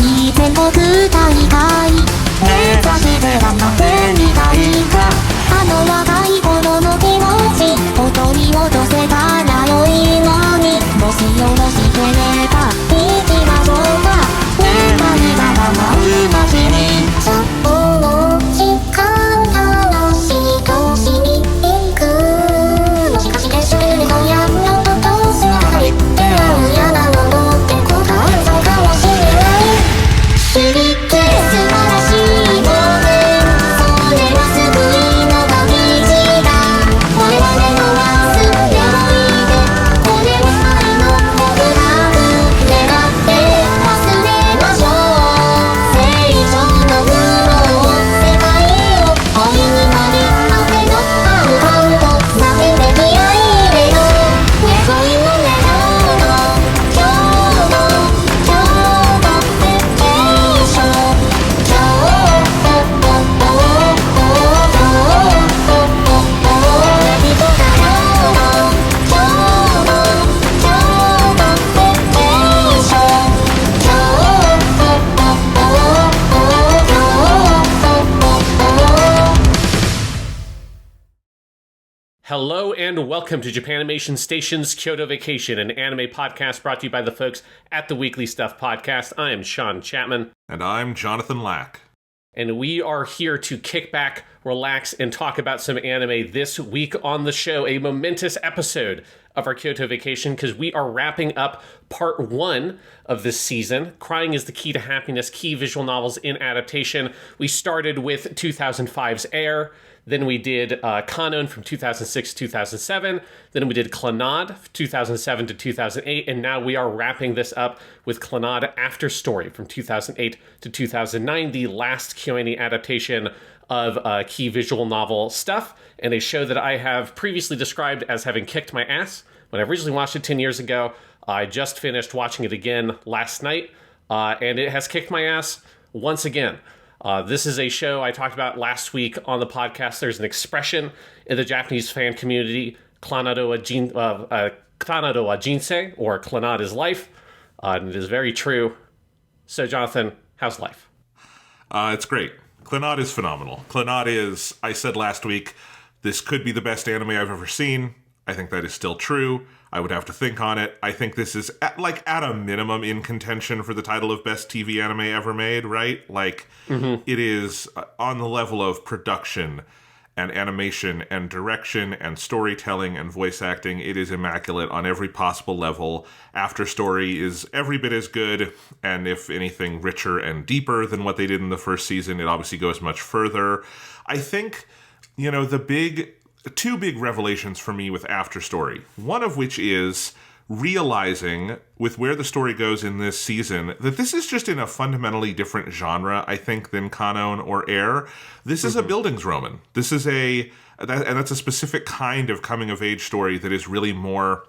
い全国大会目指して頑張ってみたいかあの若い頃の気持ちを取り戻せたら良いのにもしよろしければ行きましょうか願いが叶う街にその時間楽しい年に行くもしかして知ってるのやのととすがり出会うやなものって答えそうかもしれない知りて素晴らしいものそれは救いの神道だ我々の忘れおいでこれは愛の告白願って忘れましょう成長の苦悩世界を恋になり雨のアウハウと叫んで気合い入れよう恋の願うの今日の今日のベケーション今日人からの今日の今日のベケーション今日 Hello and welcome to Japanimation Station's Kyoto Vacation, an anime podcast brought to you by the folks at the Weekly Stuff Podcast. I am Sean Chapman, And I'm Jonathan Lack. and we are here to kick back, relax, and talk about some anime this week on the show. A momentous episode of our Kyoto Vacation because we are wrapping up part 1 of this season. Crying is the Key to Happiness, Key Visual Novels in Adaptation. We started with 2005's Air. Then we did Kanon from 2006 to 2007. Then we did Clannad 2007 to 2008. And now we are wrapping this up with Clannad After Story from 2008 to 2009, the last KyoAni adaptation of Key Visual Novel stuff, and a show that I have previously described as having kicked my ass. When I originally watched it 10 years ago, I just finished watching it again last night, and it has kicked my ass once again. This is a show I talked about last week on the podcast. There's an expression in the Japanese fan community, Clannad wa jinsei, or Clannad is life. And it is very true. So, Jonathan, how's life? It's great. Clannad is phenomenal. Clannad is, I said last week, this could be the best anime I've ever seen. I think that is still true. I would have to think on it. I think this is, at a minimum, in contention for the title of best TV anime ever made, right? It is on the level of production and animation and direction and storytelling and voice acting. It is immaculate on every possible level. After Story is every bit as good, and if anything, richer and deeper than what they did in the first season. It obviously goes much further. I think, the two big revelations for me with After Story, one of which is realizing, with where the story goes in this season, that this is just in a fundamentally different genre, I think, than Kanon or Air. This is a Bildungsroman. This is and that's a specific kind of coming-of-age story that is really more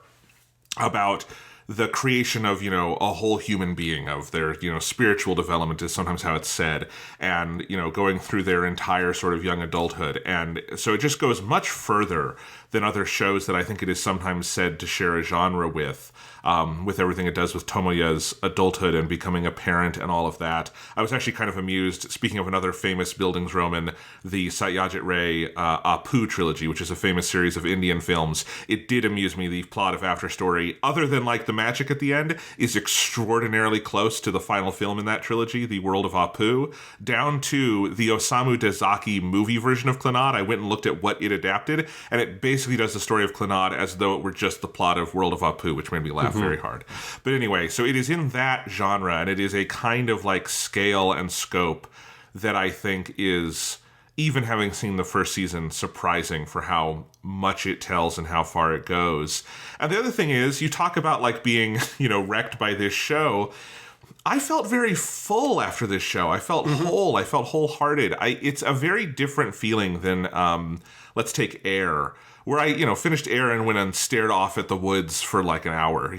about the creation of, a whole human being, of their, spiritual development is sometimes how it's said, and, going through their entire sort of young adulthood. And so it just goes much further than other shows that I think it is sometimes said to share a genre with everything it does with Tomoya's adulthood and becoming a parent and all of that. I was actually kind of amused, speaking of another famous Bildungsroman, the Satyajit Ray Apu trilogy, which is a famous series of Indian films. It did amuse me, the plot of After Story, other than the magic at the end, is extraordinarily close to the final film in that trilogy, The World of Apu, down to the Osamu Dezaki movie version of Clannad. I went and looked at what it adapted, and it basically does the story of Clannad as though it were just the plot of World of Apu, which made me laugh very hard. But anyway, so it is in that genre, and it is a kind of scale and scope that I think is, even having seen the first season, surprising for how much it tells and how far it goes. And the other thing is, you talk about being, wrecked by this show. I felt very full after this show. I felt whole. I felt wholehearted. It's a very different feeling than, let's take Air, where I, finished Air and went and stared off at the woods for an hour,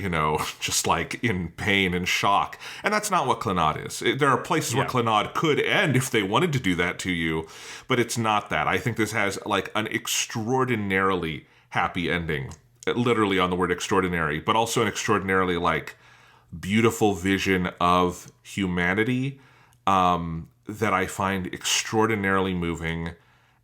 just in pain and shock. And that's not what Clannad is. There are places where Clannad could end if they wanted to do that to you, but it's not that. I think this has an extraordinarily happy ending, literally on the word extraordinary, but also an extraordinarily beautiful vision of humanity that I find extraordinarily moving.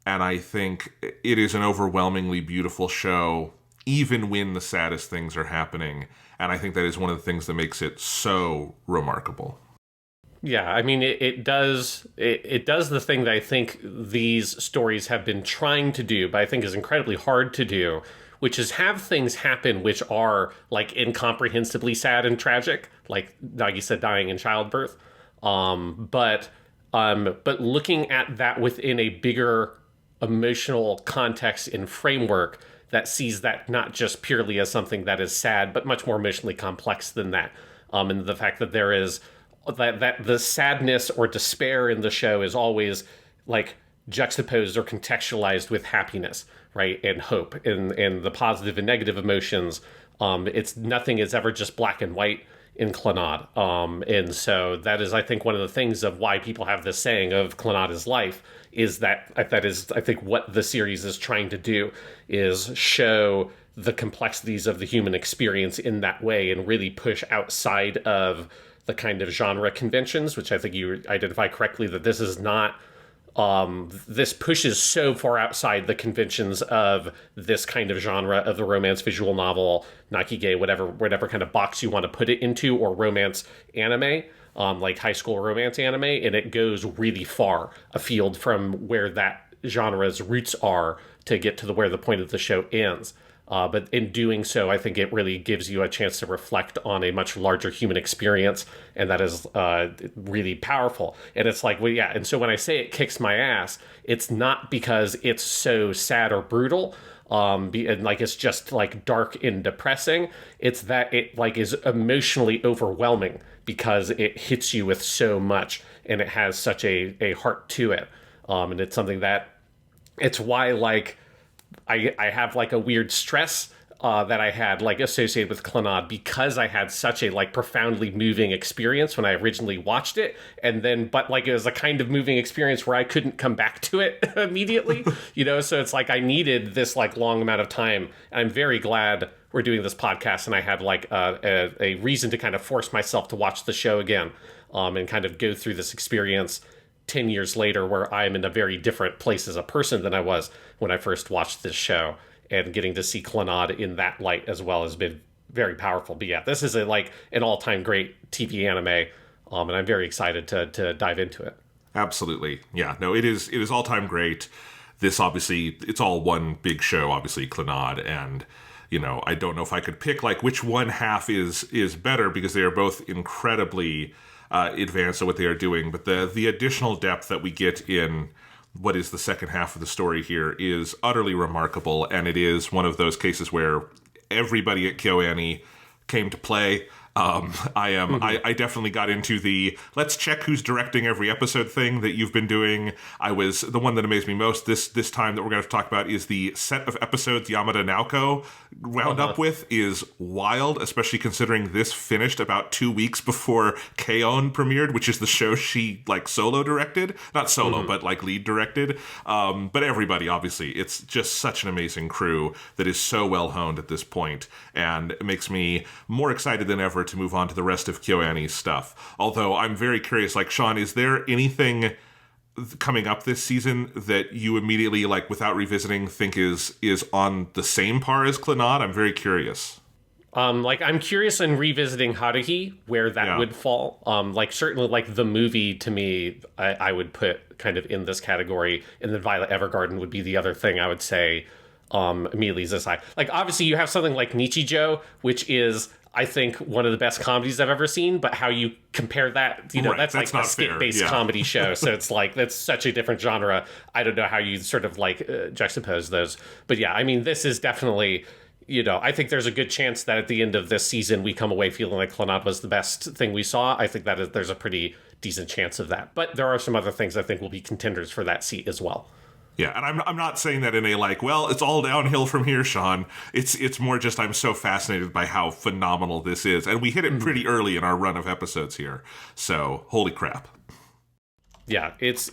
And I think it is an overwhelmingly beautiful show, even when the saddest things are happening. And I think that is one of the things that makes it so remarkable. Yeah, I mean, it does the thing that I think these stories have been trying to do, but I think is incredibly hard to do, which is have things happen which are like incomprehensibly sad and tragic, like Nagisa dying in childbirth. But looking at that within a bigger emotional context and framework that sees that not just purely as something that is sad, but much more emotionally complex than that. And the fact that there is that the sadness or despair in the show is always like juxtaposed or contextualized with happiness, right? And hope and the positive and negative emotions. It's nothing is ever just black and white in Clannad. And so that is, I think, one of the things of why people have this saying of Clannad is life, is that is, I think, what the series is trying to do is show the complexities of the human experience in that way and really push outside of the kind of genre conventions, which I think you identify correctly that this is not, this pushes so far outside the conventions of this kind of genre of the romance visual novel, nakige, whatever kind of box you want to put it into, or romance anime, like high school romance anime, and it goes really far afield from where that genre's roots are to get to where the point of the show ends. But in doing so, I think it really gives you a chance to reflect on a much larger human experience, and that is really powerful. And it's like, well, yeah. And so when I say it kicks my ass, it's not because it's so sad or brutal, and like it's just like dark and depressing. It's that it like is emotionally overwhelming because it hits you with so much, and it has such a heart to it. And it's something that it's why like. I have like a weird stress that I had like associated with Clannad because I had such a like profoundly moving experience when I originally watched it, and then but like it was a kind of moving experience where I couldn't come back to it immediately, you know. So it's like I needed this like long amount of time. And I'm very glad we're doing this podcast, and I had like a reason to kind of force myself to watch the show again, and kind of go through this experience 10 years later where I'm in a very different place as a person than I was when I first watched this show, and getting to see Clannad in that light as well has been very powerful. But yeah, this is like an all-time great TV anime, and I'm very excited to dive into it. Absolutely. Yeah, no, it is all-time great. This obviously, it's all one big show, obviously, Clannad, and you know, I don't know if I could pick like which one half is better, because they are both incredibly advanced at what they are doing, but the additional depth that we get in what is the second half of the story here is utterly remarkable, and it is one of those cases where everybody at KyoAni came to play. I definitely got into the let's check who's directing every episode thing that you've been doing. The one that amazed me most this time that we're going to talk about is the set of episodes Yamada Naoko wound up with is wild, especially considering this finished about 2 weeks before K-On! Premiered, which is the show she like solo directed, not solo, but like lead directed. But everybody, obviously, it's just such an amazing crew that is so well honed at this point, and it makes me more excited than ever to move on to the rest of KyoAni's stuff. Although I'm very curious, like Sean, is there anything coming up this season that you immediately, like without revisiting, think is on the same par as Clannad? I'm very curious. Like I'm curious in revisiting Haruhi where that would fall. Like certainly like the movie to me, I would put kind of in this category, and then Violet Evergarden would be the other thing I would say immediately as aside. Like obviously you have something like Nichijou, which is I think one of the best comedies I've ever seen, but how you compare that, you know, that's like a skit-based comedy show. So it's like, that's such a different genre. I don't know how you sort of like juxtapose those. But yeah, I mean, this is definitely, you know, I think there's a good chance that at the end of this season, we come away feeling like Clannad was the best thing we saw. I think that there's a pretty decent chance of that. But there are some other things I think will be contenders for that seat as well. Yeah, and I'm not saying that in a like, well, it's all downhill from here, Sean. It's more just I'm so fascinated by how phenomenal this is. And we hit it pretty early in our run of episodes here. So, holy crap. Yeah, it's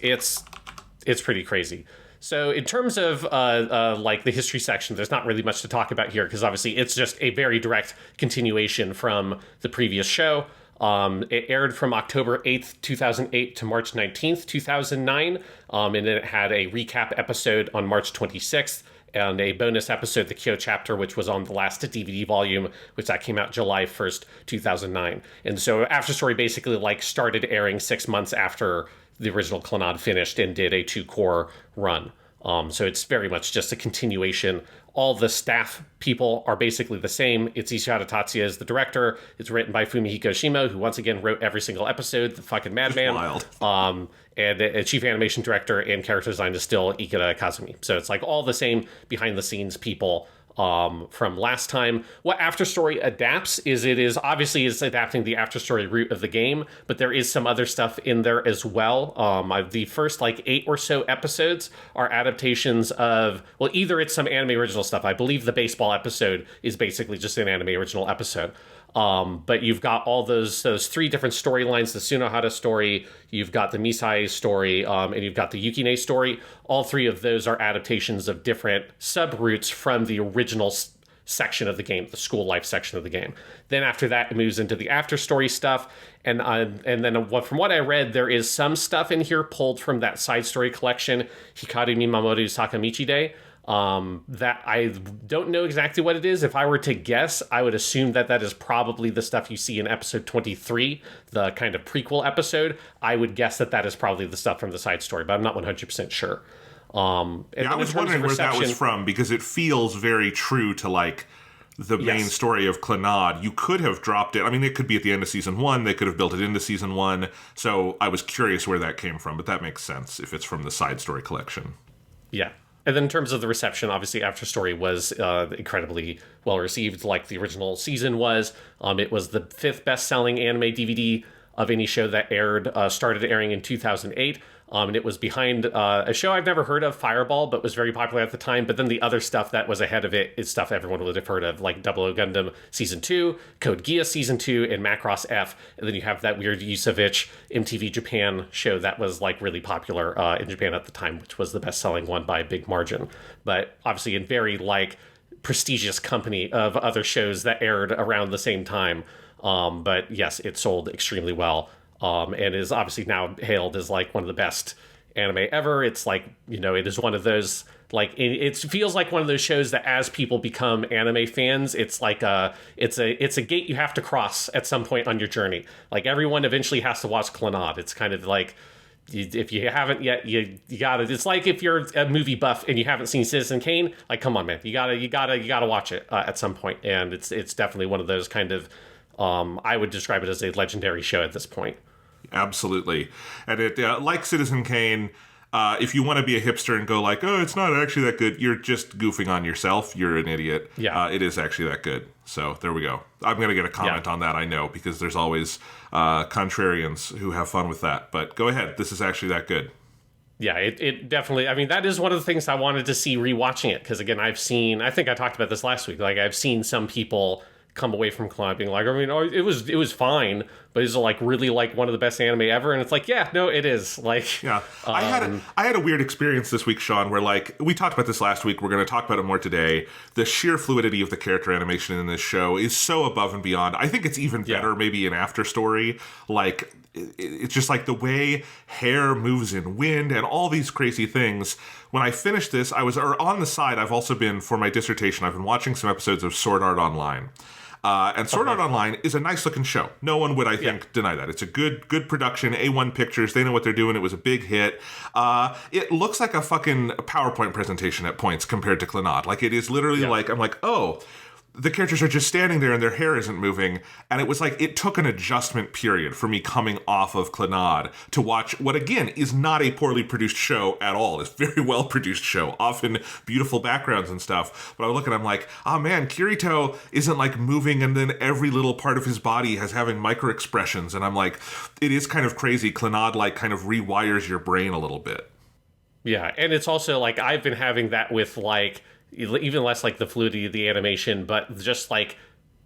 pretty crazy. So in terms of like the history section, there's not really much to talk about here because obviously it's just a very direct continuation from the previous show. It aired from October 8th, 2008 to March 19th, 2009. And then it had a recap episode on March 26th and a bonus episode, the Kyo chapter, which was on the last DVD volume, which that came out July 1st, 2009. And so After Story basically like started airing 6 months after the original Clannad finished and did a 2-core run. So it's very much just a continuation. All the staff people are basically the same. It's Ishihara Tatsuya as the director. It's written by Fumihiko Shimo, who once again wrote every single episode, the fucking madman. Wild. And a chief animation director and character design is still Ikeda Kazumi. So it's like all the same behind the scenes people from last time. What After Story adapts is it's adapting the After Story route of the game, but there is some other stuff in there as well. The first like 8 or so episodes are adaptations of, well, either it's some anime original stuff. I believe the baseball episode is basically just an anime original episode. But you've got all those 3 different storylines, the Sunohara story, you've got the Misai story, and you've got the Yukine story. All 3 of those are adaptations of different sub-routes from the original section of the game, the school life section of the game. Then after that, it moves into the After Story stuff. And then from what I read, there is some stuff in here pulled from that side story collection, Hikaru ni Mamoru Sakamichi Day. That I don't know exactly what it is. If I were to guess, I would assume that is probably the stuff you see in episode 23, the kind of prequel episode. I would guess that is probably the stuff from the side story, but I'm not 100% sure. I was wondering where that was from because it feels very true to like the main story of Clannad. You could have dropped it. I mean, it could be at the end of season 1. They could have built it into season 1. So I was curious where that came from, but that makes sense if it's from the side story collection. Yeah. And then in terms of the reception, obviously After Story was incredibly well received, like the original season was. It was the 5th best-selling anime DVD of any show that started airing in 2008. And it was behind a show I've never heard of, Fireball, but was very popular at the time. But then the other stuff that was ahead of it is stuff everyone would have heard of, like Double O Gundam Season 2, Code Geass Season 2, and Macross F. And then you have that weird Yusevich MTV Japan show that was like really popular in Japan at the time, which was the best-selling one by a big margin. But obviously in very like prestigious company of other shows that aired around the same time. But yes, it sold extremely well. And is obviously now hailed as like one of the best anime ever. It's like, it is one of those, like, it feels like one of those shows that as people become anime fans, it's like it's a gate you have to cross at some point on your journey. Like everyone eventually has to watch Clannad. It's kind of like, if you haven't yet, you gotta. It's like if you're a movie buff and you haven't seen Citizen Kane, like, come on, man, you gotta watch it at some point. And it's definitely one of those kind of, I would describe it as a legendary show at this point. Absolutely. And it, like Citizen Kane, if you want to be a hipster and go like, oh, it's not actually that good, you're just goofing on yourself. You're an idiot. Yeah. It is actually that good. So there we go. I'm going to get a comment on that, I know, because there's always contrarians who have fun with that. But go ahead. This is actually that good. Yeah, it definitely, I mean, that is one of the things I wanted to see rewatching it. Because again, I think I talked about this last week. Like, I've seen some people come away from Clannad being like, I mean, it was fine, but is it like really like one of the best anime ever? And it's like, yeah, no, it is. Like, yeah, I had a weird experience this week, Sean, where like we talked about this last week. We're going to talk about it more today. The sheer fluidity of the character animation in this show is so above and beyond. I think it's even better maybe in After Story. Like, it's just like the way hair moves in wind and all these crazy things. When I finished this, on the side, I've also been, for my dissertation, I've been watching some episodes of Sword Art Online. And Sword Art Online is a nice-looking show. No one would, I think, deny that. It's a good production. A1 Pictures, they know what they're doing. It was a big hit. It looks like a fucking PowerPoint presentation at points compared to Clannad. Like, it is literally like, I'm like, oh, the characters are just standing there and their hair isn't moving. And it was like, it took an adjustment period for me coming off of Clannad to watch what, again, is not a poorly produced show at all. It's a very well produced show, often beautiful backgrounds and stuff. But I look and I'm like, oh man, Kirito isn't like moving and then every little part of his body has having micro expressions. And I'm like, it is kind of crazy. Clannad like kind of rewires your brain a little bit. Yeah. And it's also like, I've been having that with like, even less like the fluidity of the animation, but just like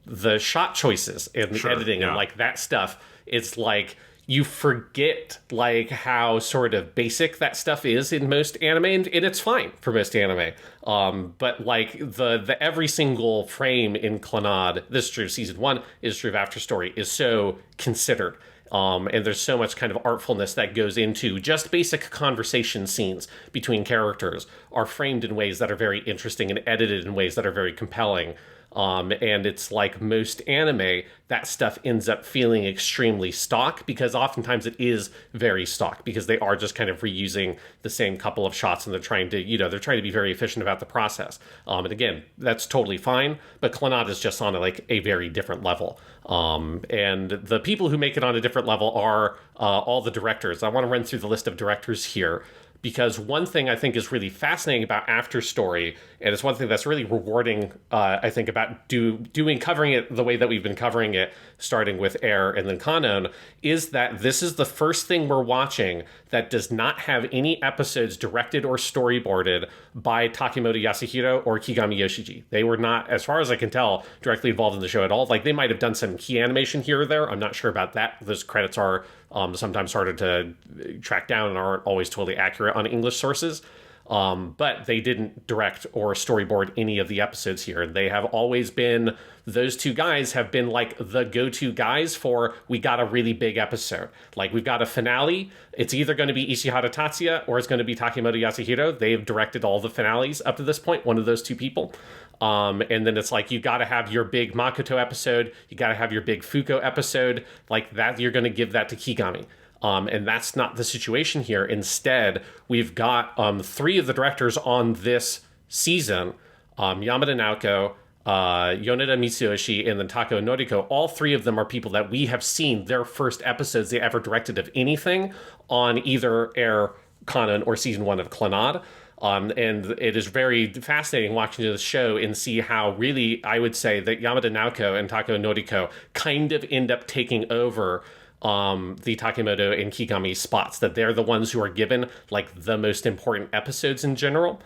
the shot choices and the editing and like that stuff. It's like you forget like how sort of basic that stuff is in most anime, and it's fine for most anime. But like the every single frame in Clannad, this is true of season 1, is true of After Story, is so considered. And there's so much kind of artfulness that goes into just basic conversation scenes between characters are framed in ways that are very interesting and edited in ways that are very compelling. And it's like most anime, that stuff ends up feeling extremely stock because oftentimes it is very stock because they are just kind of reusing the same couple of shots and they're trying to be very efficient about the process. And again, that's totally fine, but Clannad is just on a very different level. And the people who make it on a different level are all the directors. I want to run through the list of directors here. Because one thing I think is really fascinating about After Story, and it's one thing that's really rewarding, I think, about covering it the way that we've been covering it, starting with Air and then Kanon, is that this is the first thing we're watching that does not have any episodes directed or storyboarded by Takemoto Yasuhiro or Kigami Yoshiji. They were not, as far as I can tell, directly involved in the show at all. Like, they might have done some key animation here or there. I'm not sure about that. Those credits are sometimes harder to track down and aren't always totally accurate on English sources. But they didn't direct or storyboard any of the episodes here. They have always been, those two guys have been like the go-to guys for, we got a really big episode. Like, we've got a finale. It's either going to be Ishihara Tatsuya or it's going to be Takemoto Yasuhiro. They've directed all the finales up to this point, one of those two people. And then it's like, you got to have your big Makoto episode. You got to have your big Fuko episode. Like that, you're going to give that to Kigami. And that's not the situation here. Instead, we've got 3 of the directors on this season, Yamada Naoko, Yoneda Mitsuyoshi, and then Tako Noriko. All 3 of them are people that we have seen their first episodes they ever directed of anything on either Air, Kanon, or season 1 of Clannad. And it is very fascinating watching the show and see how really, I would say, that Yamada Naoko and Tako Noriko kind of end up taking over the Takemoto and Kigami spots, that they're the ones who are given like the most important episodes in general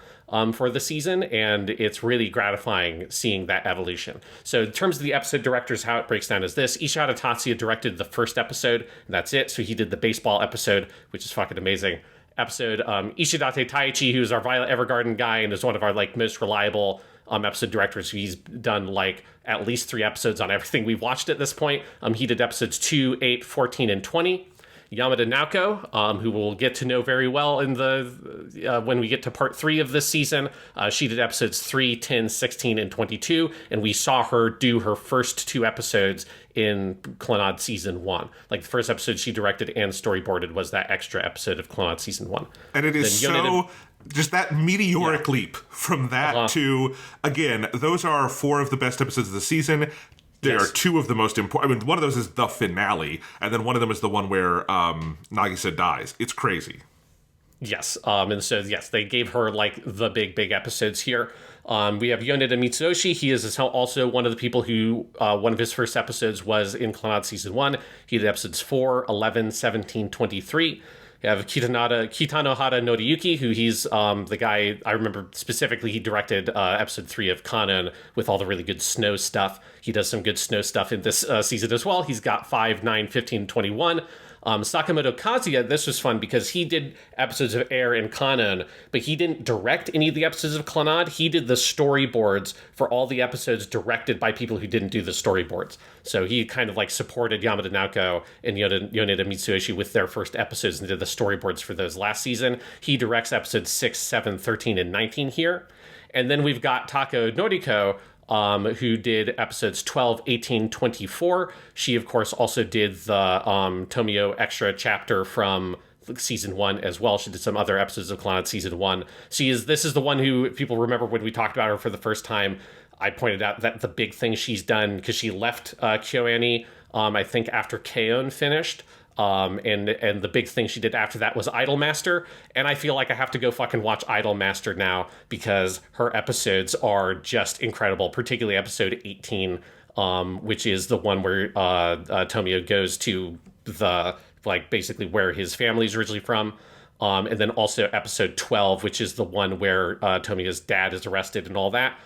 for the season, and it's really gratifying seeing that evolution. So in terms of the episode directors, how it breaks down is this: Ishihara Tatsuya directed the first episode, and that's it. So he did the baseball episode, which is fucking amazing episode. Ishidate Taichi, who's our Violet Evergarden guy and is one of our like most reliable episode directors. He's done like at least 3 episodes on everything we've watched at this point. He did episodes 2, 8, 14, and 20. Yamada Naoko, who we'll get to know very well in the when we get to part 3 of this season. She did episodes 3, 10, 16, and 22, and we saw her do her first 2 episodes in Clannad season 1. Like, the first episode she directed and storyboarded was that extra episode of Clannad season 1. And it is just that meteoric leap from that to, again, those are 4 of the best episodes of the season. There are 2 of the most important. I mean, one of those is the finale, and then one of them is the one where Nagisa dies. It's crazy. Yes. And so, yes, they gave her like the big episodes here. We have Yoneda Mitsuyoshi. He is also one of the people who, one of his first episodes was in Clannad season 1. He did episodes 4, 11, 17, 23. You have Kitanohara Noriyuki, who he's the guy, I remember specifically, he directed episode 3 of Kanon with all the really good snow stuff. He does some good snow stuff in this season as well. He's got 5, 9, 15, 21. Sakamoto Kazuya, this was fun because he did episodes of Air and Kanon, but he didn't direct any of the episodes of Clannad. He did the storyboards for all the episodes directed by people who didn't do the storyboards. So he kind of like supported Yamada Naoko and Yoneda Mitsuyoshi with their first episodes and did the storyboards for those last season. He directs episodes 6, 7, 13, and 19 here. And then we've got Tako Noriko, who did episodes 12, 18, 24. She, of course, also did the Tomio extra chapter from season 1 as well. She did some other episodes of Clannad season 1. This is the one who, if people remember when we talked about her for the first time, I pointed out that the big thing she's done, because she left KyoAni, I think after K-On! Finished. And the big thing she did after that was Idolmaster, and I feel like I have to go fucking watch Idolmaster now because her episodes are just incredible, particularly episode 18, which is the one where Tomio goes to the, like, basically where his family's originally from, and then also episode 12, which is the one where Tomio's dad is arrested and all that.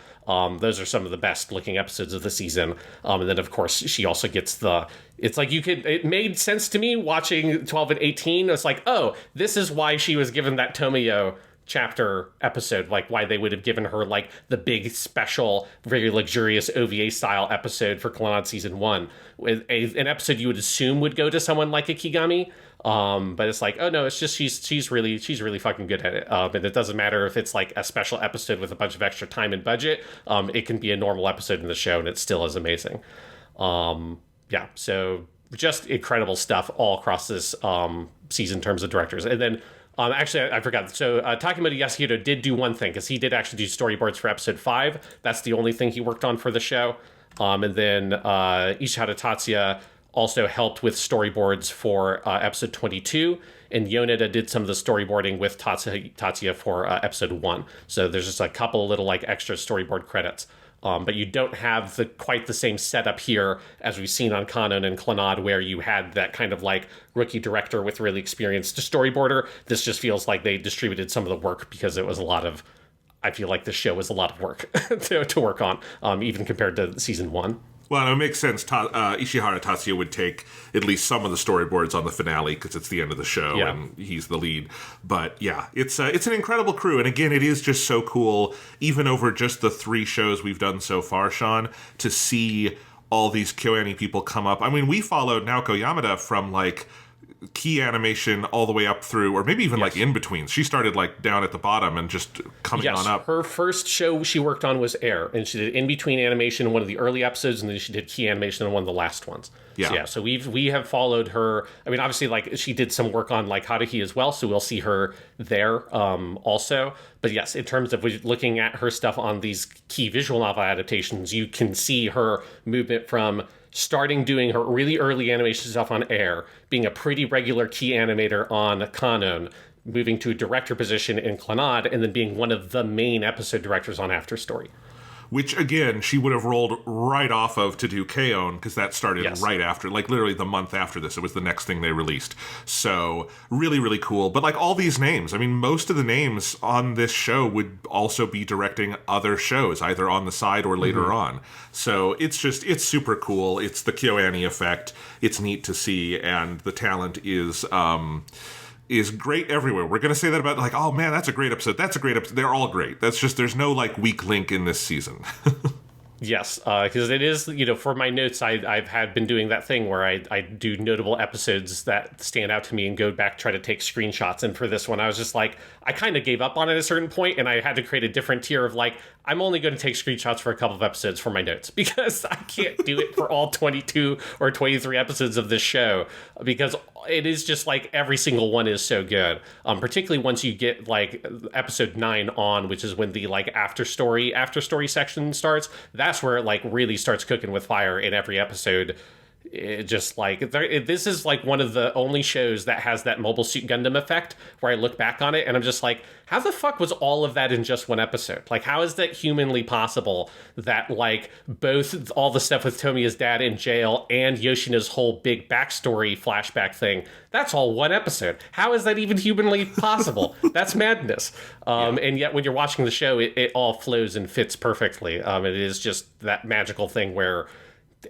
Those are some of the best looking episodes of the season. And then, of course, she also gets it's like it made sense to me watching 12 and 18. It's like, oh, this is why she was given that Tomoyo chapter episode, like why they would have given her like the big special, very luxurious OVA style episode for Clannad season 1, with an episode you would assume would go to someone like a Kigami. But it's like, oh no, it's just she's really fucking good at it. And it doesn't matter if it's like a special episode with a bunch of extra time and budget. It can be a normal episode in the show and it still is amazing. So just incredible stuff all across this season in terms of directors. And then actually, I forgot. So Takemoto Yasuhiro did do one thing, because he did actually do storyboards for episode 5. That's the only thing he worked on for the show. And then Ishihara Tatsuya also helped with storyboards for episode 22. And Yoneda did some of the storyboarding with Tatsuya for episode 1. So there's just a couple little like extra storyboard credits. But you don't have quite the same setup here as we've seen on Kanon and Clannad, where you had that kind of like rookie director with really experienced storyboarder. This just feels like they distributed some of the work, because it was I feel like this show was a lot of work to work on, even compared to season 1. Well, it makes sense. Ishihara Tatsuya would take at least some of the storyboards on the finale, because it's the end of the show and he's the lead. But yeah, it's an incredible crew. And again, it is just so cool, even over just the 3 shows we've done so far, Sean, to see all these KyoAni people come up. I mean, we followed Naoko Yamada from like Key Animation all the way up through, or maybe even like in between. She started like down at the bottom and just coming on up. Her first show she worked on was Air, and she did In Between Animation in one of the early episodes, and then she did Key Animation in one of the last ones. So we have followed her. I mean, obviously, like she did some work on like Haruhi as well, so we'll see her there also. But yes, in terms of looking at her stuff on these key visual novel adaptations, you can see her movement from starting doing her really early animation stuff on Air, being a pretty regular key animator on Kanon, moving to a director position in Clannad, and then being one of the main episode directors on After Story. Which, again, she would have rolled right off of to do K-On!, because that started right after, like literally the month after this. It was the next thing they released. So, really, really cool. But like all these names, I mean, most of the names on this show would also be directing other shows, either on the side or later on. So, it's super cool. It's the KyoAni effect. It's neat to see, and the talent is great everywhere. We're going to say that about like, oh man, that's a great episode. That's a great episode. They're all great. That's just, there's no like weak link in this season. Yes, because it is, for my notes, I've been doing that thing where I do notable episodes that stand out to me and go back, try to take screenshots. And for this one, I was just like, I kind of gave up on it at a certain point, and I had to create a different tier of like, I'm only going to take screenshots for a couple of episodes for my notes, because I can't do it for all 22 or 23 episodes of this show, because it is just like every single one is so good. Particularly once you get like episode 9 on, which is when the like after story section starts. That's where it like really starts cooking with fire in every episode. It just like this is like one of the only shows that has that Mobile Suit Gundam effect, where I look back on it and I'm just like, how the fuck was all of that in just one episode? Like, how is that humanly possible that like both all the stuff with Tomiya's dad in jail and Yoshina's whole big backstory flashback thing, that's all one episode? How is that even humanly possible? That's madness. And yet when you're watching the show, it all flows and fits perfectly. It is just that magical thing where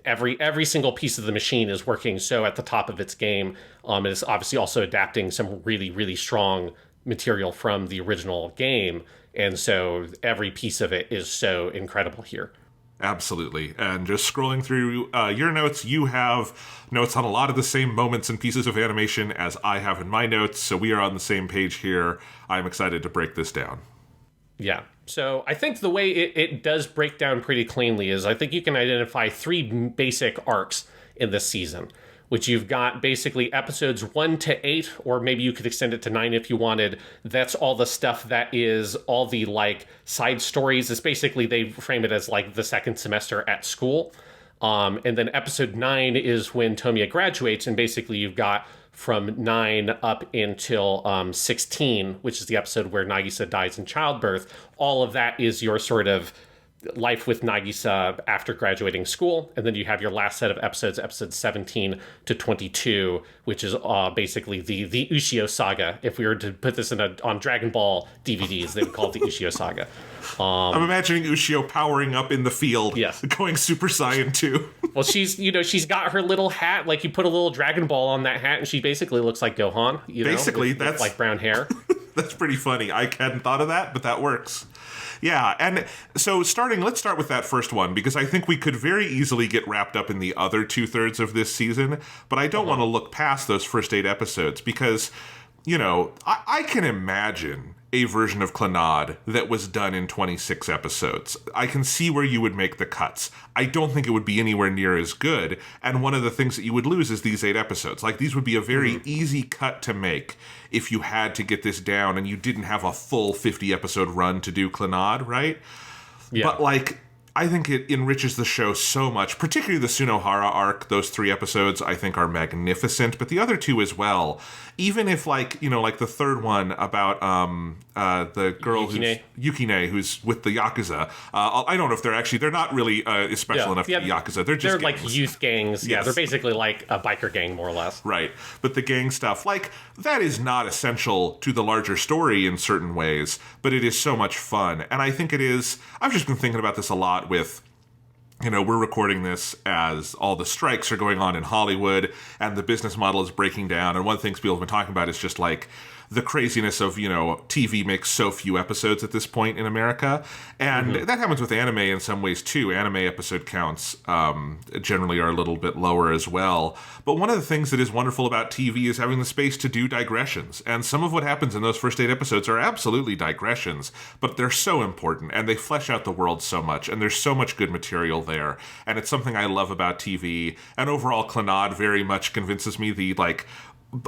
every single piece of the machine is working so at the top of its game. It's obviously also adapting some really, really strong material from the original game. And so every piece of it is so incredible here. Absolutely. And just scrolling through your notes, you have notes on a lot of the same moments and pieces of animation as I have in my notes. So we are on the same page here. I'm excited to break this down. Yeah. So I think the way it does break down pretty cleanly is I think you can identify 3 basic arcs in this season, which you've got basically episodes 1 to 8, or maybe you could extend it to 9 if you wanted. That's all the stuff that is all the like side stories. It's basically, they frame it as like the second semester at school. And then episode 9 is when Tomiya graduates, and basically you've got from 9 up until 16, which is the episode where Nagisa dies in childbirth. All of that is your sort of life with Nagisa after graduating school, and then you have your last set of episodes 17 to 22, which is basically the Ushio saga. If we were to put this on Dragon Ball DVDs, they would call it the Ushio saga. I'm imagining Ushio powering up in the field, yes, going Super Saiyan 2. Well, she's got her little hat, like you put a little Dragon Ball on that hat, and she basically looks like Gohan. With like brown hair. That's pretty funny. I hadn't thought of that, but that works. Yeah, and so let's start with that first one, because I think we could very easily get wrapped up in the other 2/3 of this season, but I don't want to look past those first 8 episodes, because, I can imagine a version of Clannad that was done in 26 episodes. I can see where you would make the cuts. I don't think it would be anywhere near as good, and one of the things that you would lose is these 8 episodes. Like, these would be a very easy cut to make if you had to get this down and you didn't have a full 50-episode run to do Clannad, right? Yeah. But, I think it enriches the show so much, particularly the Sunohara arc. Those 3 episodes I think are magnificent, but the other 2 as well. Even if the third one about the girl Yukine, who's with the Yakuza. I don't know if they're not really special enough to be Yakuza. They're just like youth gangs. Yes. Yeah, they're basically like a biker gang, more or less. Right. But the gang stuff, that is not essential to the larger story in certain ways, but it is so much fun. And I think it is, I've just been thinking about this a lot with, we're recording this as all the strikes are going on in Hollywood and the business model is breaking down. And one of the things people have been talking about is just the craziness of, TV makes so few episodes at this point in America. And that happens with anime in some ways too. Anime episode counts generally are a little bit lower as well. But one of the things that is wonderful about TV is having the space to do digressions. And some of what happens in those first 8 episodes are absolutely digressions, but they're so important and they flesh out the world so much. And there's so much good material there. And it's something I love about TV. And overall, Clannad very much convinces me the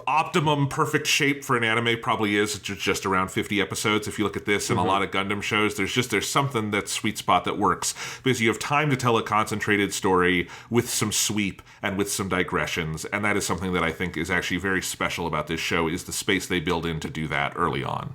optimum perfect shape for an anime probably is just around 50 episodes. If you look at this and a lot of Gundam shows, there's something that's sweet spot that works, because you have time to tell a concentrated story with some sweep and with some digressions, and that is something that I think is actually very special about this show, is the space they build in to do that early on.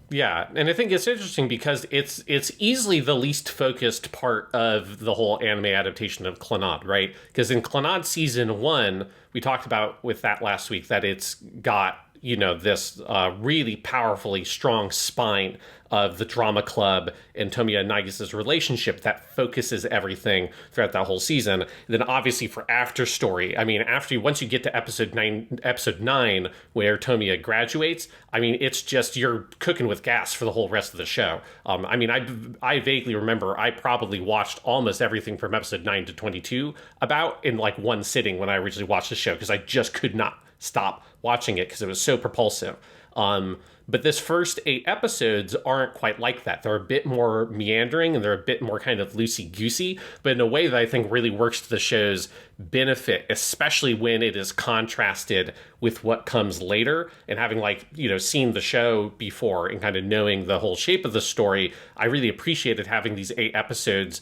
Yeah, and I think it's interesting because it's easily the least focused part of the whole anime adaptation of Clannad, right? Because in Clannad Season 1, we talked about with that last week that it's got, this really powerfully strong spine of the drama club and Tomoya and Nagisa's relationship that focuses everything throughout that whole season. And then obviously for After Story, once you get to episode 9 where Tomoya graduates, it's just you're cooking with gas for the whole rest of the show. I vaguely remember I probably watched almost everything from episode 9 to 22 about in one sitting when I originally watched the show, because I just could not stop watching it because it was so propulsive. But this first 8 episodes aren't quite like that. They're a bit more meandering and they're a bit more kind of loosey-goosey, but in a way that I think really works to the show's benefit, especially when it is contrasted with what comes later. And having seen the show before and kind of knowing the whole shape of the story, I really appreciated having these 8 episodes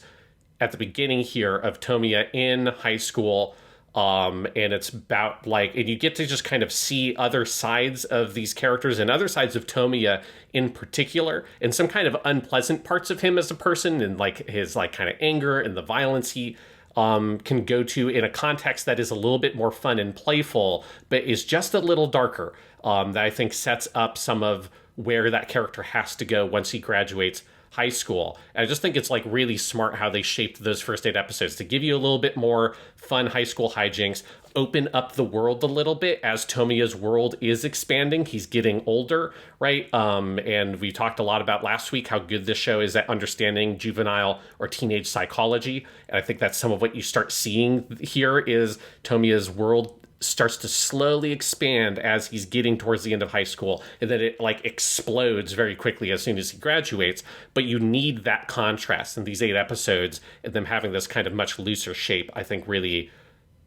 at the beginning here of Tomoya in high school. And it's about and you get to just kind of see other sides of these characters and other sides of Tomoya in particular, and some kind of unpleasant parts of him as a person, and his kind of anger and the violence he can go to in a context that is a little bit more fun and playful, but is just a little darker, that I think sets up some of where that character has to go once he graduates high school. And I just think it's really smart how they shaped those first 8 episodes to give you a little bit more fun high school hijinks, open up the world a little bit as Tomoya's world is expanding. He's getting older, right? And we talked a lot about last week how good this show is at understanding juvenile or teenage psychology. And I think that's some of what you start seeing here is Tomoya's world starts to slowly expand as he's getting towards the end of high school, and then it explodes very quickly as soon as he graduates. But you need that contrast in these 8 episodes, and them having this kind of much looser shape, I think really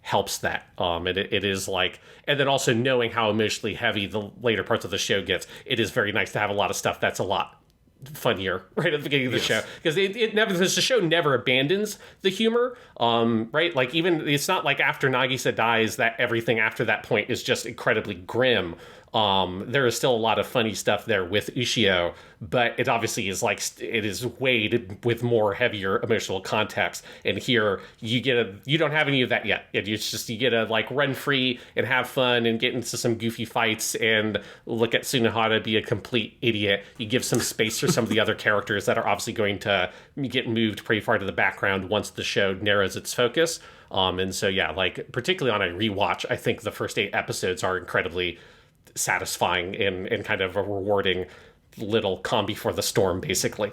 helps that. It is and then also knowing how emotionally heavy the later parts of the show gets, it is very nice to have a lot of stuff that's a lot funnier right at the beginning of the show, because the show never abandons the humor, right? Even it's not after Nagisa dies that everything after that point is just incredibly grim. There is still a lot of funny stuff there with Ushio, but it obviously is like it is weighed with more heavier emotional context. And here you don't have any of that yet. It's just you get to like run free and have fun and get into some goofy fights and look at Tsunohara be a complete idiot. You give some space for some of the other characters that are obviously going to get moved pretty far to the background once the show narrows its focus. And so yeah, like particularly on a rewatch, I think the first 8 episodes are incredibly satisfying and kind of a rewarding little calm before the storm, basically.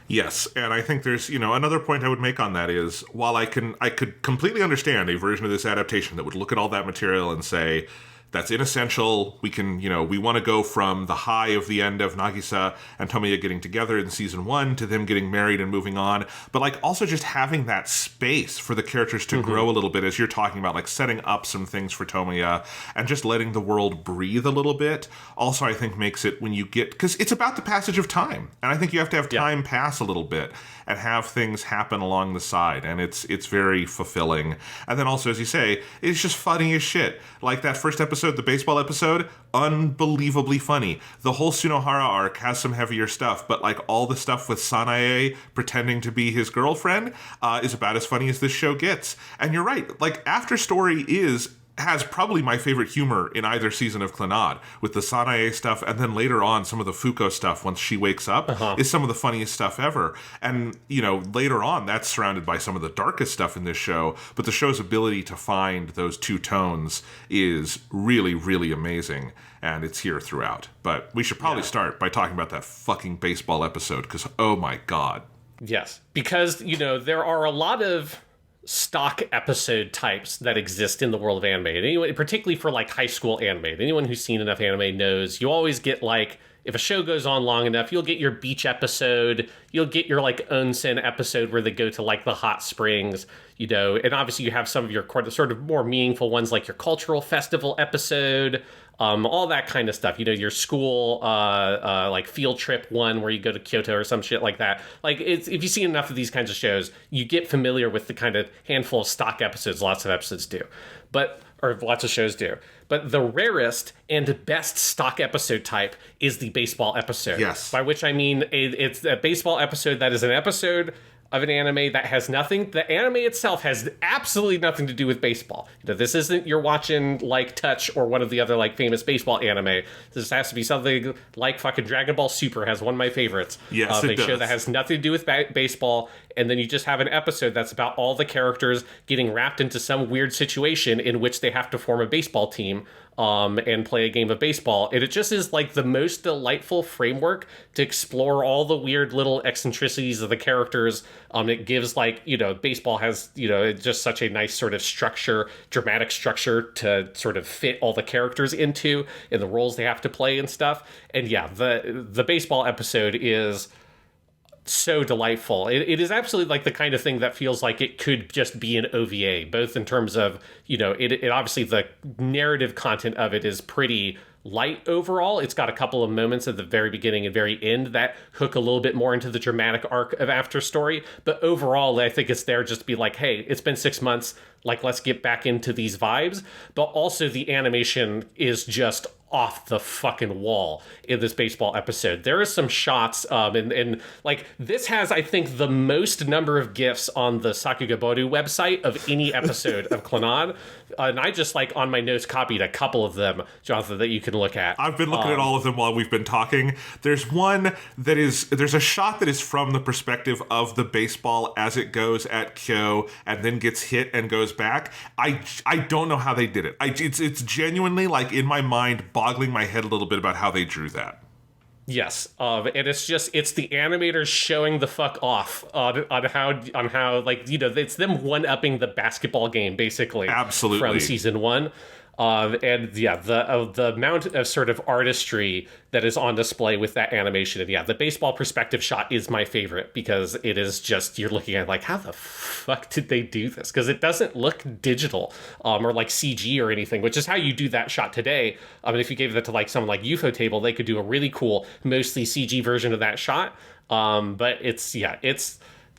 Yes, and I think there's, another point I would make on that is, while I could completely understand a version of this adaptation that would look at all that material and say, that's inessential. We can, we want to go from the high of the end of Nagisa and Tomoya getting together in season 1 to them getting married and moving on. But like also just having that space for the characters to grow a little bit, as you're talking about, like setting up some things for Tomoya and just letting the world breathe a little bit. Also, I think makes it when you get, because it's about the passage of time. And I think you have to have time pass a little bit and have things happen along the side. And it's very fulfilling. And then also, as you say, it's just funny as shit. Like that first episode, the baseball episode, unbelievably funny. The whole Tsunohara arc has some heavier stuff, but like all the stuff with Sanae pretending to be his girlfriend is about as funny as this show gets. And you're right, like After Story has probably my favorite humor in either season of Clannad, with the Sanae stuff, and then later on some of the Fuko stuff once she wakes up is some of the funniest stuff ever. And, later on that's surrounded by some of the darkest stuff in this show, but the show's ability to find those two tones is really, really amazing, and it's here throughout. But we should probably start by talking about that fucking baseball episode, because, oh my god. Yes, because, there are a lot of stock episode types that exist in the world of anime. And anyone, particularly for like high school anime, anyone who's seen enough anime knows you always get like, if a show goes on long enough, you'll get your beach episode, you'll get your like onsen episode where they go to like the hot springs, and obviously you have some of your sort of more meaningful ones like your cultural festival episode, all that kind of stuff. Your school like field trip one where you go to Kyoto or some shit like that. Like if you see enough of these kinds of shows, you get familiar with the kind of handful of stock episodes lots of episodes do. Or lots of shows do. But the rarest and best stock episode type is the baseball episode. Yes. By which I mean it's a baseball episode that is an episode of an anime that has nothing. The anime itself has absolutely nothing to do with baseball. This isn't you're watching like Touch or one of the other like famous baseball anime. This has to be something like fucking Dragon Ball Super has one of my favorites. Yes, it does. Show that has nothing to do with baseball, and then you just have an episode that's about all the characters getting wrapped into some weird situation in which they have to form a baseball team and play a game of baseball. And it just is like the most delightful framework to explore all the weird little eccentricities of the characters. It gives like, baseball has, just such a nice sort of structure, dramatic structure to sort of fit all the characters into and the roles they have to play and stuff. And yeah, the baseball episode is so delightful. It is absolutely like the kind of thing that feels like it could just be an OVA, both in terms of, it obviously the narrative content of it is pretty light overall. It's got a couple of moments at the very beginning and very end that hook a little bit more into the dramatic arc of After Story. But overall, I think it's there just to be like, hey, it's been 6 months. Like, let's get back into these vibes. But also the animation is just off the fucking wall in this baseball episode. There are some shots, and like this has, I think, the most number of GIFs on the Sakugaboru website of any episode of Clannad. And I just like on my notes copied a couple of them, Jonathan, that you can look at. I've been looking at all of them while we've been talking. There's one there's a shot that is from the perspective of the baseball as it goes at Kyo and then gets hit and goes back. I don't know how they did it. It's genuinely like in my mind boggling my head a little bit about how they drew that. Yes, and it's the animators showing the fuck off on how like it's them one-upping the basketball game basically. Absolutely. From season 1. And yeah, the amount of sort of artistry that is on display with that animation. And yeah, the baseball perspective shot is my favorite because it is just, you're looking at like, how the fuck did they do this? Because it doesn't look digital or like CG or anything, which is how you do that shot today. I mean, if you gave that to like someone like Ufotable, they could do a really cool, mostly CG version of that shot. But it's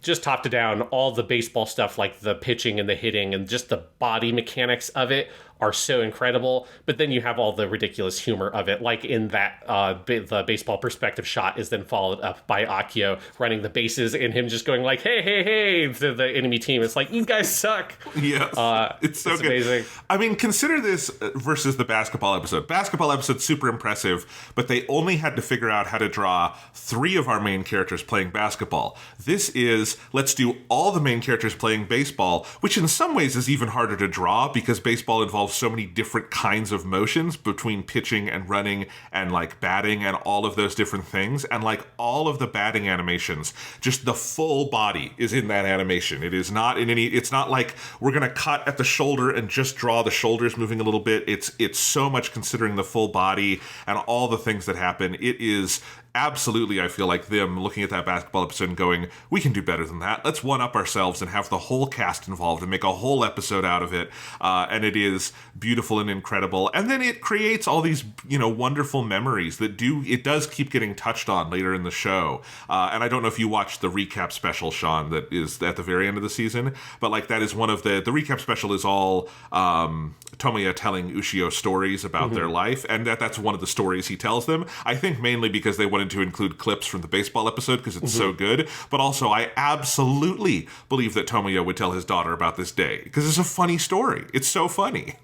just top to down, all the baseball stuff, like the pitching and the hitting and just the body mechanics of it are so incredible. But then you have all the ridiculous humor of it, like in that the baseball perspective shot is then followed up by Akio running the bases and him just going like, hey, hey, hey, to the enemy team. It's like, you guys suck. Yes. It's so good. Amazing. I mean, consider this versus the basketball episode. Basketball episode, super impressive, but they only had to figure out how to draw 3 of our main characters playing basketball. This is, let's do all the main characters playing baseball, which in some ways is even harder to draw because baseball involves so many different kinds of motions between pitching and running and like batting and all of those different things. And like all of the batting animations, just the full body is in that animation. It is not in any, it's not like we're going to cut at the shoulder and just draw the shoulders moving a little bit. It's so much considering the full body and all the things that happen. It is absolutely, I feel like them looking at that basketball episode and going, we can do better than that. Let's one-up ourselves and have the whole cast involved and make a whole episode out of it. And it is beautiful and incredible. And then it creates all these, wonderful memories that it does keep getting touched on later in the show. And I don't know if you watched the recap special, Sean, that is at the very end of the season, but like that is one of the recap special is all Tomoya telling Ushio stories about their life. And that's one of the stories he tells them. I think mainly because they wanted to include clips from the baseball episode because it's so good, but also I absolutely believe that Tomoya would tell his daughter about this day because it's a funny story. It's so funny.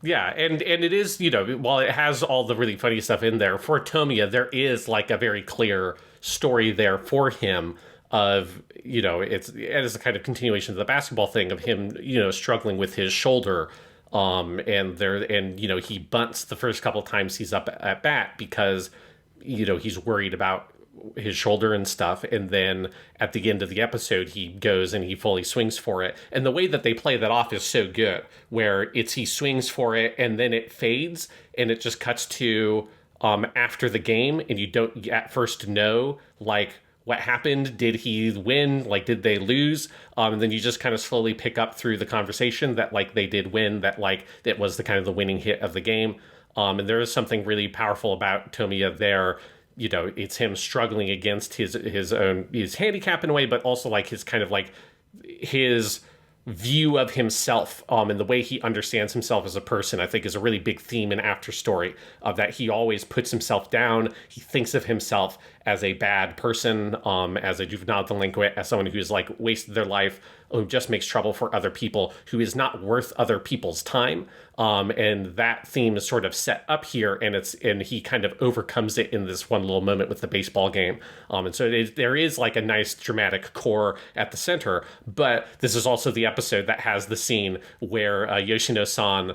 Yeah, and it is, while it has all the really funny stuff in there, for Tomoya, there is like a very clear story there for him of, it is a kind of continuation of the basketball thing of him, struggling with his shoulder. And he bunts the first couple of times he's up at bat because he's worried about his shoulder and stuff. And then at the end of the episode, he goes and he fully swings for it. And the way that they play that off is so good, where he swings for it and then it fades and it just cuts to after the game. And you don't at first know, like, what happened? Did he win? Like, did they lose? And then you just kind of slowly pick up through the conversation that, like, they did win, that, like, it was the kind of the winning hit of the game. And there is something really powerful about Tomoya there. It's him struggling against his handicap in a way, but also like his kind of like his view of himself and the way he understands himself as a person, I think is a really big theme in After Story, of that he always puts himself down. He thinks of himself as a bad person, as a juvenile delinquent, as someone who's like wasted their life, who just makes trouble for other people, who is not worth other people's time. And that theme is sort of set up here, and he kind of overcomes it in this one little moment with the baseball game. And so there is like a nice dramatic core at the center, but this is also the episode that has the scene where Yoshino-san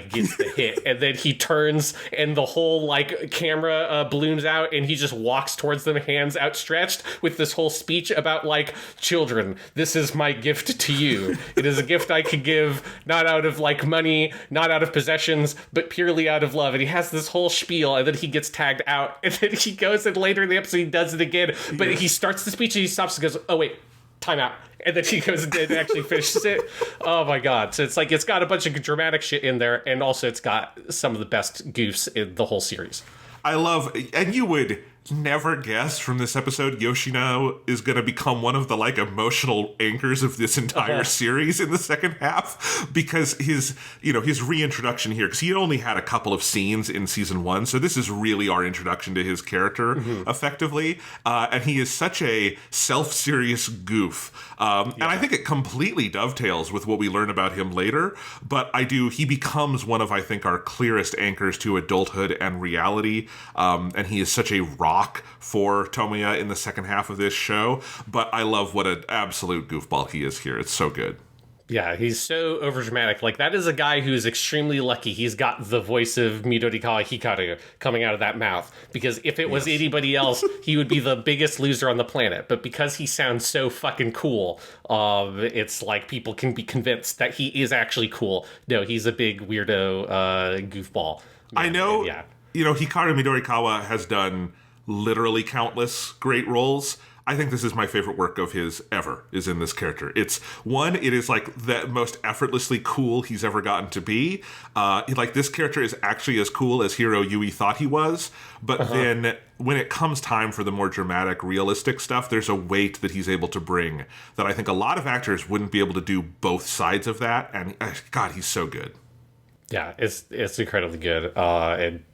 gets the hit, and then he turns and the whole like camera balloons out, and he just walks towards them, hands outstretched, with this whole speech about like, children, this is my gift to you. It is a gift I could give, not out of like money, not out of possessions, but purely out of love. And he has this whole spiel, and then he gets tagged out, and then he goes, and later in the episode he does it again, but he starts the speech and he stops and goes, oh wait, time out. And then he goes and actually finishes it. Oh my god. So it's like, it's got a bunch of dramatic shit in there, and also it's got some of the best goofs in the whole series. I love, and you would never guess from this episode, Yoshino is going to become one of the like emotional anchors of this entire series in the second half, because his reintroduction here, because he only had a couple of scenes in season 1, so this is really our introduction to his character effectively, and he is such a self-serious goof, and I think it completely dovetails with what we learn about him later, but he becomes one of, I think, our clearest anchors to adulthood and reality, and he is such a rock for Tomoya in the second half of this show, but I love what an absolute goofball he is here. It's so good. Yeah, he's so overdramatic. Like, that is a guy who's extremely lucky he's got the voice of Midorikawa Hikaru coming out of that mouth, because if it was anybody else, he would be the biggest loser on the planet. But because he sounds so fucking cool, it's like people can be convinced that he is actually cool. No, he's a big weirdo goofball. I know, Hikaru Midorikawa has done literally countless great roles. I think this is my favorite work of his ever, is in this character. It is like the most effortlessly cool he's ever gotten to be. Like, this character is actually as cool as Hiro Yui thought he was, but then when it comes time for the more dramatic, realistic stuff, there's a weight that he's able to bring that I think a lot of actors wouldn't be able to do both sides of that, and God, he's so good. Yeah, it's incredibly good. One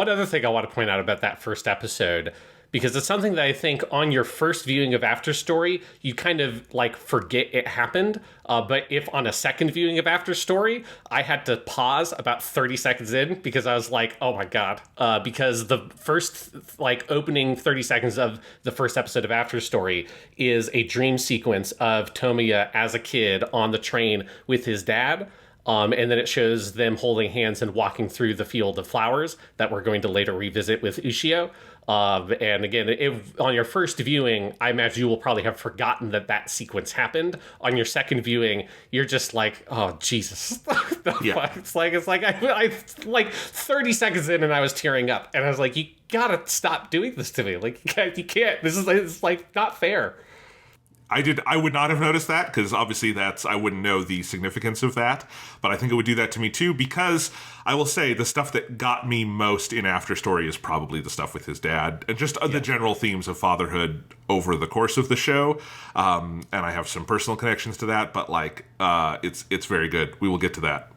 other thing I want to point out about that first episode, because it's something that I think on your first viewing of After Story, you kind of like forget it happened. But if on a second viewing of After Story, I had to pause about 30 seconds in because I was like, oh my God. Because the first like opening 30 seconds of the first episode of After Story is a dream sequence of Tomoya as a kid on the train with his dad. And then it shows them holding hands and walking through the field of flowers that we're going to later revisit with Ushio. And again, on your first viewing, I imagine you will probably have forgotten that sequence happened. On your second viewing, you're just like, oh, Jesus. Yeah. It's like I like 30 seconds in and I was tearing up. And I was like, you gotta stop doing this to me. Like, you can't. It's like not fair. I would not have noticed that because obviously I wouldn't know the significance of that, but I think it would do that to me too because I will say the stuff that got me most in After Story is probably the stuff with his dad and just the general themes of fatherhood over the course of the show. And I have some personal connections to that, but like it's very good. We will get to that.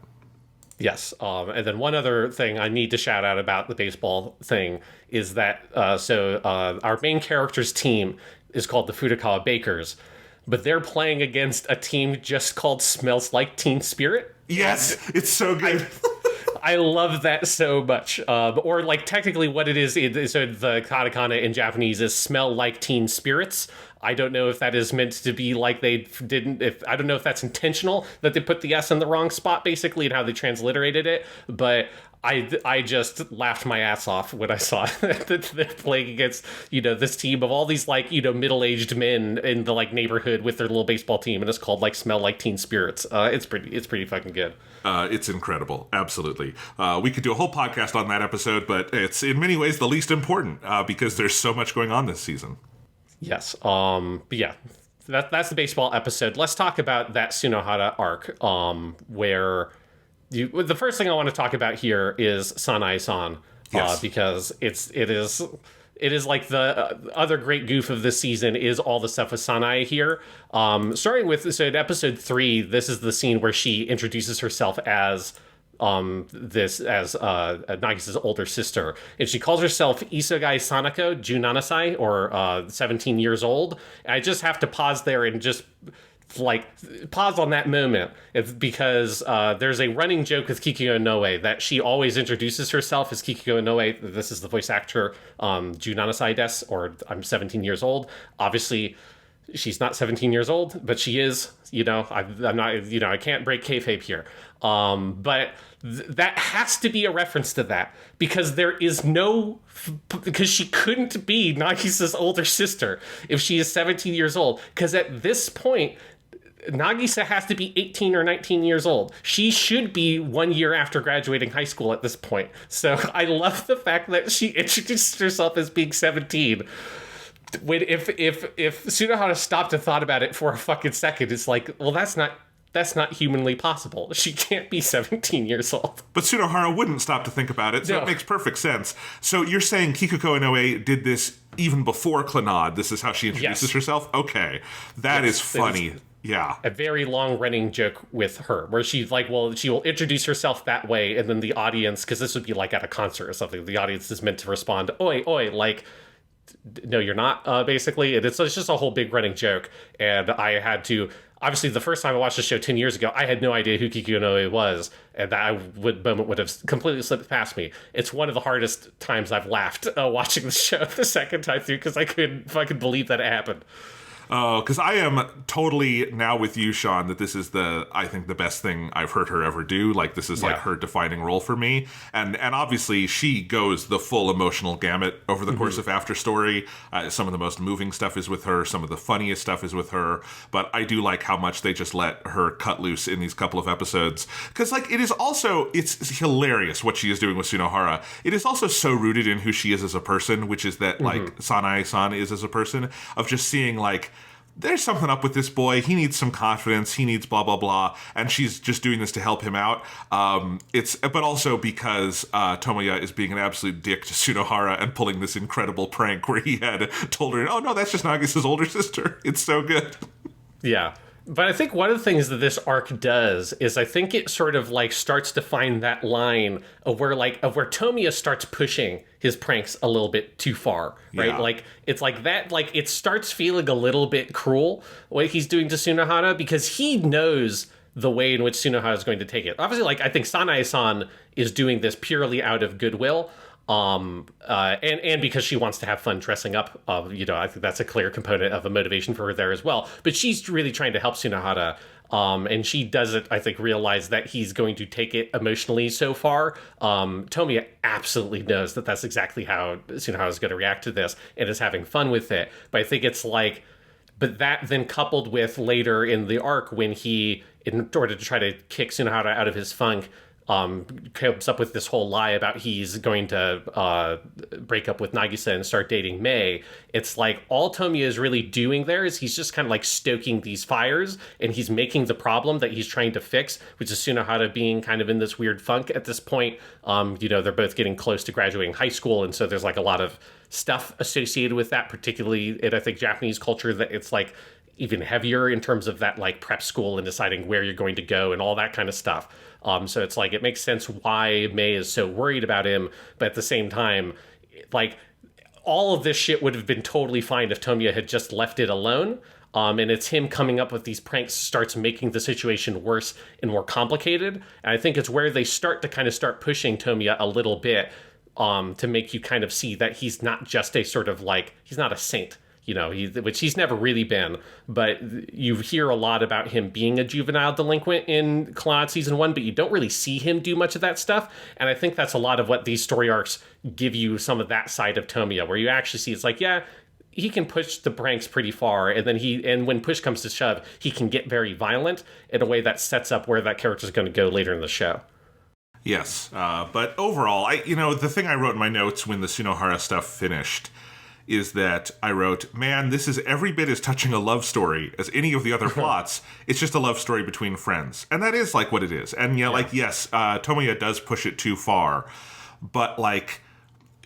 Yes. And then one other thing I need to shout out about the baseball thing is that our main character's team is called the Furukawa Bakers, but they're playing against a team just called Smells Like Teen Spirit. Yes, it's so good. I love that so much. Or like technically what it is, so the katakana in Japanese is smell like teen spirits. I don't know if that is meant to be like I don't know if that's intentional that they put the S in the wrong spot basically and how they transliterated it, but I just laughed my ass off when I saw that they're playing against, this team of all these like, middle-aged men in the like neighborhood with their little baseball team, and it's called like Smell Like Teen Spirits. It's pretty fucking good. It's incredible. Absolutely. We could do a whole podcast on that episode, but it's in many ways the least important because there's so much going on this season. Yes. But yeah, that's the baseball episode. Let's talk about that Sunohara arc, where the first thing I want to talk about here is Sanae-san, Yes. because it is like the other great goof of this season is all the stuff with Sanae here. Starting with, in episode 3, this is the scene where she introduces herself as Nagisa's older sister, and she calls herself Isogai Sanako Junanasai, or 17 years old. And I just have to pause there and just pause on that moment. It's because there's a running joke with Kikyo Inoue that she always introduces herself as Kikyo Inoue. This is the voice actor, Junanasai desu, or I'm 17 years old. Obviously, she's not 17 years old, but she is. I'm not. I can't break kayfabe here. But that has to be a reference to that because because she couldn't be Nagisa's older sister if she is 17 years old. Because at this point, Nagisa has to be 18 or 19 years old. She should be 1 year after graduating high school at this point. So I love the fact that she introduced herself as being 17. When if Sunohara stopped and thought about it for a fucking second, it's like, well, that's not humanly possible. She can't be 17 years old. But Sunohara wouldn't stop to think about it, so No. It makes perfect sense. So you're saying Kikuko Inoue did this even before Clannad? This is how she introduces Yes. herself? Okay. That is funny. Yeah. A very long-running joke with her, where she's like, well, she will introduce herself that way, and then the audience, because this would be like at a concert or something, the audience is meant to respond, oi, oi, like, no, you're not, basically. And it's just a whole big running joke. And I had to, obviously, the first time I watched the show 10 years ago, I had no idea who Kikyo Inoue was, and that moment would have completely slipped past me. It's one of the hardest times I've laughed watching the show the second time through, because I couldn't fucking believe that it happened. Because I am totally now with you, Sean, that this is I think the best thing I've heard her ever do. Like, this is like her defining role for me. And obviously she goes the full emotional gamut over the course of After Story. Some of the most moving stuff is with her. Some of the funniest stuff is with her. But I do like how much they just let her cut loose in these couple of episodes. Because, like, it's hilarious what she is doing with Sunohara. It is also so rooted in who she is as a person, which is that, like, Sanae-san is as a person, of just seeing, like, there's something up with this boy. He needs some confidence. He needs blah, blah, blah. And she's just doing this to help him out. But also because Tomoya is being an absolute dick to Sunohara and pulling this incredible prank where he had told her, oh, no, that's just Nagisa's older sister. It's so good. Yeah. But I think one of the things that this arc does is I think it sort of like starts to find that line of where Tomoya starts pushing his pranks a little bit too far, right? Yeah. Like it's like that, like it starts feeling a little bit cruel what he's doing to Tsunohara because he knows the way in which Tsunohara is going to take it. Obviously, like I think Sanae-san is doing this purely out of goodwill. And because she wants to have fun dressing up, I think that's a clear component of a motivation for her there as well. But she's really trying to help Tsunohara, and she doesn't, I think, realize that he's going to take it emotionally so far. Tomoya absolutely knows that that's exactly how Tsunohara is going to react to this and is having fun with it. But I think it's like, but that then coupled with later in the arc when he, in order to try to kick Tsunohara out of his funk, comes up with this whole lie about he's going to break up with Nagisa and start dating Mei. It's like all Tomoya is really doing there is he's just kind of like stoking these fires, and he's making the problem that he's trying to fix, which is Tsunohara being kind of in this weird funk at this point. They're both getting close to graduating high school, and so there's like a lot of stuff associated with that, particularly in, I think, Japanese culture, that it's like even heavier in terms of that like prep school and deciding where you're going to go and all that kind of stuff. So it's like, it makes sense why Mei is so worried about him, but at the same time, like all of this shit would have been totally fine if Tomoya had just left it alone. And it's him coming up with these pranks starts making the situation worse and more complicated. And I think it's where they start pushing Tomoya a little bit, to make you kind of see that he's not just a sort of like, he's not a saint. Which he's never really been, but you hear a lot about him being a juvenile delinquent in Clannad Season 1, but you don't really see him do much of that stuff, and I think that's a lot of what these story arcs give you, some of that side of Tomoya, where you actually see it's like, yeah, he can push the pranks pretty far, and then when push comes to shove, he can get very violent in a way that sets up where that character is going to go later in the show. Yes, but overall, the thing I wrote in my notes when the Tsunohara stuff finished is that I wrote, man, this is every bit as touching a love story as any of the other plots. It's just a love story between friends. And that is like what it is. And yes, Tomoya does push it too far, but like,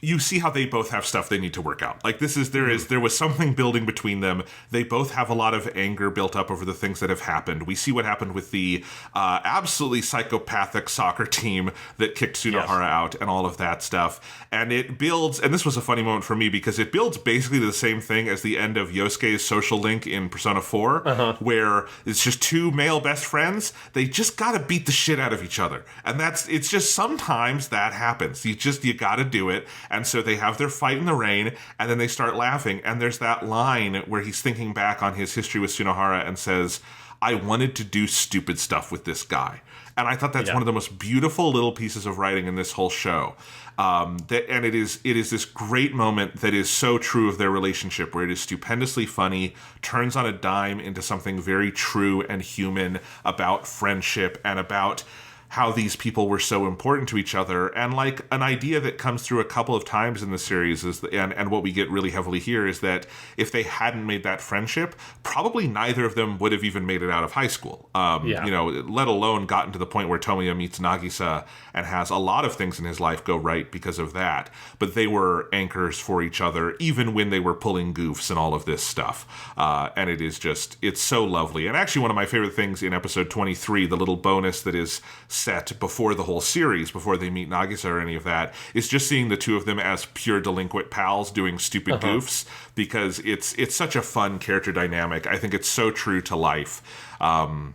you see how they both have stuff they need to work out. Like there was something building between them. They both have a lot of anger built up over the things that have happened. We see what happened with the absolutely psychopathic soccer team that kicked Tsunohara out and all of that stuff. And it builds, and this was a funny moment for me because it builds basically the same thing as the end of Yosuke's social link in Persona 4, where it's just two male best friends. They just gotta beat the shit out of each other. And it's just sometimes that happens. You gotta do it. And so they have their fight in the rain, and then they start laughing. And there's that line where he's thinking back on his history with Tsunohara and says, I wanted to do stupid stuff with this guy. And I thought that's one of the most beautiful little pieces of writing in this whole show. And it is this great moment that is so true of their relationship, where it is stupendously funny, turns on a dime into something very true and human about friendship and about how these people were so important to each other. And like an idea that comes through a couple of times in the series is, and what we get really heavily here, is that if they hadn't made that friendship, probably neither of them would have even made it out of high school. Let alone gotten to the point where Tomoya meets Nagisa and has a lot of things in his life go right because of that. But they were anchors for each other, even when they were pulling goofs and all of this stuff. And it's so lovely. And actually one of my favorite things in episode 23, the little bonus that is set before the whole series, before they meet Nagisa or any of that, is just seeing the two of them as pure delinquent pals doing stupid goofs, because it's such a fun character dynamic. I think it's so true to life. And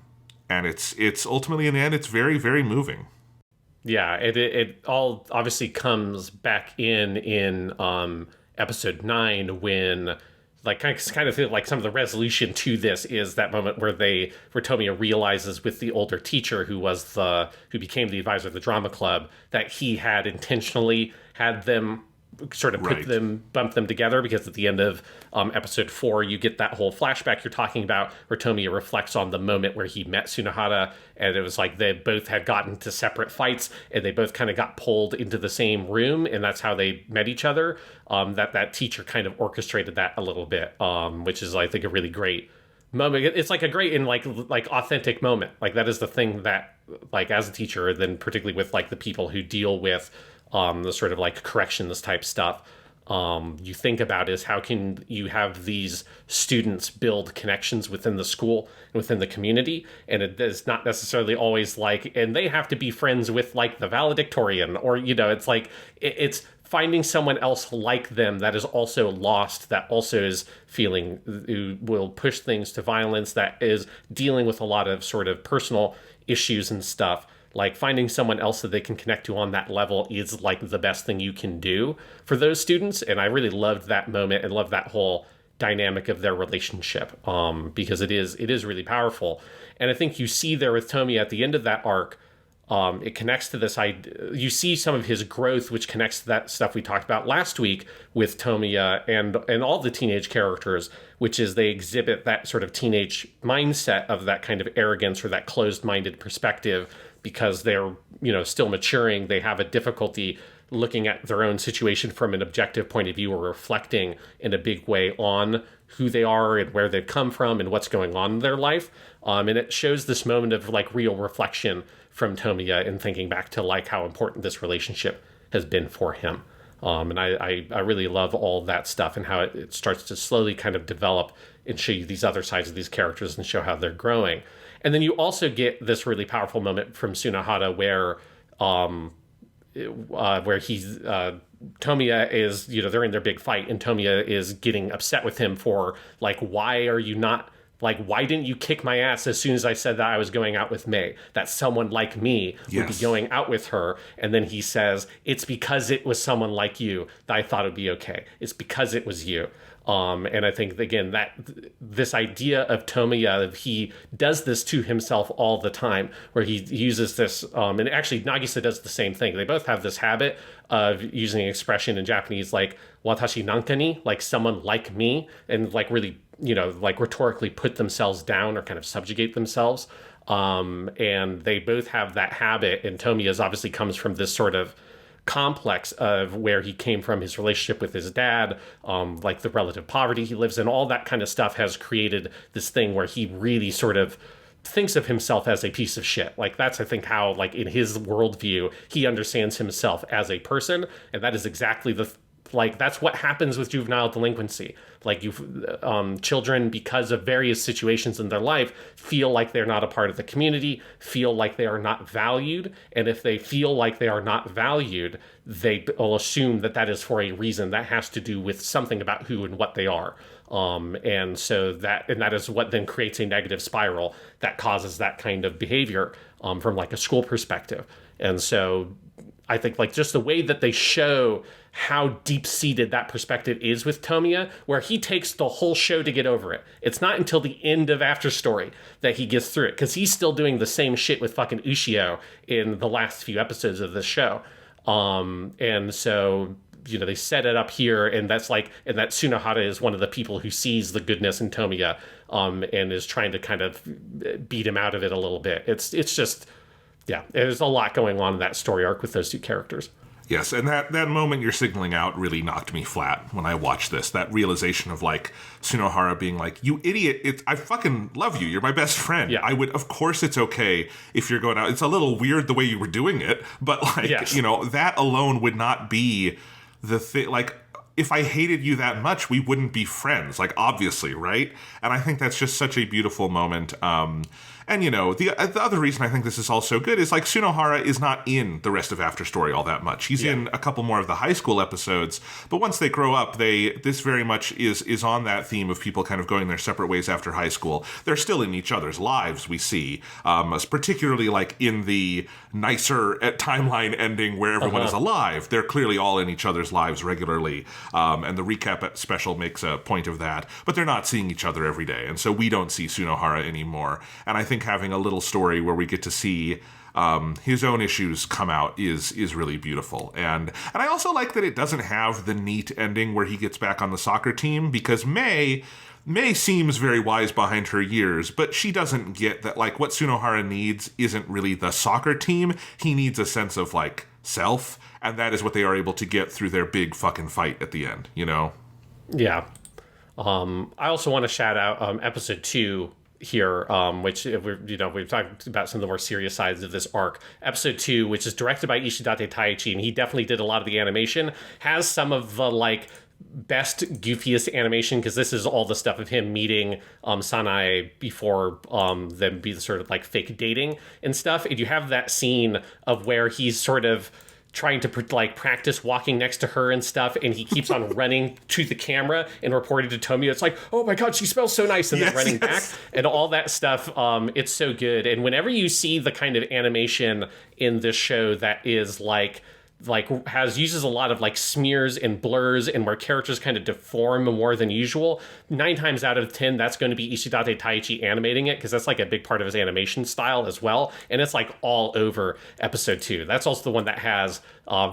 it's ultimately, in the end, it's very, very moving. Yeah, it all obviously comes back in episode 9 when like kind of feel like some of the resolution to this is that moment where Tomoya realizes with the older teacher who became the advisor of the drama club that he had intentionally had them sort of bump them together, because at the end of episode 4 you get that whole flashback you're talking about where Tomoya reflects on the moment where he met Tsunohara, and it was like they both had gotten to separate fights and they both kind of got pulled into the same room, and that's how they met each other. That teacher kind of orchestrated that a little bit, which is I think a really great moment. It's like a great and like authentic moment. Like that is the thing that, like, as a teacher, then particularly with like the people who deal with the sort of like corrections type stuff, you think about is how can you have these students build connections within the school and within the community, and it is not necessarily always like, and they have to be friends with like the valedictorian, or it's like it's finding someone else like them that is also lost, that also is feeling, who will push things to violence, that is dealing with a lot of sort of personal issues and stuff. Like finding someone else that they can connect to on that level is like the best thing you can do for those students. And I really loved that moment and loved that whole dynamic of their relationship, because it is really powerful. And I think you see there with Tomoya at the end of that arc, it connects to this idea. You see some of his growth, which connects to that stuff we talked about last week with Tomoya and all the teenage characters, which is they exhibit that sort of teenage mindset of that kind of arrogance or that closed-minded perspective, because they're, still maturing. They have a difficulty looking at their own situation from an objective point of view, or reflecting in a big way on who they are and where they've come from and what's going on in their life. And it shows this moment of like real reflection from Tomoya and thinking back to like how important this relationship has been for him. And I really love all that stuff and how it starts to slowly kind of develop and show you these other sides of these characters and show how they're growing. And then you also get this really powerful moment from Tsunohara where he's Tomoya is, they're in their big fight, and Tomoya is getting upset with him for like, why didn't you kick my ass as soon as I said that I was going out with May? That someone like me would be going out with her. And then he says, it's because it was someone like you that I thought it would be okay. It's because it was you. And I think, again, that this idea of Tomoya, he does this to himself all the time, where he uses this, and actually Nagisa does the same thing. They both have this habit of using an expression in Japanese like watashi nanka ni, like someone like me, and like really, like rhetorically put themselves down or kind of subjugate themselves. And they both have that habit, and Tomoya's obviously comes from this sort of complex of where he came from, his relationship with his dad, like the relative poverty he lives in, all that kind of stuff has created this thing where he really sort of thinks of himself as a piece of shit. Like that's, I think, how, like in his worldview, he understands himself as a person, and that is exactly that's what happens with juvenile delinquency. Like children, because of various situations in their life, feel like they're not a part of the community, feel like they are not valued. And if they feel like they are not valued, they will assume that is for a reason that has to do with something about who and what they are. And that is what then creates a negative spiral that causes that kind of behavior from like a school perspective. And so I think like just the way that they show how deep-seated that perspective is with Tomoya, where he takes the whole show to get over it. It's not until the end of After Story that he gets through it, because he's still doing the same shit with fucking Ushio in the last few episodes of this show. And so, they set it up here, and that Tsunohara is one of the people who sees the goodness in Tomoya, and is trying to kind of beat him out of it a little bit. It's just, yeah, there's a lot going on in that story arc with those two characters. Yes, and that moment you're signaling out really knocked me flat when I watched this. That realization of like Tsunohara being like, "You idiot! I fucking love you. You're my best friend. Yeah. Of course it's okay if you're going out. It's a little weird the way you were doing it, but like, yes. That alone would not be the thing. Like, if I hated you that much, we wouldn't be friends. Like, obviously, right? And I think that's just such a beautiful moment. And, the other reason I think this is also good is, like, Tsunohara is not in the rest of After Story all that much. He's in a couple more of the high school episodes, but once they grow up, this very much is on that theme of people kind of going their separate ways after high school. They're still in each other's lives, we see, particularly, like, in the nicer timeline ending where everyone is alive. They're clearly all in each other's lives regularly, and the recap special makes a point of that, but they're not seeing each other every day, and so we don't see Tsunohara anymore, and I think having a little story where we get to see his own issues come out is really beautiful. And I also like that it doesn't have the neat ending where he gets back on the soccer team, because May seems very wise behind her years, but she doesn't get that, like, what Tsunohara needs isn't really the soccer team. He needs a sense of, like, self, and that is what they are able to get through their big fucking fight at the end, Yeah. I also want to shout out episode 2 here, which we've talked about some of the more serious sides of this arc. Episode 2, which is directed by Ishidate Taichi, and he definitely did a lot of the animation, has some of the like best, goofiest animation, because this is all the stuff of him meeting Sanae before them be sort of like fake dating and stuff. And you have that scene of where he's sort of trying to like practice walking next to her and stuff, and he keeps on running to the camera and reporting to Tomoya. It's like, oh my god, she smells so nice, and then running back and all that stuff. It's so good. And whenever you see the kind of animation in this show that is like uses a lot of like smears and blurs, and where characters kind of deform more than usual, 9 times out of 10 that's going to be Ishidate Taichi animating it, because that's like a big part of his animation style as well. And it's like all over episode 2. That's also the one that has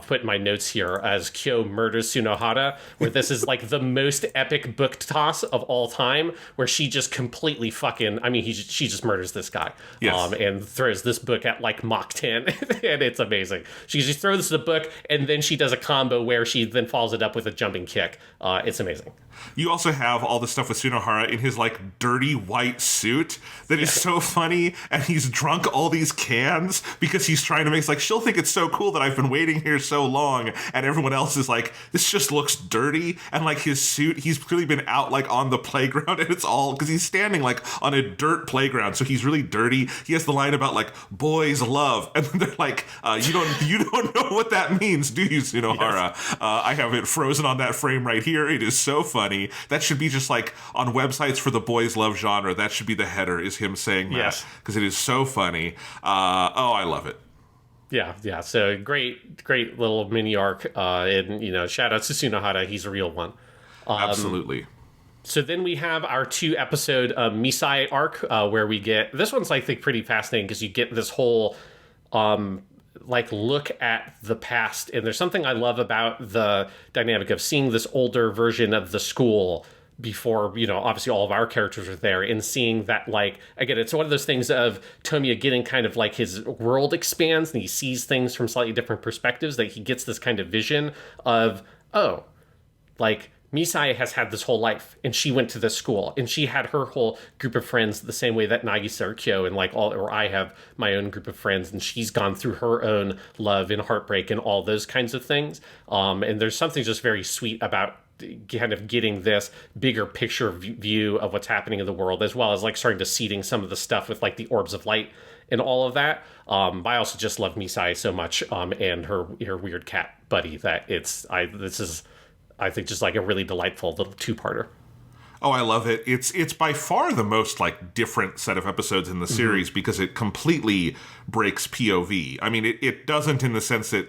put in my notes here as Kyo murders Tsunohara, where this is like the most epic book toss of all time, where she just completely fucking, I mean, she just murders this guy. Yes. And throws this book at like Mach 10 and it's amazing. She just throws the book, and then she does a combo where she then follows it up with a jumping kick. It's amazing. You also have all the stuff with Tsunohara in his like dirty white suit that is so funny, and he's drunk all these cans because he's trying to make, like, she'll think it's so cool that I've been waiting here so long, and everyone else is like, this just looks dirty. And like his suit, he's clearly been out like on the playground, and it's all because he's standing like on a dirt playground, so he's really dirty. He has the line about like boys love, and then they're like, you don't know what that means, do you, Tsunohara? Yes. I have it frozen on that frame right here. It is so funny. That should be just like on websites for the boys love genre. That should be the header, is him saying that, because it is so funny. I love it. Yeah. So great little mini arc. And shout out to Tsunohara. He's a real one. Absolutely. So then we have our 2-episode Misai arc, where we get, this one's I think pretty fascinating, because you get this whole look at the past. And there's something I love about the dynamic of seeing this older version of the school before, obviously all of our characters are there, and seeing that, like, again, it's one of those things of Tomoya getting kind of like his world expands and he sees things from slightly different perspectives, that he gets this kind of vision of, oh, like, Misai has had this whole life, and she went to this school, and she had her whole group of friends the same way that Nagisa or Kyo and or I have my own group of friends, and she's gone through her own love and heartbreak and all those kinds of things. And there's something just very sweet about kind of getting this bigger picture view of what's happening in the world, as well as like starting to seeding some of the stuff with like the orbs of light and all of that. But I also just love Misai so much, and her weird cat buddy, that this is I think just like a really delightful little 2-parter. Oh, I love it. It's by far the most like different set of episodes in the series, because it completely breaks POV. I mean, it doesn't in the sense that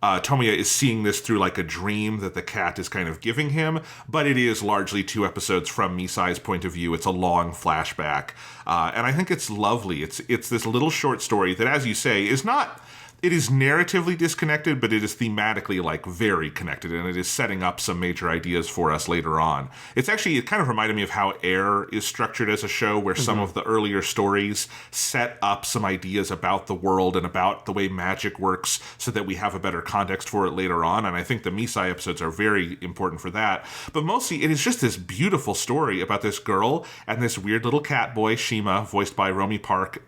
Tomoya is seeing this through like a dream that the cat is kind of giving him, but it is largely 2 episodes from Misai's point of view. It's a long flashback, and I think it's lovely. It's this little short story that, as you say, is not... It is narratively disconnected, but it is thematically like very connected, and it is setting up some major ideas for us later on. It kind of reminded me of how Air is structured as a show, where some of the earlier stories set up some ideas about the world and about the way magic works, so that we have a better context for it later on. And I think the Misai episodes are very important for that. But mostly it is just this beautiful story about this girl and this weird little cat boy, Shima, voiced by Romy Park,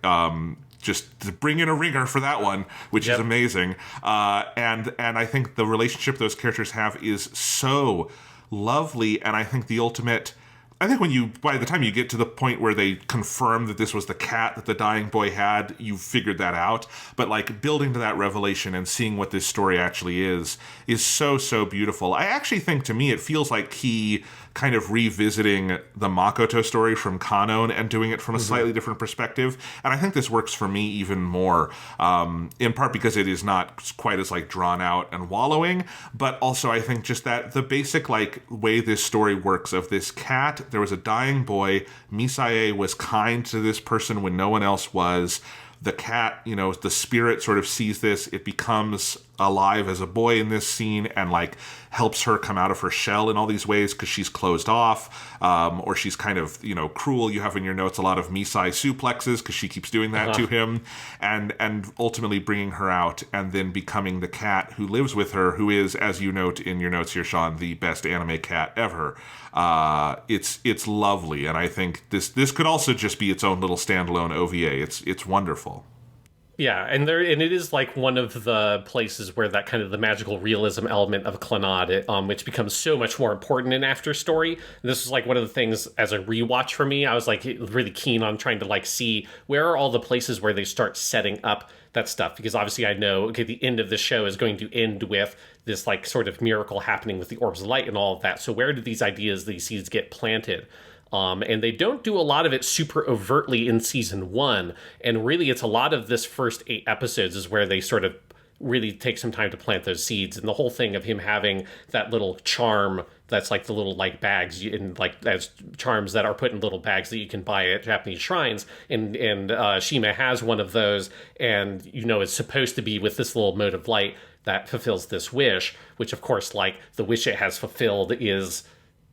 just to bring in a ringer for that one, which is amazing. And I think the relationship those characters have is so lovely. And I think by the time you get to the point where they confirm that this was the cat that the dying boy had, you've figured that out. But like building to that revelation and seeing what this story actually is so, so beautiful. I actually think, to me, it feels like Key kind of revisiting the Makoto story from Kanon and doing it from a slightly different perspective. And I think this works for me even more, in part because it is not quite as like drawn out and wallowing, but also I think just that the basic like way this story works of this cat, there was a dying boy, Misae was kind to this person when no one else was. The cat, the spirit sort of sees this. It becomes alive as a boy in this scene and like helps her come out of her shell in all these ways because she's closed off, or she's kind of, you know, cruel. You have in your notes a lot of Misai suplexes because she keeps doing that to him, and ultimately bringing her out and then becoming the cat who lives with her, who is, as you note in your notes here, Sean, the best anime cat ever. It's lovely, and I think this could also just be its own little standalone OVA. It's wonderful. Yeah, and it is like one of the places where that kind of the magical realism element of Clannad, which becomes so much more important in After Story. And this was like one of the things as a rewatch for me. I was like really keen on trying to like see where are all the places where they start setting up that stuff, because obviously I know, okay, the end of the show is going to end with this like sort of miracle happening with the orbs of light and all of that. So where did these ideas, these seeds get planted? And they don't do a lot of it super overtly in season 1. And really, it's a lot of this first 8 episodes is where they sort of really take some time to plant those seeds. And the whole thing of him having that little charm that's like the little like bags and like as charms that are put in little bags that you can buy at Japanese shrines. And Shima has one of those, and you know it's supposed to be with this little mode of light that fulfills this wish, which of course like the wish it has fulfilled is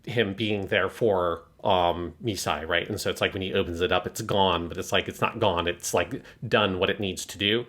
him being there for Misai, right? And so it's like when he opens it up, it's gone, but it's like it's not gone. It's like done what it needs to do.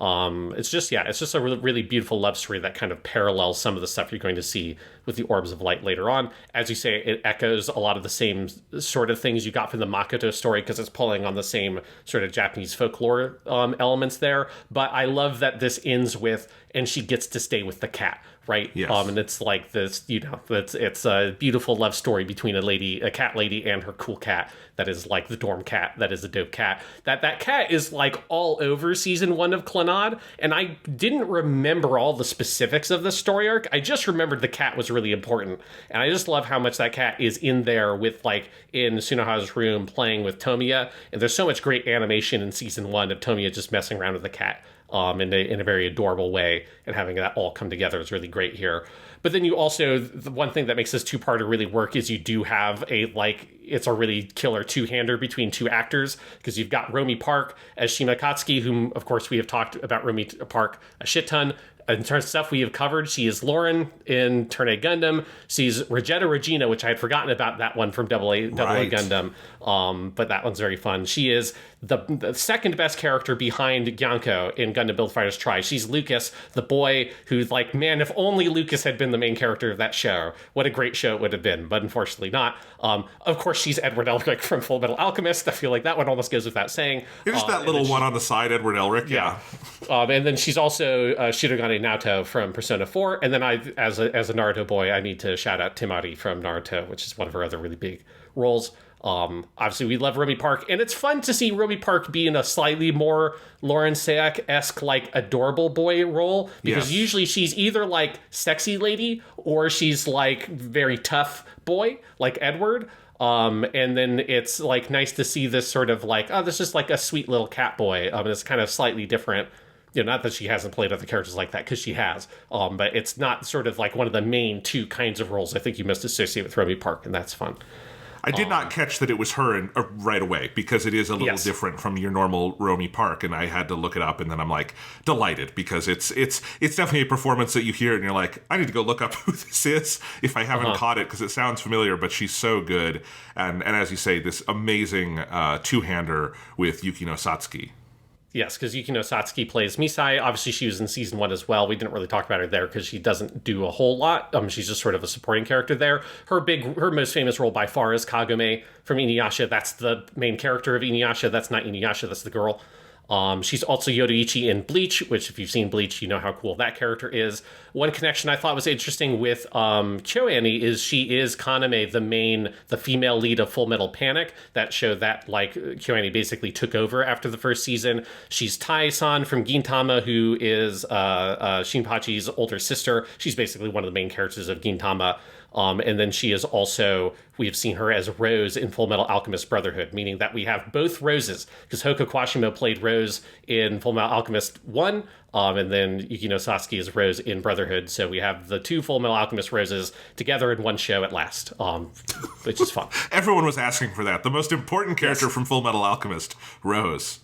It's just a really, really beautiful love story that kind of parallels some of the stuff you're going to see with the Orbs of Light later on. As you say, it echoes a lot of the same sort of things you got from the Makoto story because it's pulling on the same sort of Japanese folklore elements there. But I love that this ends with, and she gets to stay with the cat, right? Yes. And it's like this, you know, it's a beautiful love story between a cat lady and her cool cat that is like the dorm cat, that is a dope cat. That cat is like all over season 1 of Clannad, and I didn't remember all the specifics of the story arc. I just remembered the cat was really important, and I just love how much that cat is in there with like in Sunoha's room playing with Tomoya, and there's so much great animation in season 1 of Tomoya just messing around with the cat. In a very adorable way, and having that all come together is really great here. But then you also, the one thing that makes this two-parter really work is you do have it's a really killer two-hander between 2 actors, because you've got Romy Park as Shima Katsuki, whom, of course, we have talked about Romy Park a shit ton. In terms of stuff we have covered, she is Lauren in Turn A Gundam. She's Regetta Regina, which I had forgotten about that one from Double A Gundam. But that one's very fun. She is the second best character behind Gyanko in Gundam Build Fighters Try. She's Lucas, the boy who's like, man, if only Lucas had been the main character of that show, what a great show it would have been. But unfortunately not. Of course, she's Edward Elric from Full Metal Alchemist. I feel like that one almost goes without saying. There's that little one on the side, Edward Elric. Yeah. And then she's also Shirogane Naoto from Persona 4. And then as a Naruto boy, I need to shout out Temari from Naruto, which is one of her other really big roles. Obviously, we love Romy Park, and it's fun to see Romy Park be in a slightly more Lauren Sayak-esque, like, adorable boy role, because usually she's either, like, sexy lady, or she's, like, very tough boy, like Edward. And then it's, like, nice to see this sort of, like, oh, this is, like, a sweet little cat boy. And it's kind of slightly different. You know, not that she hasn't played other characters like that, because she has. But it's not sort of, like, one of the main 2 kinds of roles I think you must associate with Romy Park, and that's fun. I did not catch that it was her right away, because it is a little different from your normal Romy Park, and I had to look it up, and then I'm like delighted, because it's definitely a performance that you hear and you're like, I need to go look up who this is if I haven't caught it, because it sounds familiar, but she's so good, and as you say, this amazing two-hander with Yukino Satsuki. Yes, because Yukino Satsuki plays Misai. Obviously, she was in season 1 as well. We didn't really talk about her there because she doesn't do a whole lot. She's just sort of a supporting character there. Her most famous role by far is Kagome from Inuyasha. That's the main character of Inuyasha. That's not Inuyasha. That's the girl. She's also Yoruichi in Bleach, which if you've seen Bleach, you know how cool that character is. One connection I thought was interesting with KyoAni is she is Kaname, the female lead of Full Metal Panic. That show that like KyoAni basically took over after the first season. She's Tai-san from Gintama, who is Shinpachi's older sister. She's basically one of the main characters of Gintama. And then she is also, we have seen her as Rose in Full Metal Alchemist Brotherhood, meaning that we have both Roses, because Hoko Kwashimo played Rose in Full Metal Alchemist 1, and then Yukino Satsuki is Rose in Brotherhood. So we have the 2 Full Metal Alchemist Roses together in one show at last, which is fun. Everyone was asking for that. The most important character from Full Metal Alchemist, Rose.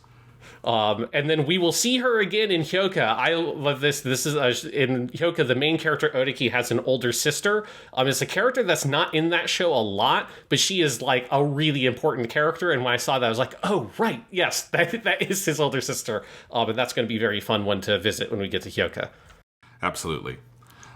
And then we will see her again in Hyoka. I love this. This is in Hyoka, the main character Odaki has an older sister. It's a character that's not in that show a lot, but she is like a really important character. And when I saw that, I was like, oh, right. Yes, that is his older sister. And that's going to be a very fun one to visit when we get to Hyoka. Absolutely.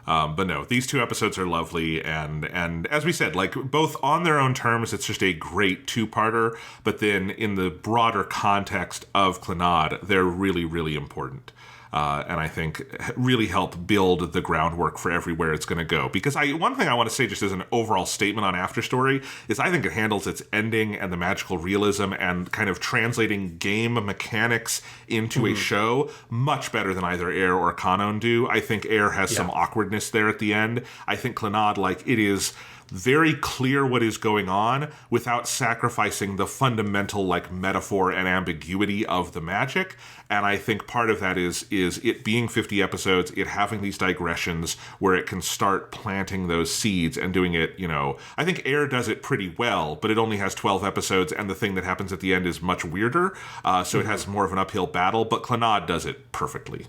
But no, these 2 episodes are lovely, and as we said, like, both on their own terms, it's just a great 2-parter, but then in the broader context of Clannad, they're really, really important. And I think really help build the groundwork for everywhere it's going to go. Because one thing I want to say just as an overall statement on After Story is I think it handles its ending and the magical realism and kind of translating game mechanics into a show much better than either Air or Kanon do. I think Air has some awkwardness there at the end. I think Clannad, like, it is very clear what is going on without sacrificing the fundamental, like, metaphor and ambiguity of the magic. And I think part of that is it being 50 episodes, it having these digressions where it can start planting those seeds and doing it, I think Air does it pretty well, but it only has 12 episodes, and the thing that happens at the end is much weirder, so it has more of an uphill battle, but Clannad does it perfectly.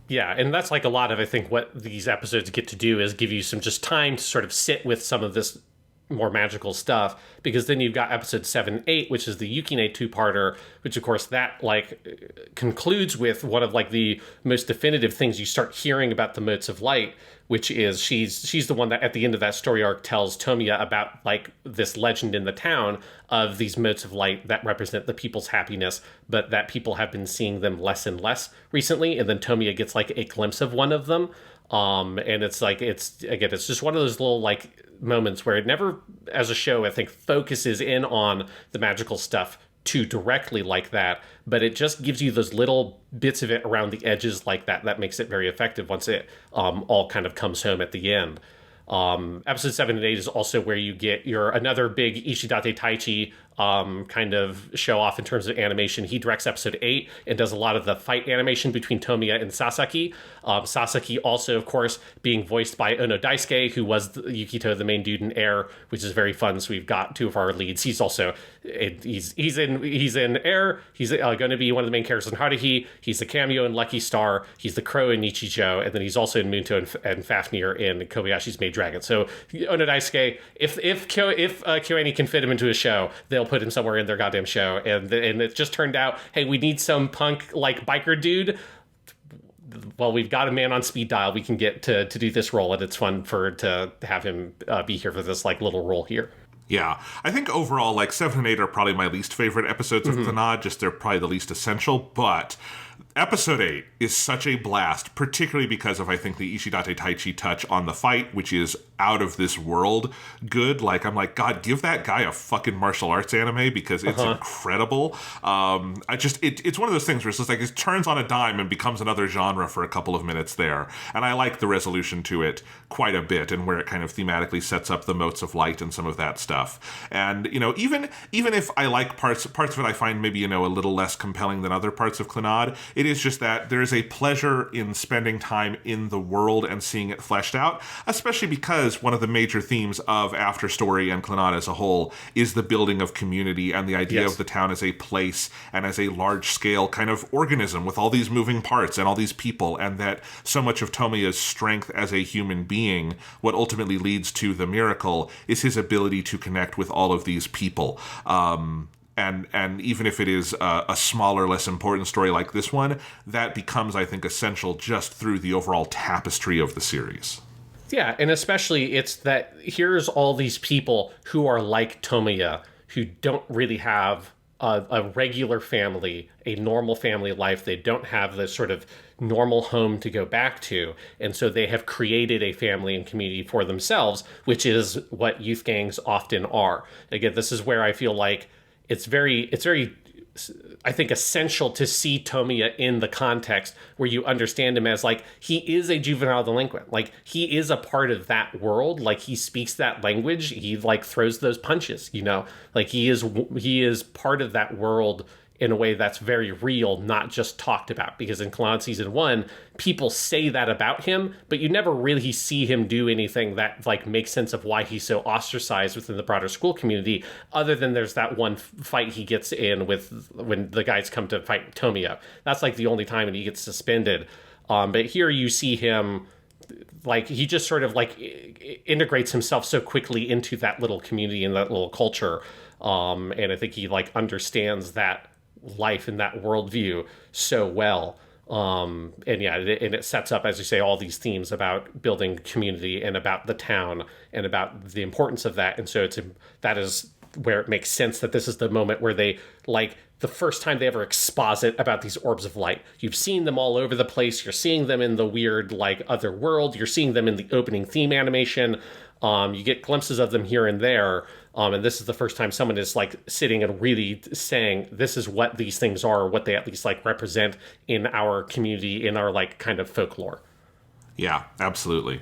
Yeah, and that's like a lot of, I think, what these episodes get to do is give you some just time to sort of sit with some of this more magical stuff, because then you've got episode 7 and 8, which is the Yukine 2-parter, which of course that like concludes with one of like the most definitive things you start hearing about the Motes of Light, which is she's the one that at the end of that story arc tells Tomoya about like this legend in the town of these Motes of Light that represent the people's happiness, but that people have been seeing them less and less recently, and then Tomoya gets like a glimpse of one of them. And it's like, it's just one of those little like moments where it never, as a show, I think, focuses in on the magical stuff too directly like that, but it just gives you those little bits of it around the edges like that makes it very effective once it all kind of comes home at the end. Episode 7 and 8 is also where you get your another big Ishidate Taichi kind of show off in terms of animation. He directs episode 8 and does a lot of the fight animation between Tomoya and Sasaki. Sasaki also, of course, being voiced by Ono Daisuke, who was Yukito, the main dude in Air, which is very fun. So we've got 2 of our leads. He's also he's in Air. He's going to be one of the main characters in Haruhi. He's the cameo in Lucky Star. He's the crow in Nichijou, and then he's also in Munto and Fafnir in Kobayashi's Maid Dragon. So Ono Daisuke, if KyoAni can fit him into a show, they'll put him somewhere in their goddamn show. And it just turned out, hey, we need some punk like biker dude. Well, we've got a man on speed dial we can get to do this role, and it's fun to have him be here for this like little role here. Yeah, I think overall, like 7 and 8 are probably my least favorite episodes of Clannad, just they're probably the least essential, but episode 8 is such a blast, particularly because of, I think, the Ishidate Taichi touch on the fight, which is out of this world good. Like, I'm like, God, give that guy a fucking martial arts anime, because it's incredible. It's one of those things where it's just like, it turns on a dime and becomes another genre for a couple of minutes there. And I like the resolution to it quite a bit, and where it kind of thematically sets up the Motes of Light and some of that stuff. And, even if I like parts of it I find maybe, a little less compelling than other parts of Clannad, it is just that there is a pleasure in spending time in the world and seeing it fleshed out, especially because one of the major themes of After Story and Clannad as a whole is the building of community and the idea of the town as a place and as a large-scale kind of organism with all these moving parts and all these people, and that so much of Tomoya's strength as a human being, what ultimately leads to the miracle, is his ability to connect with all of these people. And even if it is a smaller, less important story like this one, that becomes, I think, essential just through the overall tapestry of the series. Yeah, and especially it's that here's all these people who are like Tomoya, who don't really have a regular family, a normal family life. They don't have this sort of normal home to go back to. And so they have created a family and community for themselves, which is what youth gangs often are. Again, this is where I feel like it's very, I think, essential to see Tomoya in the context where you understand him as like, he is a juvenile delinquent. Like, he is a part of that world. Like, he speaks that language. He like throws those punches, like he is part of that world in a way that's very real, not just talked about. Because in Clannad Season 1, people say that about him, but you never really see him do anything that like makes sense of why he's so ostracized within the broader school community, other than there's that one fight he gets in with when the guys come to fight Tomoya. That's like the only time and he gets suspended. But here you see him, like, he just sort of like integrates himself so quickly into that little community and that little culture. And I think he like understands that life and that worldview so well. And it sets up, as you say, all these themes about building community and about the town and about the importance of that. And so that is where it makes sense that this is the moment where they, like, the first time they ever exposit about these orbs of light. You've seen them all over the place. You're seeing them in the weird, like, other world. You're seeing them in the opening theme animation. You get glimpses of them here and there. And this is the first time someone is like sitting and really saying, this is what these things are, what they at least like represent in our community, in our like kind of folklore. Yeah, absolutely.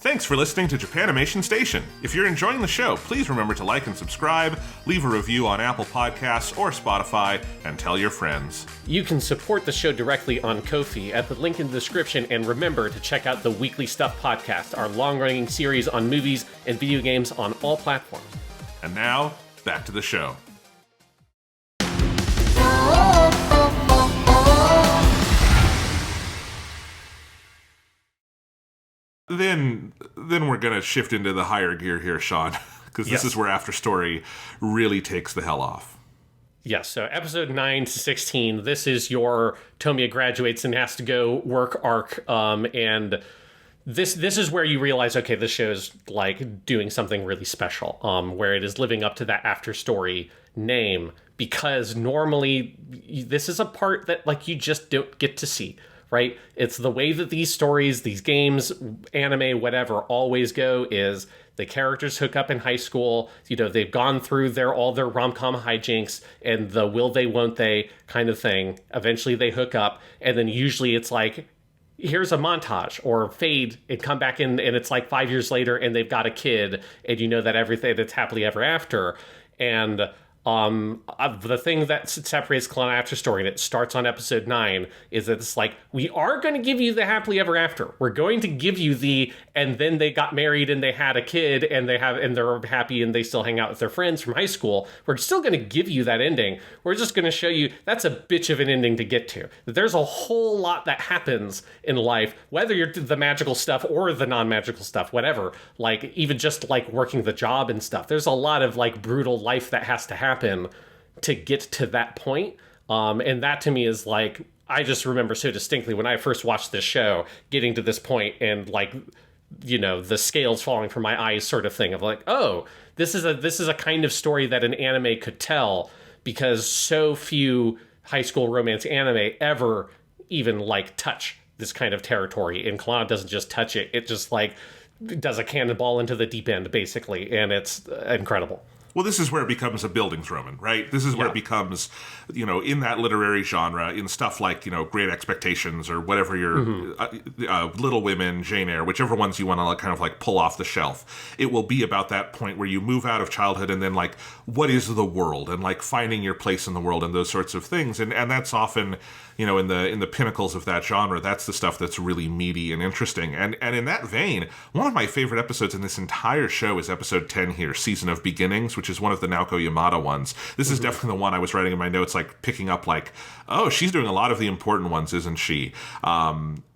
Thanks for listening to Japanimation Station. If you're enjoying the show, please remember to like and subscribe, leave a review on Apple Podcasts or Spotify, and tell your friends. You can support the show directly on Ko-fi at the link in the description, and remember to check out the Weekly Stuff podcast, our long-running series on movies and video games on all platforms. And now, back to the show. Then we're going to shift into the higher gear here, Sean, because this is where After Story really takes the hell off. Yes, so episode 9 to 16, this is your Tomoya graduates and has to go work arc, and this is where you realize, okay, this show is like doing something really special, where it is living up to that After Story name, because normally this is a part that like you just don't get to see. Right? It's the way that these stories, these games, anime, whatever, always go is the characters hook up in high school. You know, they've gone through all their rom-com hijinks and the will they, won't they kind of thing. Eventually they hook up, and then usually it's like, here's a montage or fade and come back in, and it's like 5 years later and they've got a kid, and you know that everything that's happily ever after. And the thing that separates Clannad After Story, and it starts on episode 9, is that it's like, we are going to give you the happily ever after. We're going to give you and then they got married and they had a kid and they're happy and they still hang out with their friends from high school. We're still going to give you that ending. We're just going to show you that's a bitch of an ending to get to. There's a whole lot that happens in life, whether you're the magical stuff or the non-magical stuff, whatever. Like, even just like working the job and stuff. There's a lot of like brutal life that has to happen to get to that point. And that to me is like, I just remember so distinctly when I first watched this show, getting to this point and like, you know, the scales falling from my eyes sort of thing of like, oh, this is a kind of story that an anime could tell, because so few high school romance anime ever even like touch this kind of territory. And Clannad doesn't just touch it. It just like does a cannonball into the deep end basically. And it's incredible. Well, this is where it becomes a Bildungsroman, right? This is where it becomes, you know, in that literary genre, in stuff like, you know, Great Expectations or whatever your Little Women, Jane Eyre, whichever ones you want to kind of like pull off the shelf. It will be about that point where you move out of childhood and then like, what is the world, and like finding your place in the world and those sorts of things. And that's often, you know, in the pinnacles of that genre, that's the stuff that's really meaty and interesting. And in that vein, one of my favorite episodes in this entire show is episode 10 here, Season of Beginnings, which is one of the Naoko Yamada ones. This is definitely the one I was writing in my notes, like picking up like, oh, she's doing a lot of the important ones, isn't she?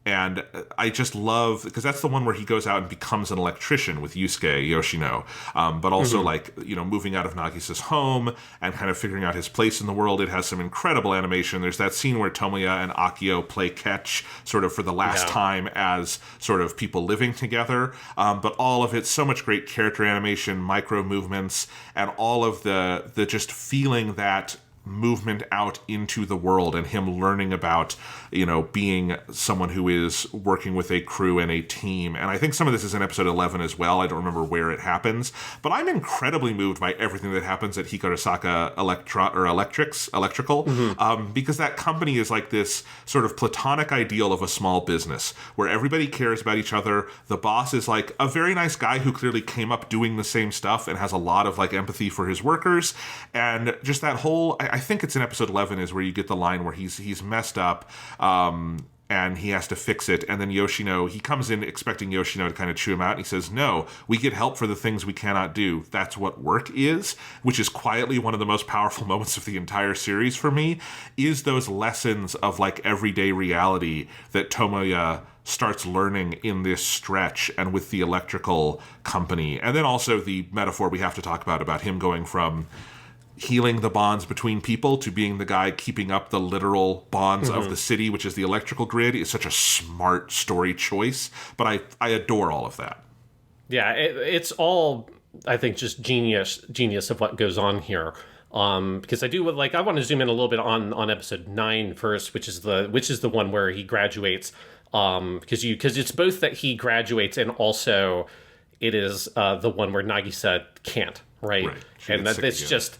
And I just love, because that's the one where he goes out and becomes an electrician with Yusuke Yoshino, but also like, you know, moving out of Nagisa's home and kind of figuring out his place in the world. It has some incredible animation. There's that scene where Tomoya and Akio play catch sort of for the last time as sort of people living together. But all of it, so much great character animation, micro movements, and all of the just feeling that movement out into the world and him learning about, being someone who is working with a crew and a team. And I think some of this is in episode 11 as well. I don't remember where it happens, but I'm incredibly moved by everything that happens at Hikarasaka Electrical, because that company is like this sort of platonic ideal of a small business where everybody cares about each other. The boss is like a very nice guy who clearly came up doing the same stuff and has a lot of like empathy for his workers. And just that whole, I think it's in episode 11 is where you get the line where he's messed up, and he has to fix it. And then Yoshino, he comes in expecting Yoshino to kind of chew him out. And he says, no, we get help for the things we cannot do. That's what work is, which is quietly one of the most powerful moments of the entire series for me, is those lessons of like everyday reality that Tomoya starts learning in this stretch and with the electrical company. And then also the metaphor we have to talk about him going from healing the bonds between people to being the guy keeping up the literal bonds of the city, which is the electrical grid, is such a smart story choice. But I adore all of that. Yeah, it's all, I think, just genius of what goes on here. Because I want to zoom in a little bit on episode 9 first, which is the one where he graduates. Because it's both that he graduates and also it is the one where Nagisa can't, right? And that it's just,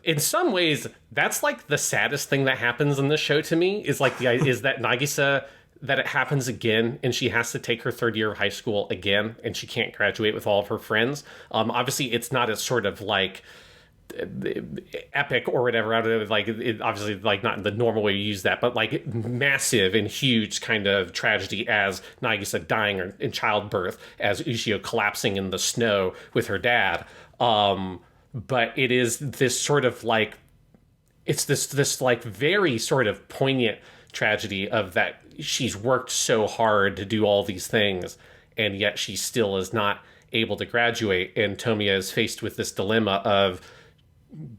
in some ways, that's like the saddest thing that happens in this show to me is like is that Nagisa, that it happens again and she has to take her third year of high school again and she can't graduate with all of her friends. Obviously, it's not as sort of like epic or whatever, obviously like not in the normal way you use that, but like massive and huge kind of tragedy as Nagisa dying in childbirth, as Ushio collapsing in the snow with her dad. But it is this sort of like, it's this like very sort of poignant tragedy of that she's worked so hard to do all these things and yet she still is not able to graduate, and Tomoya is faced with this dilemma of,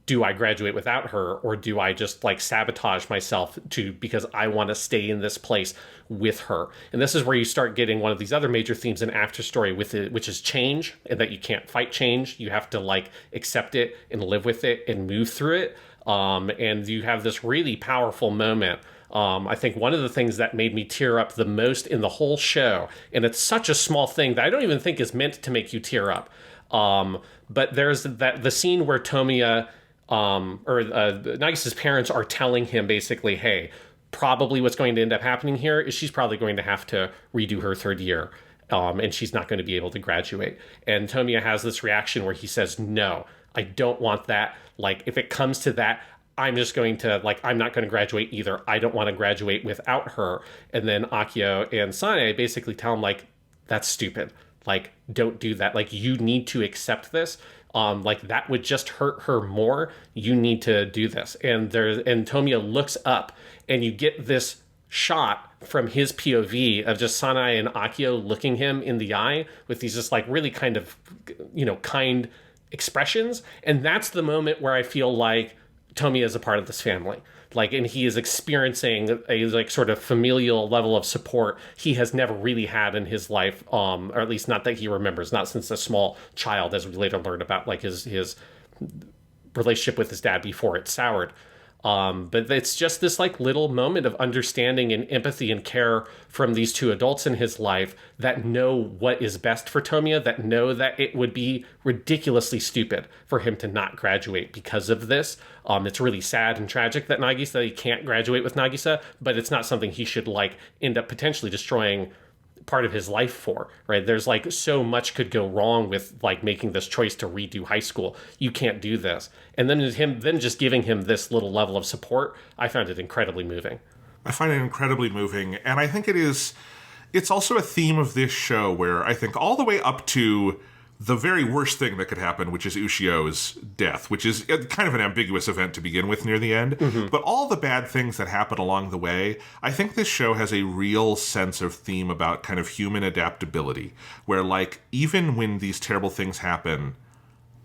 do I graduate without her, or do I just like sabotage myself because I want to stay in this place with her? And this is where you start getting one of these other major themes in After Story with it, which is change, and that you can't fight change. You have to like accept it and live with it and move through it. And you have this really powerful moment. I think one of the things that made me tear up the most in the whole show, and it's such a small thing that I don't even think is meant to make you tear up. But there's the scene where Tomoya, Nagisa's parents are telling him basically, hey, probably what's going to end up happening here is she's probably going to have to redo her third year. And she's not going to be able to graduate. And Tomoya has this reaction where he says, no, I don't want that. Like, if it comes to that, I'm just going to, like, I'm not going to graduate either. I don't want to graduate without her. And then Akio and Sane basically tell him, like, that's stupid. Like, don't do that. Like, you need to accept this. Like, that would just hurt her more. You need to do this. And Tomoya looks up, and you get this shot from his POV of just Sanae and Akio looking him in the eye with these just, like, really kind of, kind expressions. And that's the moment where I feel like Tomoya is a part of this family. Like, and he is experiencing a like sort of familial level of support he has never really had in his life, or at least not that he remembers, not since a small child, as we later learn about like his relationship with his dad before it soured. But it's just this like little moment of understanding and empathy and care from these two adults in his life that know what is best for Tomoya, that know that it would be ridiculously stupid for him to not graduate because of this. It's really sad and tragic that he can't graduate with Nagisa, but it's not something he should like end up potentially destroying part of his life for, right? There's like so much could go wrong with like making this choice to redo high school. You can't do this. And then just giving him this little level of support, I found it incredibly moving. I find it incredibly moving. And I think it's also a theme of this show where I think all the way up to the very worst thing that could happen, which is Ushio's death, which is kind of an ambiguous event to begin with near the end. Mm-hmm. But all the bad things that happen along the way, I think this show has a real sense of theme about kind of human adaptability, where like even when these terrible things happen,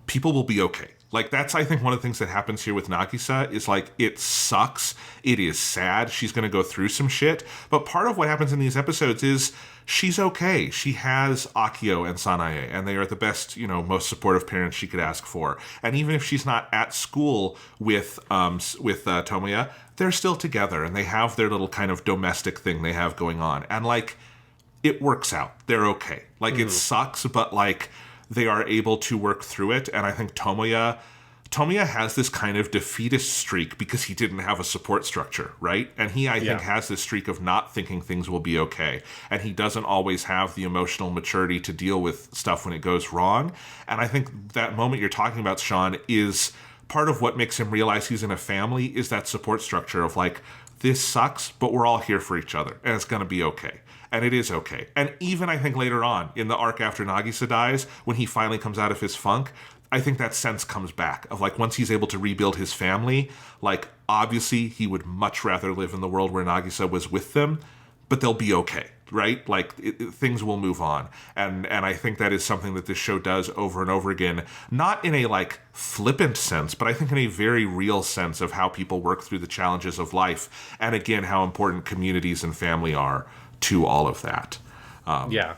people will be okay. Like, that's, I think, one of the things that happens here with Nagisa is, like, it sucks. It is sad. She's going to go through some shit. But part of what happens in these episodes is she's okay. She has Akio and Sanae, and they are the best, most supportive parents she could ask for. And even if she's not at school with Tomoya, they're still together, and they have their little kind of domestic thing they have going on. And, like, it works out. They're okay. Like, it sucks, but, like, they are able to work through it. And I think Tomoya has this kind of defeatist streak because he didn't have a support structure, right? And he, I think, has this streak of not thinking things will be okay. And he doesn't always have the emotional maturity to deal with stuff when it goes wrong. And I think that moment you're talking about, Sean, is part of what makes him realize he's in a family, is that support structure of, like, this sucks, but we're all here for each other, and it's going to be okay. And it is okay. And even, I think, later on, in the arc after Nagisa dies, when he finally comes out of his funk, I think that sense comes back of, like, once he's able to rebuild his family, like, obviously he would much rather live in the world where Nagisa was with them, but they'll be okay, right? Like, things will move on. And I think that is something that this show does over and over again, not in a, like, flippant sense, but I think in a very real sense of how people work through the challenges of life, and again, how important communities and family are to all of that. Yeah.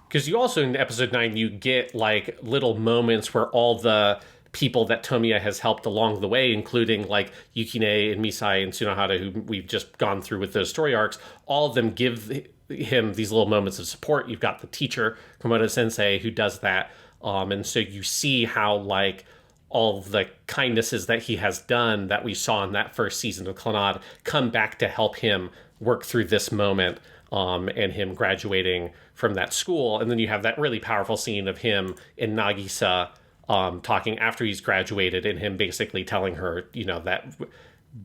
Because you also, in episode 9, you get, like, little moments where all the people that Tomoya has helped along the way, including, like, Yukine and Misai and Tsunohara, who we've just gone through with those story arcs, all of them give him these little moments of support. You've got the teacher, Komodo Sensei, who does that. And so you see how, like, all the kindnesses that he has done that we saw in that first season of Clannad come back to help him work through this moment, and him graduating from that school. And then you have that really powerful scene of him and Nagisa talking after he's graduated, and him basically telling her, that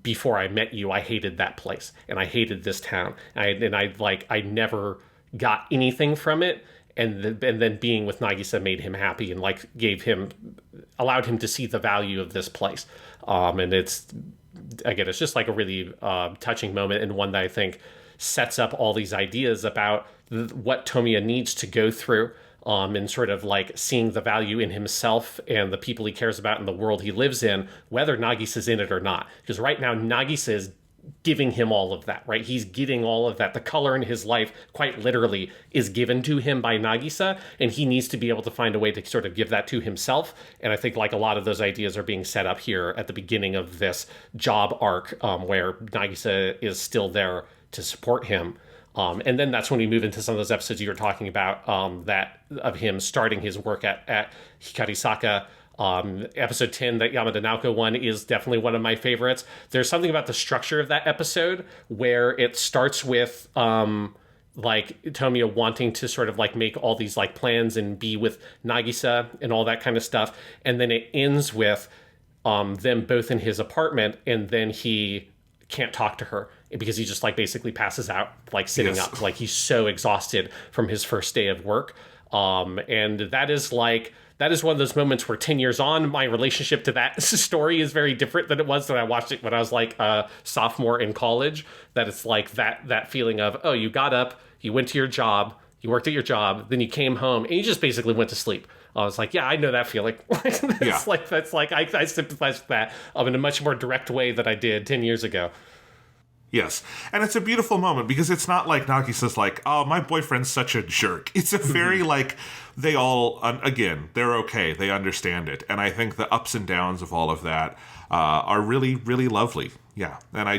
before I met you, I hated that place and I hated this town. I never got anything from it. And then being with Nagisa made him happy and, like, allowed him to see the value of this place. And it's just, like, a really touching moment, and one that I think sets up all these ideas about what Tomoya needs to go through, and sort of, like, seeing the value in himself and the people he cares about and the world he lives in, whether Nagisa's in it or not. Because right now, Nagisa is giving him all of that, right? He's getting all of that. The color in his life, quite literally, is given to him by Nagisa, and he needs to be able to find a way to sort of give that to himself. And I think, like, a lot of those ideas are being set up here at the beginning of this job arc, where Nagisa is still there to support him. And then that's when we move into some of those episodes you were talking about, that of him starting his work at Hikarisaka. Episode 10, that Yamada Naoko one, is definitely one of my favorites. There's something about the structure of that episode where it starts with like Tomoya wanting to sort of, like, make all these, like, plans and be with Nagisa and all that kind of stuff, and then it ends with them both in his apartment, and then he can't talk to her because he just, like, basically passes out, like, sitting up, like, he's so exhausted from his first day of work. And that is one of those moments where 10 years on, my relationship to that story is very different than it was when I watched it when I was, like, a sophomore in college. That it's like that feeling of, oh, you got up, you went to your job, you worked at your job, then you came home, and you just basically went to sleep. I was like, yeah, I know that feeling. That's like I sympathize with that in a much more direct way than I did 10 years ago. Yes. And it's a beautiful moment because it's not like Nagisa's like, oh, my boyfriend's such a jerk. It's a very, like, they all, again, they're okay. They understand it. And I think the ups and downs of all of that are really, really lovely. Yeah. And I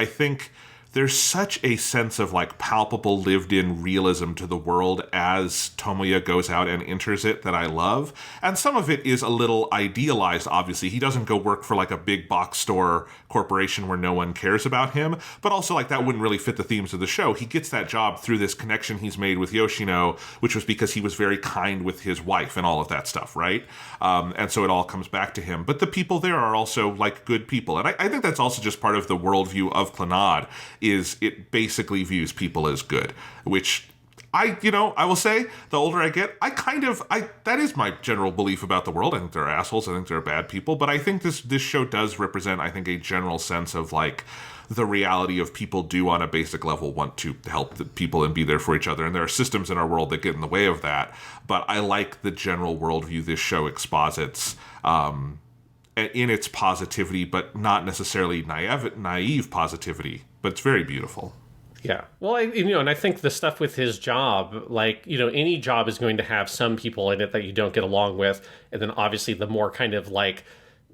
think there's such a sense of, like, palpable lived-in realism to the world as Tomoya goes out and enters it that I love. And some of it is a little idealized, obviously. He doesn't go work for, like, a big box store corporation where no one cares about him. But also, like, that wouldn't really fit the themes of the show. He gets that job through this connection he's made with Yoshino, which was because he was very kind with his wife and all of that stuff, right? And so it all comes back to him. But the people there are also, like, good people. And I think that's also just part of the worldview of Clannad, is it basically views people as good, which I will say, the older I get, that is my general belief about the world. I think they're assholes. I think they're bad people. But I think this show does represent, I think, a general sense of, like, the reality of people do on a basic level want to help the people and be there for each other. And there are systems in our world that get in the way of that. But I like the general worldview this show exposits, in its positivity, but not necessarily naive positivity. But it's very beautiful. Yeah. Well, and I think the stuff with his job, like, any job is going to have some people in it that you don't get along with. And then obviously the more kind of like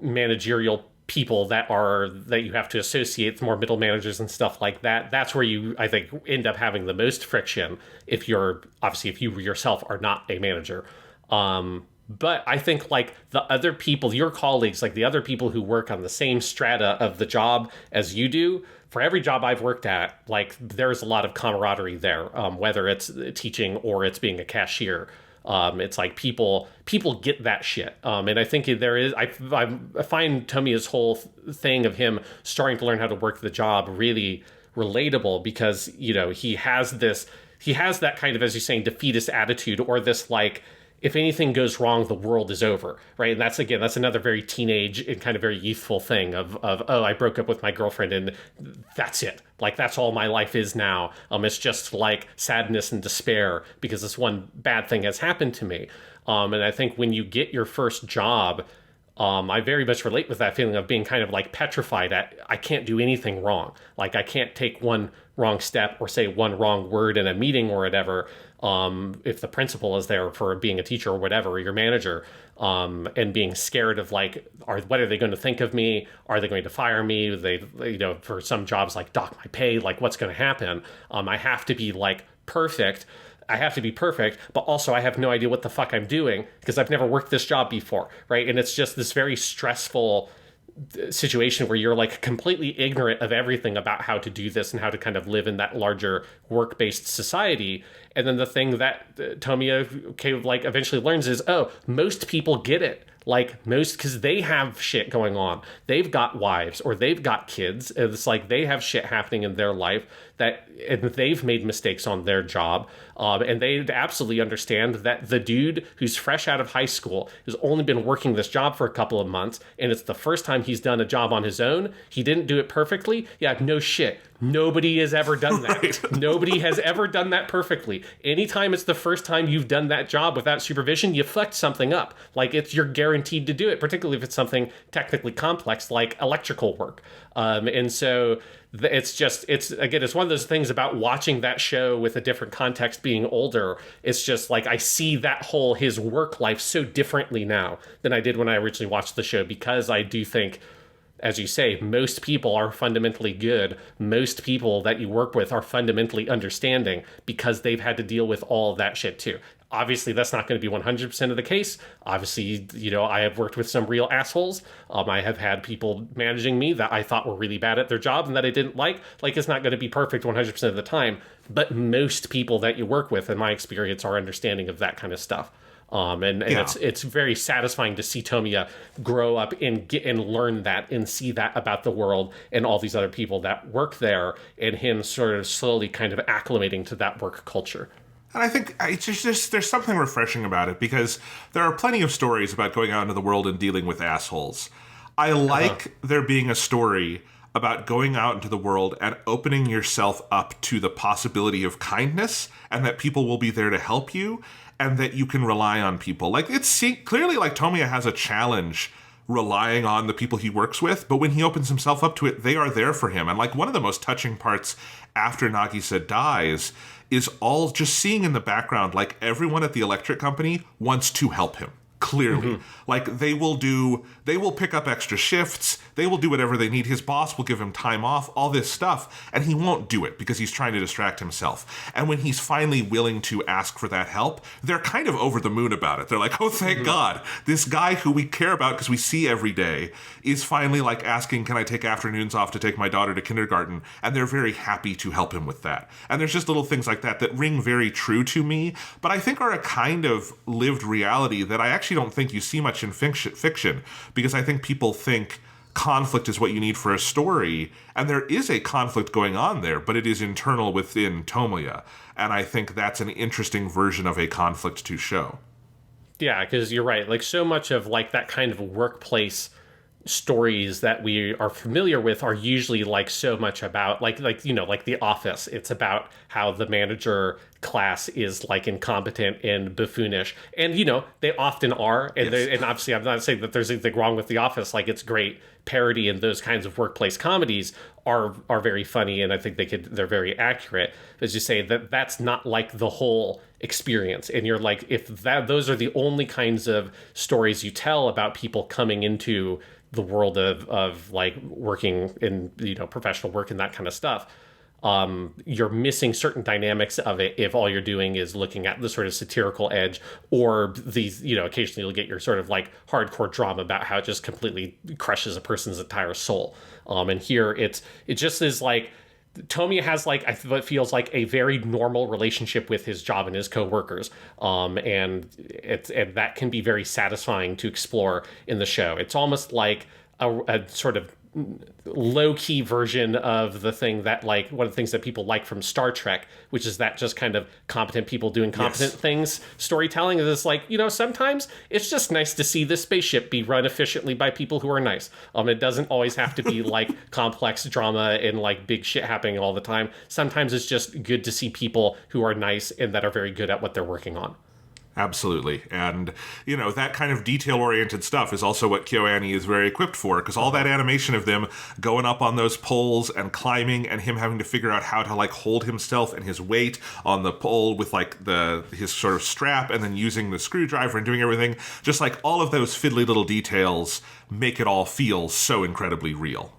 managerial people that you have to associate, the more middle managers and stuff like that. That's where you, I think, end up having the most friction if you yourself are not a manager. But I think, like, the other people, your colleagues, like the other people who work on the same strata of the job as you do, for every job I've worked at, like, there's a lot of camaraderie there, whether it's teaching or it's being a cashier. It's like people get that shit. And I think there is, I find Tomiya's whole thing of him starting to learn how to work the job really relatable, because, he has that kind of, as you're saying, defeatist attitude, or this, like, if anything goes wrong, the world is over, right? And that's another very teenage and kind of very youthful thing of oh, I broke up with my girlfriend and that's it. Like, that's all my life is now. It's just like sadness and despair because this one bad thing has happened to me. And I think when you get your first job, I very much relate with that feeling of being kind of like petrified at, I can't do anything wrong. Like, I can't take one wrong step or say one wrong word in a meeting or whatever. If the principal is there for being a teacher or whatever, or your manager, and being scared of, like, what are they going to think of me? Are they going to fire me? For some jobs, like, dock my pay, like, what's going to happen? I have to be, like, perfect. I have to be perfect, but also I have no idea what the fuck I'm doing because I've never worked this job before, right? And it's just this very stressful situation where you're, like, completely ignorant of everything about how to do this and how to kind of live in that larger work-based society. And then the thing that Tomiya like eventually learns is, oh, most people get it. Like, because they have shit going on. They've got wives or they've got kids. It's like they have shit happening in their life and they've made mistakes on their job. And they absolutely understand that the dude who's fresh out of high school has only been working this job for a couple of months, and it's the first time he's done a job on his own. He didn't do it perfectly. Yeah, no shit. Nobody has ever done that. Right. Nobody has ever done that perfectly. Anytime it's the first time you've done that job without supervision, you fucked something up. Like, you're guaranteed to do it, particularly if it's something technically complex like electrical work. And so it's one of those things about watching that show with a different context being older. It's just like, I see his work life so differently now than I did when I originally watched the show, because I do think, as you say, most people are fundamentally good. Most people that you work with are fundamentally understanding because they've had to deal with all of that shit too. Obviously, that's not going to be 100% of the case. Obviously, I have worked with some real assholes. I have had people managing me that I thought were really bad at their job and that I didn't like. Like, it's not going to be perfect 100% of the time. But most people that you work with, in my experience, are understanding of that kind of stuff. It's very satisfying to see Tomiya grow up and learn that and see that about the world and all these other people that work there, and him sort of slowly kind of acclimating to that work culture. And I think there's something refreshing about it, because there are plenty of stories about going out into the world and dealing with assholes. I like there being a story about going out into the world and opening yourself up to the possibility of kindness, and that people will be there to help you, and that you can rely on people. Like, it's clearly like Tomiya has a challenge relying on the people he works with, but when he opens himself up to it, they are there for him. And, like, one of the most touching parts after Nagisa dies is all just seeing in the background, like, everyone at the electric company wants to help him. Clearly. Like, they will pick up extra shifts, they will do whatever they need, his boss will give him time off, all this stuff, and he won't do it because he's trying to distract himself. And when he's finally willing to ask for that help, they're kind of over the moon about it. They're like, oh, thank God, this guy who we care about because we see every day is finally, like, asking, can I take afternoons off to take my daughter to kindergarten? And they're very happy to help him with that. And there's just little things like that ring very true to me, but I think are a kind of lived reality that I actually don't think you see much in fiction, because I think people think conflict is what you need for a story. And there is a conflict going on there, but it is internal within Tomoya. And I think that's an interesting version of a conflict to show. Yeah, because you're right. Like, so much of, like, that kind of workplace stories that we are familiar with are usually, like, so much about, like The Office. It's about how the manager class is, like, incompetent and buffoonish. And, they often are. And, Yes. and obviously, I'm not saying that there's anything wrong with The Office. Like, it's great parody, and those kinds of workplace comedies are very funny, and I think they're very accurate. As you say, that's not, like, the whole experience. And you're like, if those are the only kinds of stories you tell about people coming into the world of like working in professional work and that kind of stuff, you're missing certain dynamics of it if all you're doing is looking at the sort of satirical edge, or these, occasionally you'll get your sort of like hardcore drama about how it just completely crushes a person's entire soul. And here it just is like, Tomoya has, like, what feels like a very normal relationship with his job and his coworkers, and that can be very satisfying to explore in the show. It's almost like a sort of low-key version of the thing that, like, one of the things that people like from Star Trek, which is that just kind of competent people doing competent things storytelling. Is like, sometimes it's just nice to see the spaceship be run efficiently by people who are nice. It doesn't always have to be like complex drama and like big shit happening all the time. Sometimes it's just good to see people who are nice and that are very good at what they're working on. Absolutely. And, that kind of detail-oriented stuff is also what KyoAni is very equipped for, because all that animation of them going up on those poles and climbing, and him having to figure out how to, like, hold himself and his weight on the pole with, like, his sort of strap, and then using the screwdriver and doing everything, just like all of those fiddly little details make it all feel so incredibly real.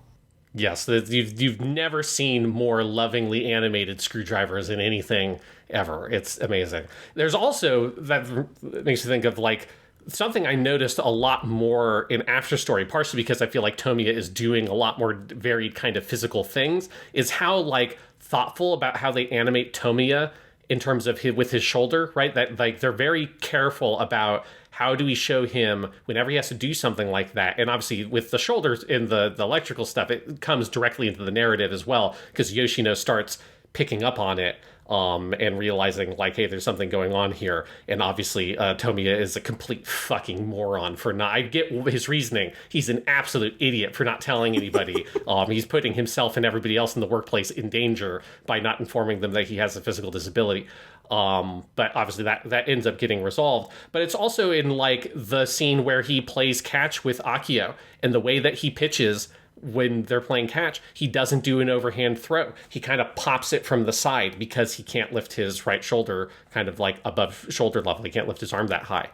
Yes, you've never seen more lovingly animated screwdrivers in anything ever. It's amazing. There's also, that makes me think of, like, something I noticed a lot more in After Story, partially because I feel like Tomoya is doing a lot more varied kind of physical things, is how, like, thoughtful about how they animate Tomoya in terms of with his shoulder, right? That, like, they're very careful about how do we show him whenever he has to do something like that. And obviously with the shoulders in the electrical stuff, it comes directly into the narrative as well, because Yoshino starts picking up on it and realizing, like, hey, there's something going on here. And obviously Tomoya is a complete fucking moron for not, I get his reasoning. He's an absolute idiot for not telling anybody. He's putting himself and everybody else in the workplace in danger by not informing them that he has a physical disability. But obviously that ends up getting resolved. But it's also in, like, the scene where he plays catch with Akio, and the way that he pitches when they're playing catch, he doesn't do an overhand throw. He kind of pops it from the side because he can't lift his right shoulder kind of like above shoulder level. He can't lift his arm that high.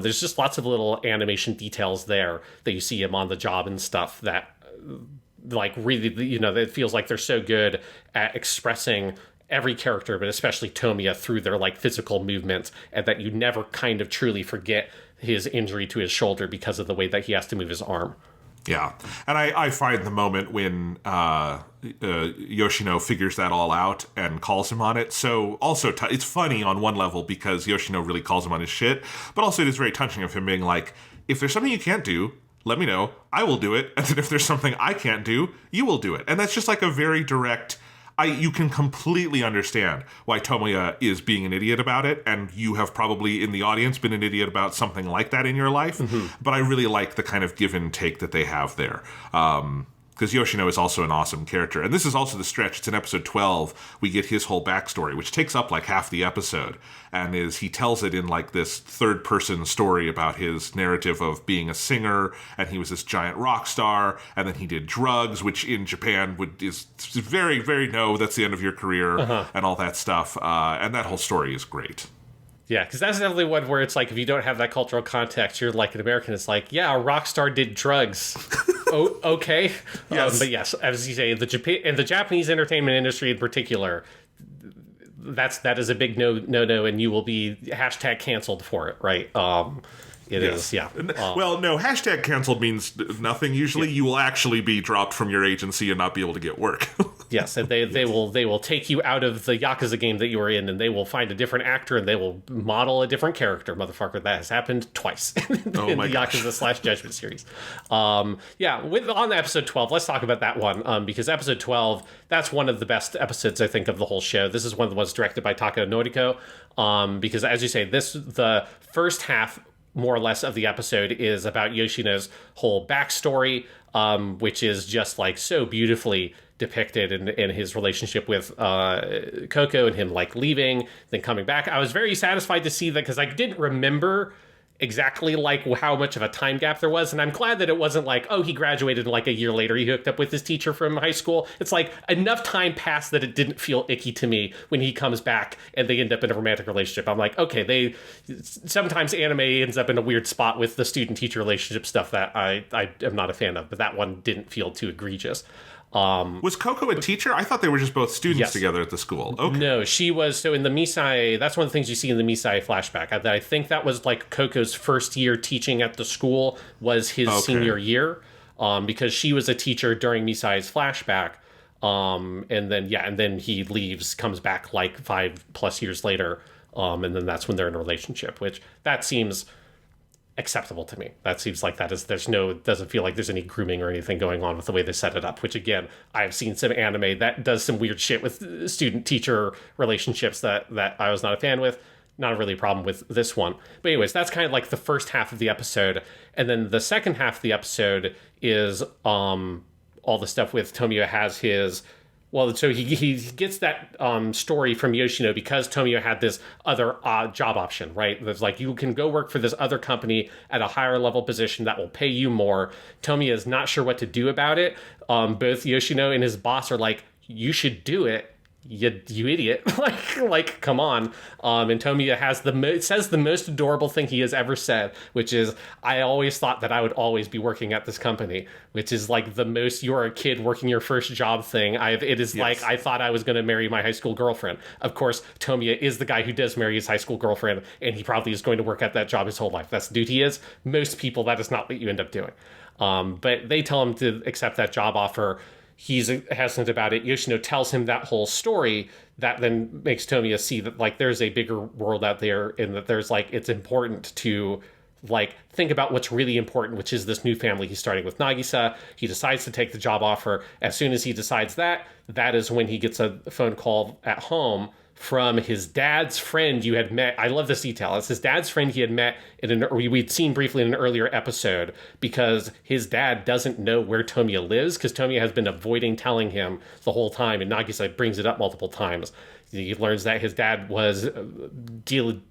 There's just lots of little animation details there that you see him on the job and stuff that, like, really, it feels like they're so good at expressing every character, but especially Tomoya, through their, like, physical movements, and that you never kind of truly forget his injury to his shoulder because of the way that he has to move his arm. Yeah. And I find the moment when Yoshino figures that all out and calls him on it. So also, it's funny on one level because Yoshino really calls him on his shit, but also it is very touching of him being like, if there's something you can't do, let me know. I will do it. And then if there's something I can't do, you will do it. And that's just like a very direct... you can completely understand why Tomoya is being an idiot about it, and you have probably in the audience been an idiot about something like that in your life. Mm-hmm. But I really like the kind of give and take that they have there. Because Yoshino is also an awesome character. And this is also the stretch. It's in episode 12. We get his whole backstory, which takes up like half the episode. And he tells it in like this third-person story about his narrative of being a singer, and he was this giant rock star, and then he did drugs, which in Japan is very, very no, that's the end of your career, and all that stuff. And that whole story is great. Yeah, because that's definitely one where it's like, if you don't have that cultural context, you're like an American. It's like, yeah, a rock star did drugs. Oh, okay. Yes. But yes, as you say, the Japanese entertainment industry in particular, that is a big no, and you will be hashtag canceled for it, right? It is, yeah. Well, no, hashtag canceled means nothing usually. Yeah. You will actually be dropped from your agency and not be able to get work. Yes, and they will take you out of the Yakuza game that you were in, and they will find a different actor, and they will model a different character, motherfucker. That has happened twice in the Yakuza / Judgment series. On episode 12, let's talk about that one, because episode 12, that's one of the best episodes, I think, of the whole show. This is one of the ones directed by Taka Noriko, because, as you say, the first half, more or less, of the episode is about Yoshino's whole backstory, which is just like so beautifully depicted in his relationship with Coco, and him like leaving, then coming back. I was very satisfied to see that, because I didn't remember exactly like how much of a time gap there was, and I'm glad that it wasn't like, oh, he graduated and like a year later he hooked up with his teacher from high school. It's like enough time passed that it didn't feel icky to me when he comes back and they end up in a romantic relationship. I'm like, okay, sometimes anime ends up in a weird spot with the student-teacher relationship stuff that I am not a fan of, but that one didn't feel too egregious. Was Coco a teacher? I thought they were just both students together at the school. Okay. No, she was. So in the Misai, that's one of the things you see in the Misai flashback. I think that was like Coco's first year teaching at the school was his senior year, because she was a teacher during Misai's flashback. And then he leaves, comes back like 5+ years later, and then that's when they're in a relationship, which that seems acceptable to me. That seems like doesn't feel like there's any grooming or anything going on with the way they set it up, which again, I've seen some anime that does some weird shit with student-teacher relationships that I was not a fan with. Not really a problem with this one. But anyways, that's kind of like the first half of the episode. And then the second half of the episode is all the stuff with Tomoya has his... Well, so he gets that story from Yoshino because Tomoya had this other job option, right? There's like, you can go work for this other company at a higher level position that will pay you more. Tomoya is not sure what to do about it. Both Yoshino and his boss are like, you should do it. You idiot. like, come on. And Tomoya says the most adorable thing he has ever said, which is, I always thought that I would always be working at this company, which is like the most you're a kid working your first job thing. It is like, I thought I was going to marry my high school girlfriend. Of course, Tomoya is the guy who does marry his high school girlfriend, and he probably is going to work at that job his whole life. That's the dude he is. Most people, that is not what you end up doing. But they tell him to accept that job offer. He's hesitant about it. Yoshino tells him that whole story that then makes Tomoya see that like there's a bigger world out there, and that there's like, it's important to like think about what's really important, which is this new family he's starting with Nagisa. He decides to take the job offer. As soon as he decides that is when he gets a phone call at home from his dad's friend you had met. I love this detail. It's his dad's friend he had met we'd seen briefly in an earlier episode, because his dad doesn't know where Tomoya lives, because Tomoya has been avoiding telling him the whole time, and Nagisa brings it up multiple times. He learns that his dad was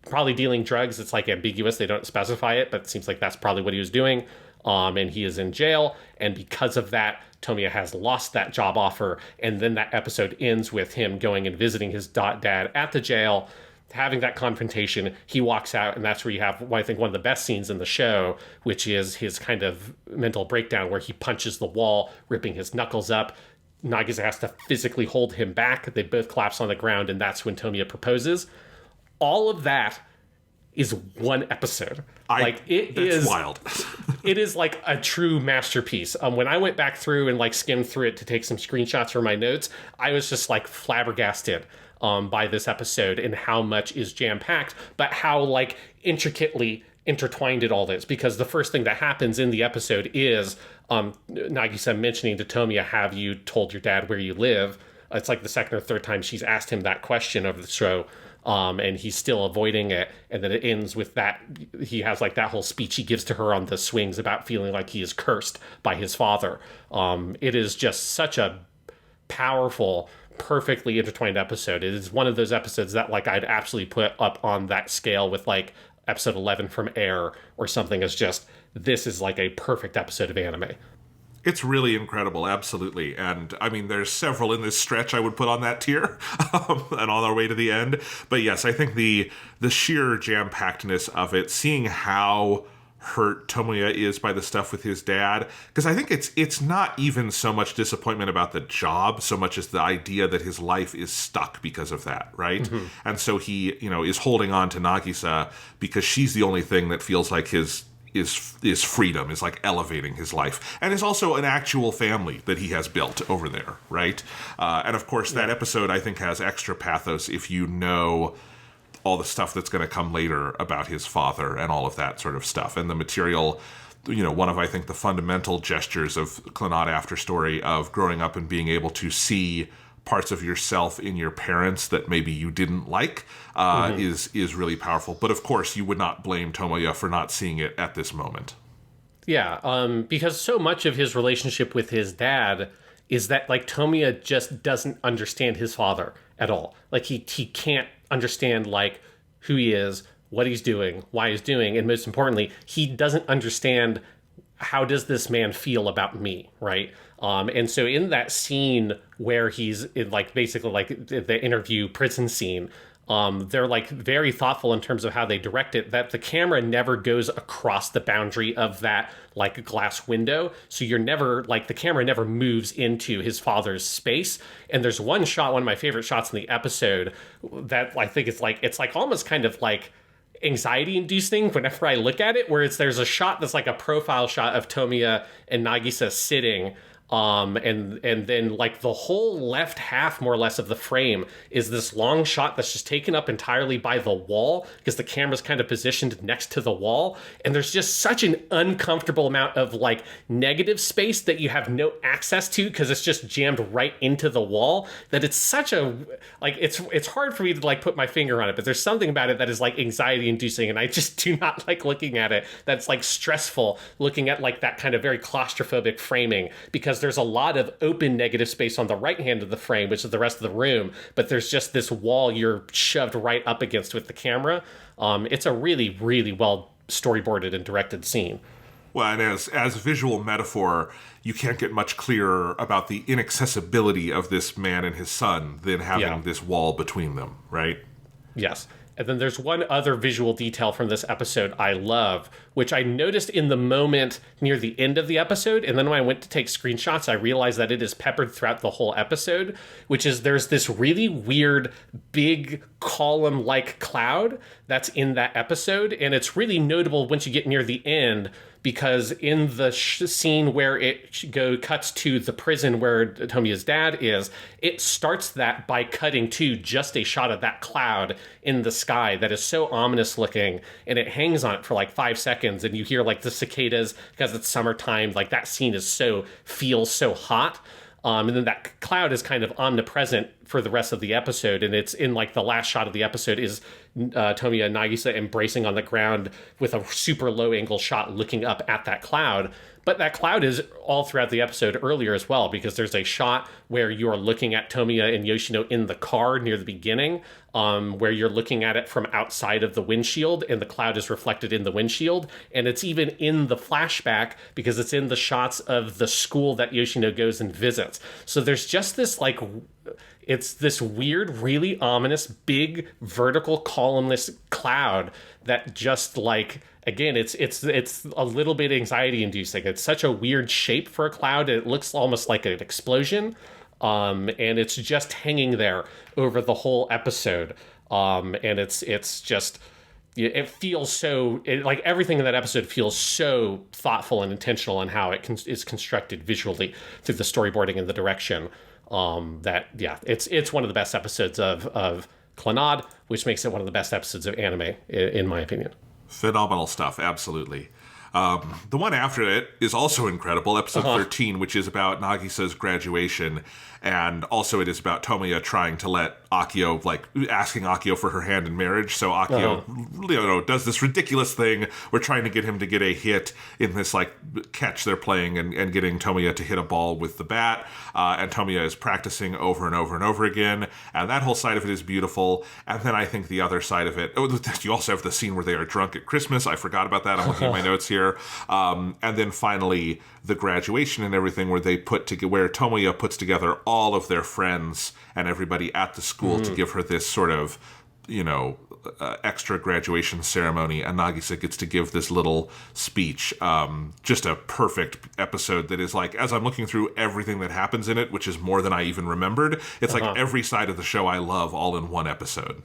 probably dealing drugs. It's like ambiguous. They don't specify it, but it seems like that's probably what he was doing. And he is in jail, and because of that, Tomoya has lost that job offer, and then that episode ends with him going and visiting his dad at the jail, having that confrontation. He walks out, and that's where you have, I think, one of the best scenes in the show, which is his kind of mental breakdown where he punches the wall, ripping his knuckles up. Nagisa has to physically hold him back. They both collapse on the ground, and that's when Tomoya proposes. All of that is one episode. It's wild. It is like a true masterpiece. When I went back through and like skimmed through it to take some screenshots for my notes, I was just like flabbergasted by this episode and how much is jam-packed, but how like intricately intertwined it all is. Because the first thing that happens in the episode is Nagisa mentioning to Tomoya, have you told your dad where you live? It's like the second or third time she's asked him that question of the show. And he's still avoiding it, and then it ends with that he has like that whole speech he gives to her on the swings about feeling like he is cursed by his father. It is just such a powerful, perfectly intertwined episode. It is one of those episodes that like I'd absolutely put up on that scale with like episode 11 from Air or something, as just, this is like a perfect episode of anime. It's really incredible, absolutely. And I mean, there's several in this stretch I would put on that tier, and on our way to the end. But yes, I think the sheer jam-packedness of it, seeing how hurt Tomoya is by the stuff with his dad, because I think it's not even so much disappointment about the job so much as the idea that his life is stuck because of that, right? Mm-hmm. And so he, is holding on to Nagisa because she's the only thing that feels like his is freedom, is like elevating his life, and is also an actual family that he has built over there, right? And of course, that episode I think has extra pathos if you know all the stuff that's going to come later about his father and all of that sort of stuff, and the material. One of, I think, the fundamental gestures of Clannad After Story of growing up and being able to see parts of yourself in your parents that maybe you didn't like is really powerful. But of course, you would not blame Tomoya for not seeing it at this moment. Yeah, because so much of his relationship with his dad is that, like, Tomoya just doesn't understand his father at all. Like, he can't understand, like, who he is, what he's doing, why he's doing, and most importantly, he doesn't understand how does this man feel about me, right? And so in that scene where he's in, like, basically like the interview prison scene, they're like very thoughtful in terms of how they direct it, that the camera never goes across the boundary of that like glass window. So you're never like, the camera never moves into his father's space. And there's one shot, one of my favorite shots in the episode that I think it's like almost kind of like anxiety inducing whenever I look at it, where there's a shot that's like a profile shot of Tomoya and Nagisa sitting, and then like the whole left half more or less of the frame is this long shot that's just taken up entirely by the wall because the camera's kind of positioned next to the wall, and there's just such an uncomfortable amount of like negative space that you have no access to because it's just jammed right into the wall, that it's such a like it's hard for me to like put my finger on it, but there's something about it that is like anxiety inducing, and I just do not like looking at it. That's like stressful looking at like that kind of very claustrophobic framing, because there's a lot of open negative space on the right hand of the frame, which is the rest of the room, but there's just this wall you're shoved right up against with the camera. It's a really, really well storyboarded and directed scene. Well, and as visual metaphor, you can't get much clearer about the inaccessibility of this man and his son than having this wall between them, right? Yes. And then there's one other visual detail from this episode I love, which I noticed in the moment near the end of the episode. And then when I went to take screenshots, I realized that it is peppered throughout the whole episode, which is there's this really weird big column-like cloud that's in that episode. And it's really notable once you get near the end, because in the scene where it cuts to the prison where Tomoya's dad is, it starts that by cutting to just a shot of that cloud in the sky that is so ominous looking, and it hangs on it for like 5 seconds, and you hear like the cicadas because it's summertime. Like that scene feels so hot. And then that cloud is kind of omnipresent for the rest of the episode. And it's in like the last shot of the episode is Tomoya and Nagisa embracing on the ground with a super low angle shot looking up at that cloud. But that cloud is all throughout the episode earlier as well, because there's a shot where you are looking at Tomoya and Yoshino in the car near the beginning, where you're looking at it from outside of the windshield, and the cloud is reflected in the windshield. And it's even in the flashback because it's in the shots of the school that Yoshino goes and visits. So there's just this like, it's this weird, really ominous, big vertical columnless cloud that just like, again, it's a little bit anxiety inducing. It's such a weird shape for a cloud. It looks almost like an explosion. And it's just hanging there over the whole episode. And it's just, it feels so, like everything in that episode feels so thoughtful and intentional on how it is constructed visually through the storyboarding and the direction. It's one of the best episodes of Clannad, which makes it one of the best episodes of anime, in my opinion. Phenomenal stuff, absolutely. The one after it is also incredible, episode 13, which is about Nagisa's graduation, and also it is about Tomoya trying to let Akio, like, asking Akio for her hand in marriage. So Akio, does this ridiculous thing. We're trying to get him to get a hit in this, like, catch they're playing and getting Tomoya to hit a ball with the bat. And Tomoya is practicing over and over and over again. And that whole side of it is beautiful. And then I think the other side of it, you also have the scene where they are drunk at Christmas. I forgot about that. I'm looking at my notes here. And then finally, the graduation and everything where where Tomoya puts together all of their friends and everybody at the school to give her this sort of, extra graduation ceremony, and Nagisa gets to give this little speech. Just a perfect episode that is like, as I'm looking through everything that happens in it, which is more than I even remembered, it's like every side of the show I love all in one episode.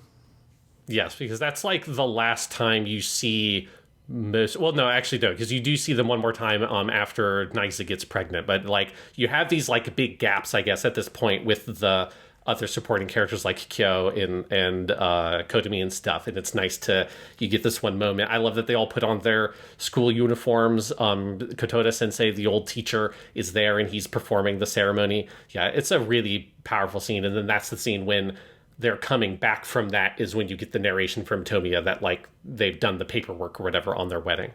Yes, because that's like the last time you see well, no, actually no, because you do see them one more time after Nagisa gets pregnant, but like you have these like big gaps, I guess, at this point with the other supporting characters like Kyo and Kotomi and stuff, and it's nice to you get this one moment. I love that they all put on their school uniforms. Kotoda Sensei, the old teacher, is there and he's performing the ceremony. Yeah, it's a really powerful scene, and then that's the scene when they're coming back from that is when you get the narration from Tomoya that like they've done the paperwork or whatever on their wedding.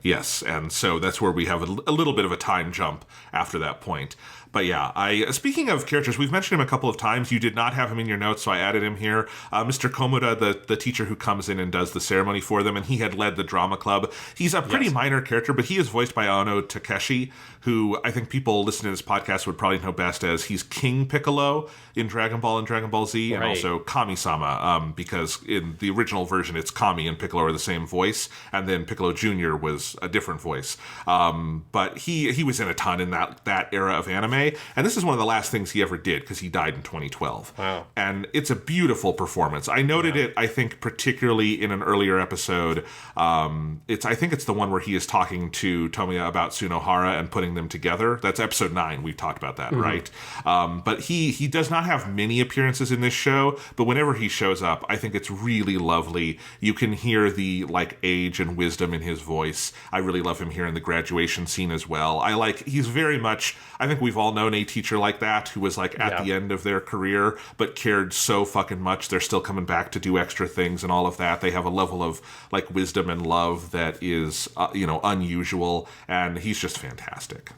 Yes, and so that's where we have a little bit of a time jump after that point. But yeah, speaking of characters, we've mentioned him a couple of times. You did not have him in your notes, so I added him here. Mr. Komura, the teacher who comes in and does the ceremony for them, and he had led the drama club. He's a pretty minor character, but he is voiced by Ono Takeshi, who I think people listening to this podcast would probably know best as he's King Piccolo in Dragon Ball and Dragon Ball Z, and also Kami-sama, because in the original version, it's Kami and Piccolo are the same voice, and then Piccolo Jr. was a different voice. But he was in a ton in that era of anime, and this is one of the last things he ever did because he died in 2012. Wow. And it's a beautiful performance. I noted it, I think, particularly in an earlier episode. I think it's the one where he is talking to Tomoya about Tsunohara and putting them together. That's episode 9. We've talked about that, right? But he does not have many appearances in this show, but whenever he shows up, I think it's really lovely. You can hear the like age and wisdom in his voice. I really love him here in the graduation scene as well. He's very much, I think we've all known a teacher like that who was like at the end of their career, but cared so fucking much. They're still coming back to do extra things and all of that. They have a level of like wisdom and love that is, unusual, and he's just fantastic.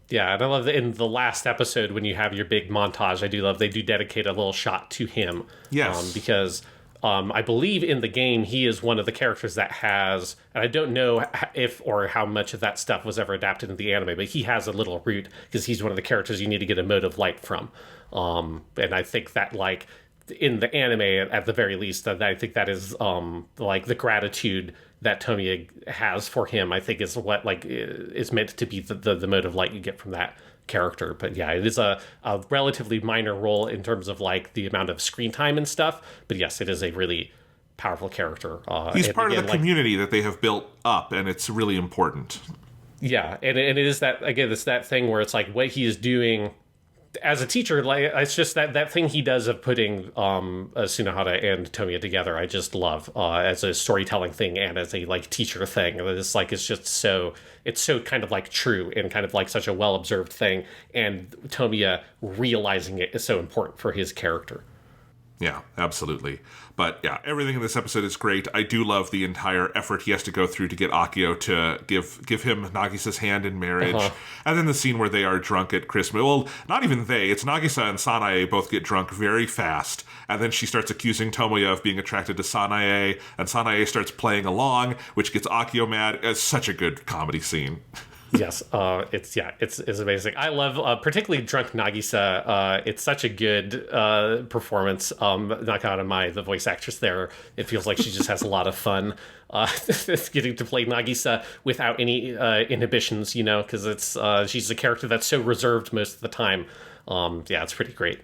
Yeah, and I love that in the last episode when you have your big montage, I do love they do dedicate a little shot to him. Yes. Because I believe in the game he is one of the characters that has, and I don't know if or how much of that stuff was ever adapted in the anime, but he has a little root because he's one of the characters you need to get a mode of light from. And I think that like in the anime, at the very least, that I think that is like the gratitude that Tomoya has for him, I think is what like is meant to be the mode of light you get from that character. But yeah, it is a relatively minor role in terms of like the amount of screen time and stuff. But yes, it is a really powerful character. He's part of the community that they have built up, and it's really important. Yeah, and it is that, again, it's that thing where it's like what he is doing as a teacher, like it's just that thing he does of putting Tsunohara and Tomoya together. I just love as a storytelling thing and as a like teacher thing. It's like it's so kind of like true and kind of like such a well observed thing. And Tomoya realizing it is so important for his character. Yeah, absolutely. But yeah, everything in this episode is great. I do love the entire effort he has to go through to get Akio to give him Nagisa's hand in marriage. And then the scene where they are drunk at Christmas. Well, not even they. It's Nagisa and Sanae both get drunk very fast. And then she starts accusing Tomoya of being attracted to Sanae. And Sanae starts playing along, which gets Akio mad. It's such a good comedy scene. Yes, it's amazing. I love particularly drunk Nagisa. It's such a good performance. Nakata Mai, the voice actress there, it feels like she just has a lot of fun getting to play Nagisa without any inhibitions, because she's a character that's so reserved most of the time. It's pretty great.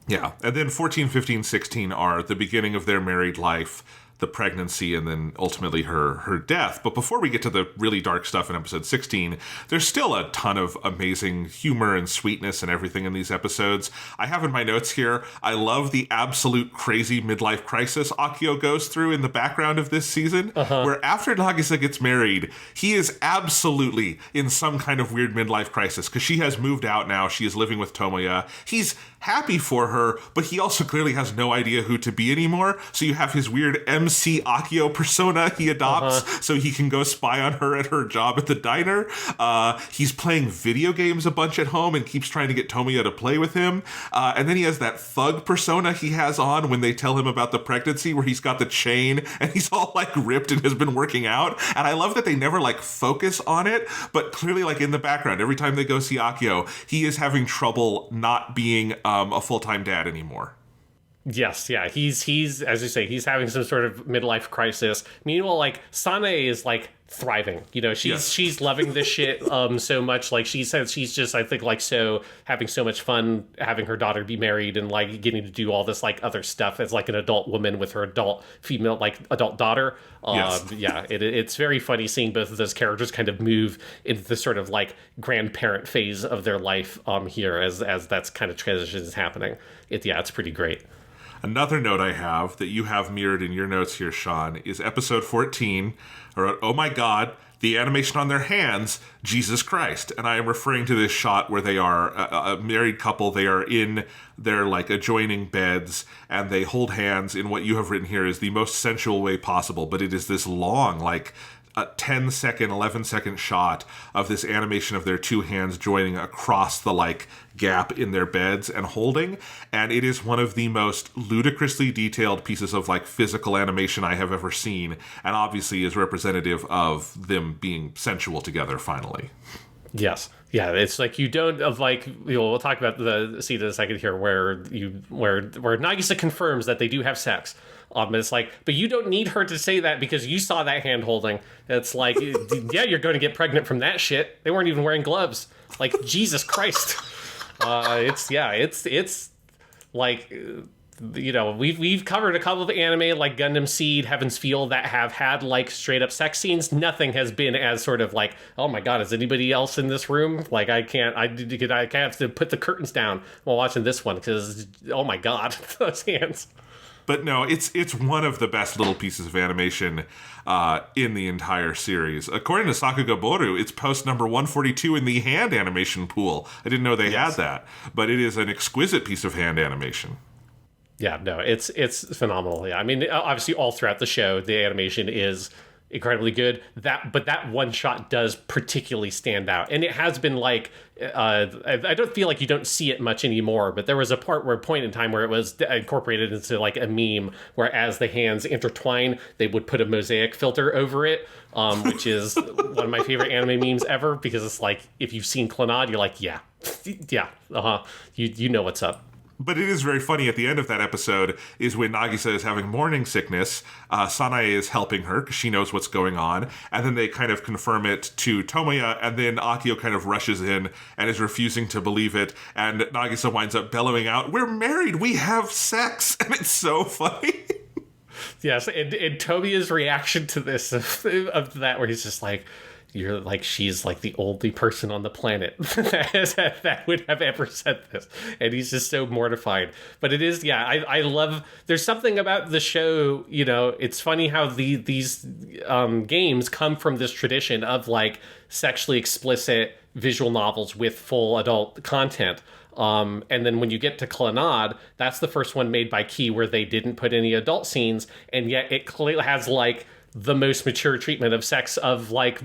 Yeah, and then 14, 15, 16 are the beginning of their married life, the pregnancy, and then ultimately her death. But before we get to the really dark stuff in episode 16, there's still a ton of amazing humor and sweetness and everything in these episodes. I have in my notes here, I love the absolute crazy midlife crisis Akio goes through in the background of this season, where after Nagisa gets married, he is absolutely in some kind of weird midlife crisis because she has moved out now. She is living with Tomoya. He's happy for her, but he also clearly has no idea who to be anymore. So you have his weird MC Akio persona he adopts so he can go spy on her at her job at the diner. He's playing video games a bunch at home and keeps trying to get Tomoya to play with him. And then he has that thug persona he has on when they tell him about the pregnancy, where he's got the chain and he's all like ripped and has been working out. And I love that they never like focus on it, but clearly like in the background, every time they go see Akio, he is having trouble not being a full-time dad anymore. Yes, yeah, he's as you say, he's having some sort of midlife crisis. Meanwhile, like Sanae is like thriving. You know, Yes. she's loving this shit so much. Like, she says she's just, I think, like, so having so much fun having her daughter be married and like getting to do all this like other stuff as like an adult woman with her adult female, like, adult daughter. Yes. Yeah, it's very funny seeing both of those characters kind of move into the sort of like grandparent phase of their life here as that's kind of transition is happening. It's pretty great. Another note I have that you have mirrored in your notes here, Sean, is episode 14. I wrote, "Oh my God, the animation on their hands, Jesus Christ." And I am referring to this shot where they are a married couple. They are in their like adjoining beds and they hold hands in what you have written here is the most sensual way possible. But it is this long, like a 10-second, 11-second shot of this animation of their two hands joining across the like gap in their beds and holding, and it is one of the most ludicrously detailed pieces of like physical animation I have ever seen, and obviously is representative of them being sensual together finally. Yes. Yeah, it's like you don't of like, you know, we'll talk about the scene in a second here where Nagisa confirms that they do have sex. It's like, but you don't need her to say that because you saw that hand holding. It's like, yeah, you're going to get pregnant from that shit. They weren't even wearing gloves. Like, Jesus Christ. It's like, you know, we've covered a couple of anime like Gundam Seed, Heaven's Feel that have had like straight up sex scenes. Nothing has been as sort of like, oh my God, is anybody else in this room? Like, I have to put the curtains down while watching this one because, oh my God, those hands. But no, it's one of the best little pieces of animation in the entire series. According to Sakuga Boru, it's post number 142 in the hand animation pool. I didn't know they had that, but it is an exquisite piece of hand animation. Yeah, no, it's phenomenal. Yeah, I mean, obviously, all throughout the show, the animation is incredibly good. But that one shot does particularly stand out, and it has been like I don't feel like you don't see it much anymore. But there was a point in time where it was incorporated into like a meme, where as the hands intertwine, they would put a mosaic filter over it, which is one of my favorite anime memes ever because it's like if you've seen Clannad, you're like, yeah, you know what's up. But it is very funny at the end of that episode is when Nagisa is having morning sickness, Sanae is helping her because she knows what's going on, and then they kind of confirm it to Tomoya, and then Akio kind of rushes in and is refusing to believe it, and Nagisa winds up bellowing out, "We're married, we have sex!" And it's so funny. Yes, and Tomoya's reaction to this, of that, where he's just like, you're like, she's like the only person on the planet that would have ever said this. And he's just so mortified. But it is, yeah, I love, there's something about the show, you know, it's funny how these games come from this tradition of like sexually explicit visual novels with full adult content. And then when you get to Clannad, that's the first one made by Key where they didn't put any adult scenes, and yet it clearly has like the most mature treatment of sex of like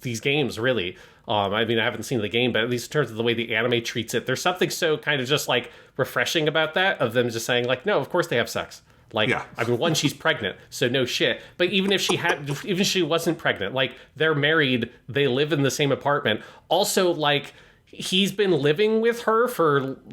these games, really. I mean, I haven't seen the game, but at least in terms of the way the anime treats it, there's something so kind of just like refreshing about that, of them just saying like, no, of course they have sex. Like, yeah. I mean, one, she's pregnant, so no shit. But even if she wasn't pregnant, like, they're married, they live in the same apartment. Also, like, he's been living with her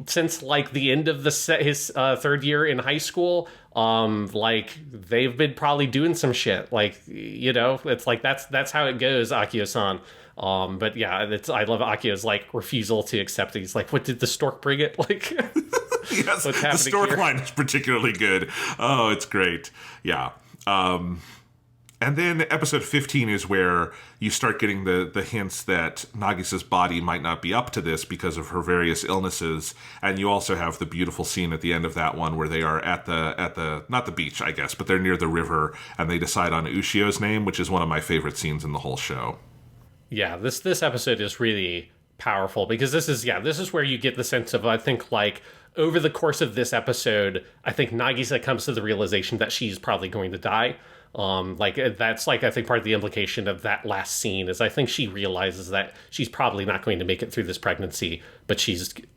since like the end of his third year in high school. Like, they've been probably doing some shit. Like, you know, it's like that's how it goes, Akio-san. But yeah, I love Akio's like refusal to accept it. He's like, "What did the stork bring it?" Like, yes, what's happening? The stork line is particularly good. Oh, it's great. Yeah. And then episode 15 is where you start getting the hints that Nagisa's body might not be up to this because of her various illnesses. And you also have the beautiful scene at the end of that one where they are at the not the beach, I guess, but they're near the river, and they decide on Ushio's name, which is one of my favorite scenes in the whole show. Yeah, this episode is really powerful because this is where you get the sense of, I think, like, over the course of this episode, I think Nagisa comes to the realization that she's probably going to die. Like, that's like, I think part of the implication of that last scene is I think she realizes that she's probably not going to make it through this pregnancy, but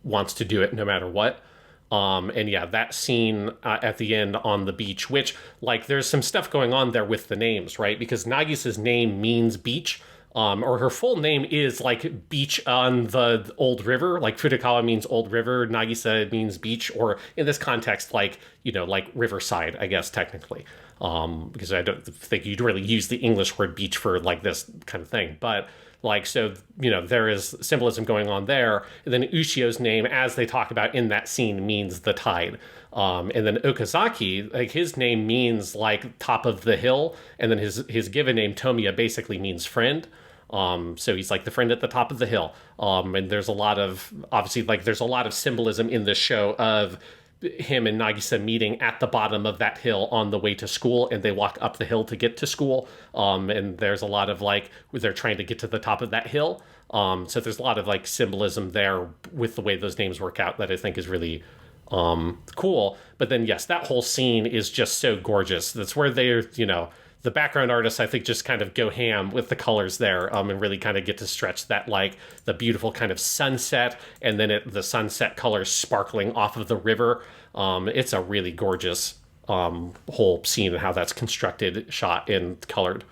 wants to do it no matter what. And yeah, that scene at the end on the beach, which, like, there's some stuff going on there with the names, right? Because Nagisa's name means beach. Or her full name is like beach on the old river. Like Furukawa means old river, Nagisa means beach, or in this context, like, like riverside, I guess, technically. Because I don't think you'd really use the English word beach for like this kind of thing. But like, so, there is symbolism going on there. And then Ushio's name, as they talk about in that scene, means the tide. And then Okazaki, like his name means like top of the hill. And then his given name, Tomoya, basically means friend. So he's like the friend at the top of the hill. And there's a lot of, obviously, like there's a lot of symbolism in this show of him and Nagisa meeting at the bottom of that hill on the way to school, and they walk up the hill to get to school. And there's a lot of like, they're trying to get to the top of that hill. So there's a lot of like symbolism there with the way those names work out that I think is really cool. But then, yes, that whole scene is just so gorgeous. That's where they're, the background artists, I think, just kind of go ham with the colors there, and really kind of get to stretch that, like, the beautiful kind of sunset, and then the sunset colors sparkling off of the river. It's a really gorgeous whole scene and how that's constructed, shot, and colored.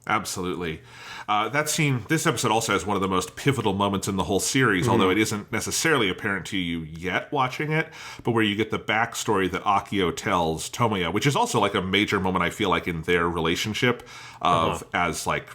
Absolutely. That scene, this episode also has one of the most pivotal moments in the whole series, although it isn't necessarily apparent to you yet watching it, but where you get the backstory that Akio tells Tomoya, which is also like a major moment, I feel like, in their relationship of as like,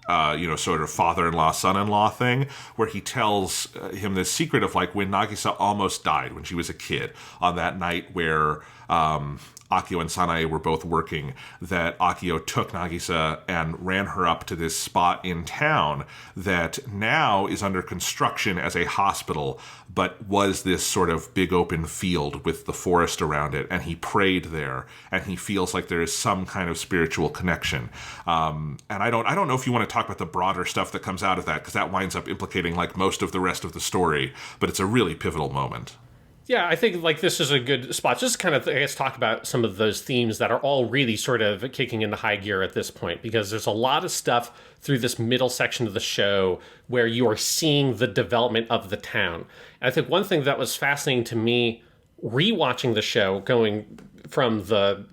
sort of father-in-law, son-in-law thing, where he tells him this secret of like when Nagisa almost died when she was a kid on that night where Akio and Sanae were both working, that Akio took Nagisa and ran her up to this spot in town that now is under construction as a hospital, but was this sort of big open field with the forest around it, and he prayed there, and he feels like there is some kind of spiritual connection. And I don't know if you want to talk about the broader stuff that comes out of that, because that winds up implicating like most of the rest of the story, but it's a really pivotal moment. Yeah, I think like this is a good spot. Just kind of, I guess, talk about some of those themes that are all really sort of kicking into high gear at this point, because there's a lot of stuff through this middle section of the show where you are seeing the development of the town. And I think one thing that was fascinating to me rewatching the show, going from the,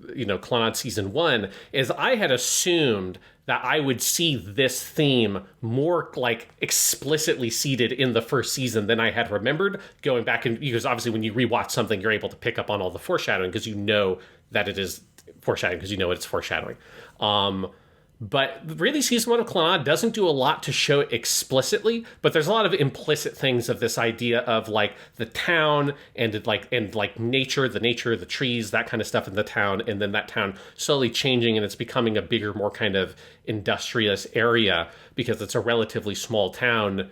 Clannad season 1, is I had assumed that I would see this theme more like explicitly seated in the first season than I had remembered, going back, and because obviously when you rewatch something, you're able to pick up on all the foreshadowing because you know that it is foreshadowing, because you know it's foreshadowing. But really, season 1 of Clannad doesn't do a lot to show it explicitly, but there's a lot of implicit things of this idea of like the town and nature, the trees, that kind of stuff in the town, and then that town slowly changing, and it's becoming a bigger, more kind of industrious area because it's a relatively small town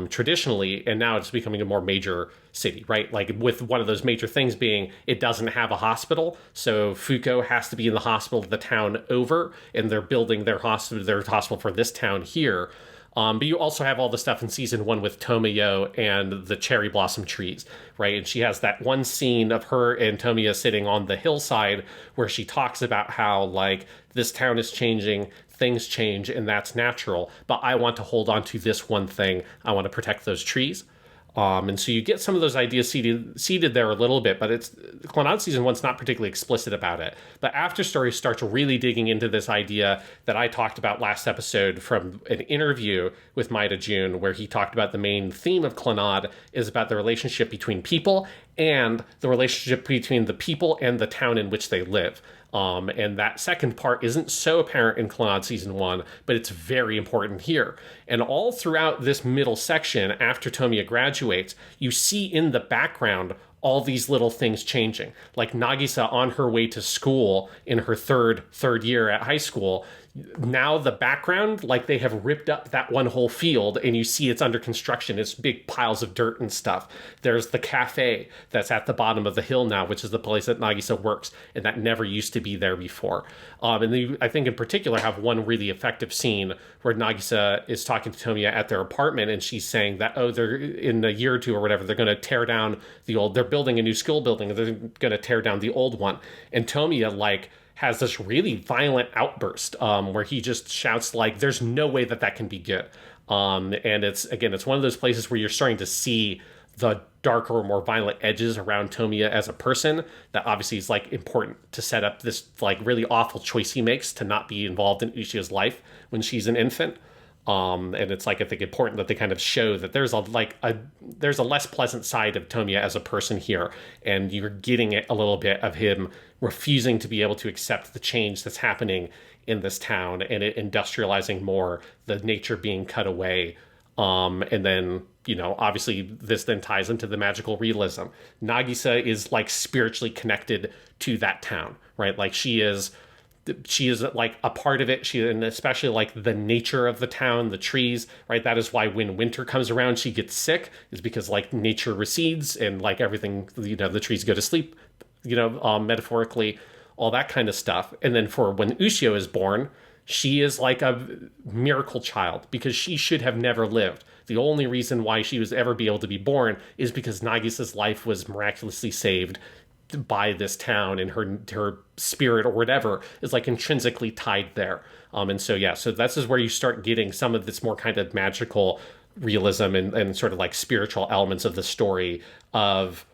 traditionally, and now it's becoming a more major city, right? Like with one of those major things being it doesn't have a hospital, so Fuko has to be in the hospital the town over, and they're building their hospital for this town here. But you also have all the stuff in season 1 with Tomoyo and the cherry blossom trees, right? And she has that one scene of her and Tomoya sitting on the hillside where she talks about how like this town is changing, things change, and that's natural, but I want to hold on to this one thing. I want to protect those trees. And so you get some of those ideas seeded there a little bit, but it's Clannad season 1's not particularly explicit about it. But After Story starts really digging into this idea that I talked about last episode from an interview with Maeda Jun, where he talked about the main theme of Clannad is about the relationship between people and the relationship between the people and the town in which they live. And that second part isn't so apparent in Clannad season 1, but it's very important here. And all throughout this middle section, after Tomoya graduates, you see in the background all these little things changing. Like Nagisa on her way to school in her third year at high school. Now the background, like they have ripped up that one whole field and you see it's under construction. It's big piles of dirt and stuff. There's the cafe that's at the bottom of the hill now, which is the place that Nagisa works, and that never used to be there before. And then you, I think in particular, have one really effective scene where Nagisa is talking to Tomoya at their apartment, and she's saying that, they're in a year or two or whatever, they're going to tear down they're building a new school building, and they're going to tear down the old one. And Tomoya, has this really violent outburst where he just shouts there's no way that can be good. And it's one of those places where you're starting to see the darker, more violent edges around Tomoya as a person that obviously is important to set up this really awful choice he makes to not be involved in Uchiha's life when she's an infant. And it's like, I think, important that they kind of show that there's a less pleasant side of Tomoya as a person here, and you're getting a little bit of him refusing to be able to accept the change that's happening in this town, and it industrializing more, the nature being cut away. And then, obviously this then ties into the magical realism. Nagisa is like spiritually connected to that town, right? Like she is like a part of it. And especially like the nature of the town, the trees, right? That is why when winter comes around, she gets sick, is because like nature recedes and like everything, the trees go to sleep, metaphorically, all that kind of stuff. And then for when Ushio is born, she is like a miracle child because she should have never lived. The only reason why she was ever be able to be born is because Nagisa's life was miraculously saved by this town, and her spirit or whatever is like intrinsically tied there. So this is where you start getting some of this more kind of magical realism and sort of like spiritual elements of the story, of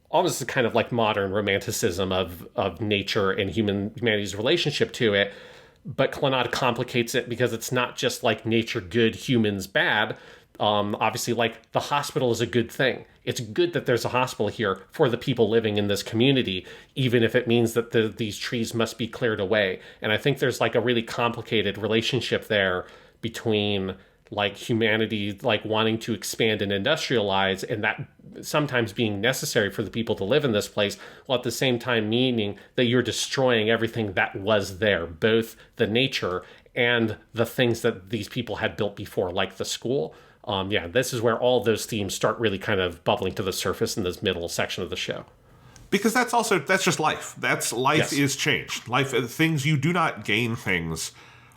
almost kind of like modern romanticism of nature and humanity's relationship to it. But Clannad complicates it because it's not just like nature good, humans bad. Obviously, like the hospital is a good thing. It's good that there's a hospital here for the people living in this community, even if it means that these trees must be cleared away. And I think there's like a really complicated relationship there between like humanity, like wanting to expand and industrialize, and that sometimes being necessary for the people to live in this place, while at the same time meaning that you're destroying everything that was there, both the nature and the things that these people had built before, like the school. This is where all those themes start really kind of bubbling to the surface in this middle section of the show. Because that's just life. Life is change. Things, you do not gain things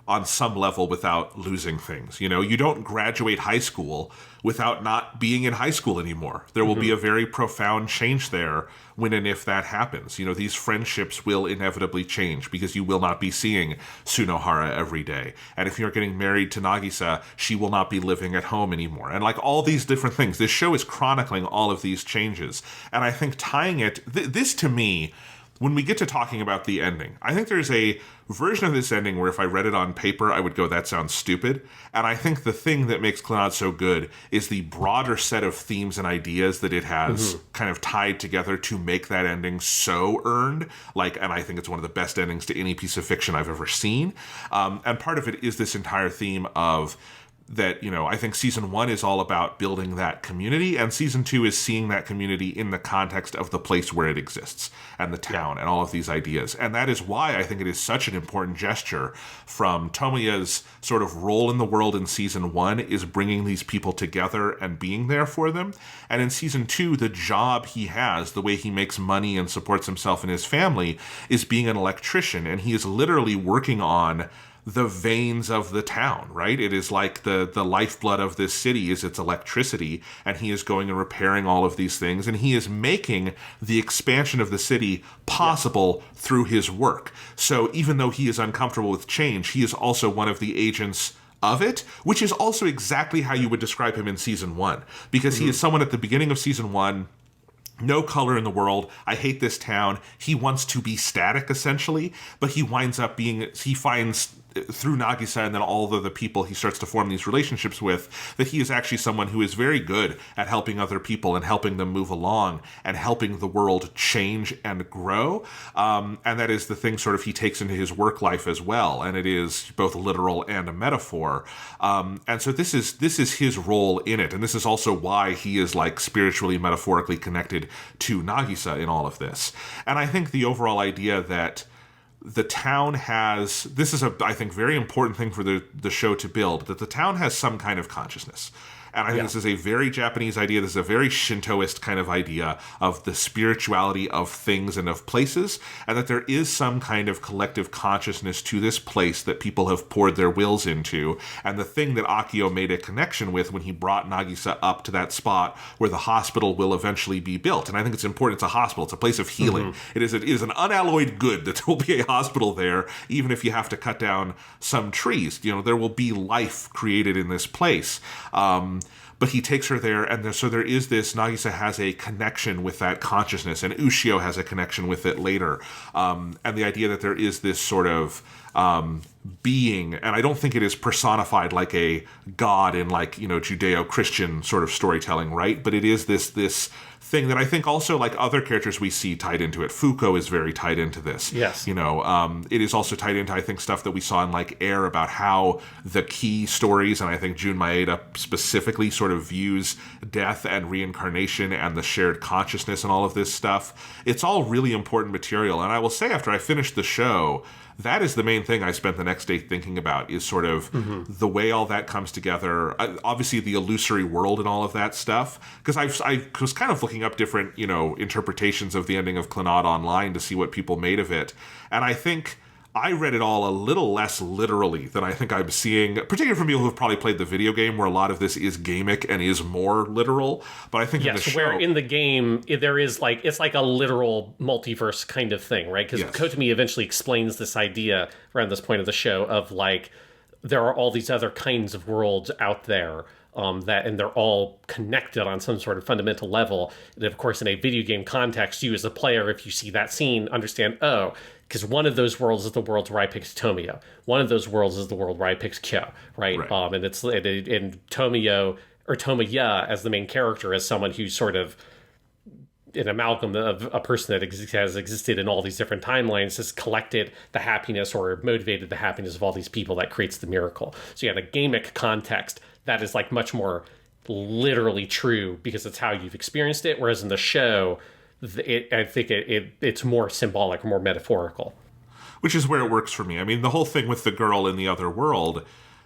on some level without losing things. You don't graduate high school without not being in high school anymore. There will be a very profound change there when and if that happens. These friendships will inevitably change because you will not be seeing Sunohara every day. And if you're getting married to Nagisa, she will not be living at home anymore. And like all these different things, this show is chronicling all of these changes. And I think tying it, this to me, when we get to talking about the ending, I think there's a version of this ending where if I read it on paper, I would go, that sounds stupid. And I think the thing that makes Clannad so good is the broader set of themes and ideas that it has kind of tied together to make that ending so earned. And I think it's one of the best endings to any piece of fiction I've ever seen. And part of it is this entire theme of that, I think season 1 is all about building that community, and season 2 is seeing that community in the context of the place where it exists and the town and all of these ideas. And that is why I think it is such an important gesture from Tomoya's sort of role in the world in season 1 is bringing these people together and being there for them. And in season 2, the job he has, the way he makes money and supports himself and his family, is being an electrician, and he is literally working on the veins of the town, right? It is like the lifeblood of this city is its electricity, and he is going and repairing all of these things, and he is making the expansion of the city possible through his work. So even though he is uncomfortable with change, he is also one of the agents of it, which is also exactly how you would describe him in season 1, because he is someone at the beginning of season 1, no color in the world. I hate this town. He wants to be static, essentially, but he winds up he finds through Nagisa and then all of the people he starts to form these relationships with, that he is actually someone who is very good at helping other people and helping them move along and helping the world change and grow. And that is the thing sort of he takes into his work life as well. And it is both literal and a metaphor. And so this is his role in it. And this is also why he is like spiritually, metaphorically connected to Nagisa in all of this. And I think the overall idea that the town has, this is I think, very important thing for the show to build, that the town has some kind of consciousness. And I think this is a very Japanese idea. This is a very Shintoist kind of idea of the spirituality of things and of places, and that there is some kind of collective consciousness to this place that people have poured their wills into. And the thing that Akio made a connection with when he brought Nagisa up to that spot where the hospital will eventually be built. And I think it's important. It's a hospital. It's a place of healing. It is an unalloyed good that there will be a hospital there, even if you have to cut down some trees. There will be life created in this place. But he takes her there, and so there is this, Nagisa has a connection with that consciousness, and Ushio has a connection with it later. And the idea that there is this sort of being, and I don't think it is personified like a god in like, Judeo-Christian sort of storytelling, right? But it is this thing that I think also like other characters we see tied into it. Fuko is very tied into this. Yes. It is also tied into, I think, stuff that we saw in like Air about how the Key stories, and I think Jun Maeda specifically sort of views death and reincarnation and the shared consciousness and all of this stuff. It's all really important material. And I will say, after I finished the show, that is the main thing I spent the next day thinking about, is sort of the way all that comes together. Obviously, the illusory world and all of that stuff. Because I was kind of looking up different, interpretations of the ending of Clannad online to see what people made of it. And I think I read it all a little less literally than I think I'm seeing, particularly from people who've probably played the video game, where a lot of this is gamic and is more literal. But I think in the show, where in the game there is like, it's like a literal multiverse kind of thing, right? Because Kotomi eventually explains this idea around this point of the show of like, there are all these other kinds of worlds out there. And they're all connected on some sort of fundamental level. And of course, in a video game context, you as a player, if you see that scene, understand, because one of those worlds is the world where I picked Tomoyo. One of those worlds is the world where I picked Kyo, right? And Tomoyo, or Tomoya as the main character, as someone who's sort of an amalgam of a person that has existed in all these different timelines, has collected the happiness or motivated the happiness of all these people that creates the miracle. So in a gamic context, that is like much more literally true because it's how you've experienced it. Whereas in the show, I think it's more symbolic, more metaphorical. Which is where it works for me. I mean, the whole thing with the girl in the other world,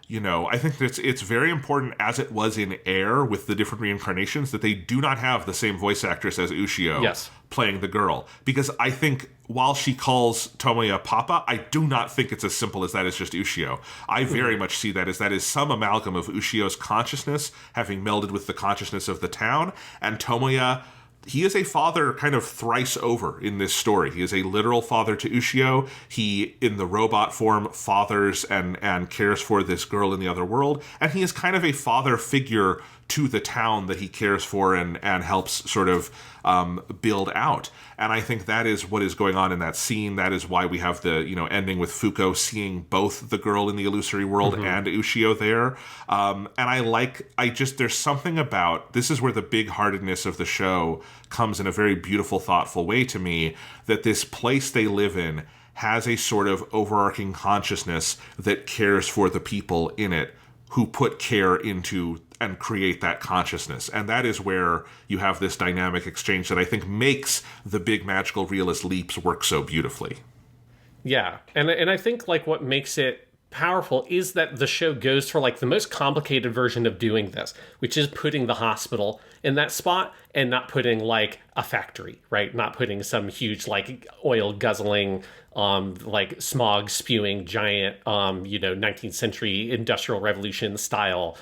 I think that it's very important, as it was in Air with the different reincarnations, that they do not have the same voice actress as Ushio playing the girl. Because I think while she calls Tomoya Papa, I do not think it's as simple as that is just Ushio. I very much see that as some amalgam of Ushio's consciousness having melded with the consciousness of the town, and Tomoya, he is a father kind of thrice over in this story. He is a literal father to Ushio. He, in the robot form, fathers and cares for this girl in the other world. And he is kind of a father figure to the town that he cares for and helps sort of build out. And I think that is what is going on in that scene. That is why we have the, ending with Fuko seeing both the girl in the illusory world and Ushio there. And there's something about, this is where the big-heartedness of the show comes in a very beautiful, thoughtful way to me, that this place they live in has a sort of overarching consciousness that cares for the people in it who put care into and create that consciousness. And that is where you have this dynamic exchange that I think makes the big magical realist leaps work so beautifully. Yeah. And I think like what makes it powerful is that the show goes for like the most complicated version of doing this, which is putting the hospital in that spot and not putting like a factory, right? Not putting some huge like oil guzzling, like smog spewing giant, 19th century industrial revolution style,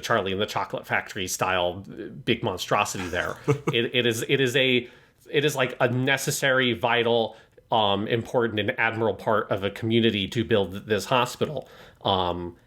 Charlie and the Chocolate Factory style big monstrosity there. It is like a necessary, vital, important and admirable part of a community to build this hospital,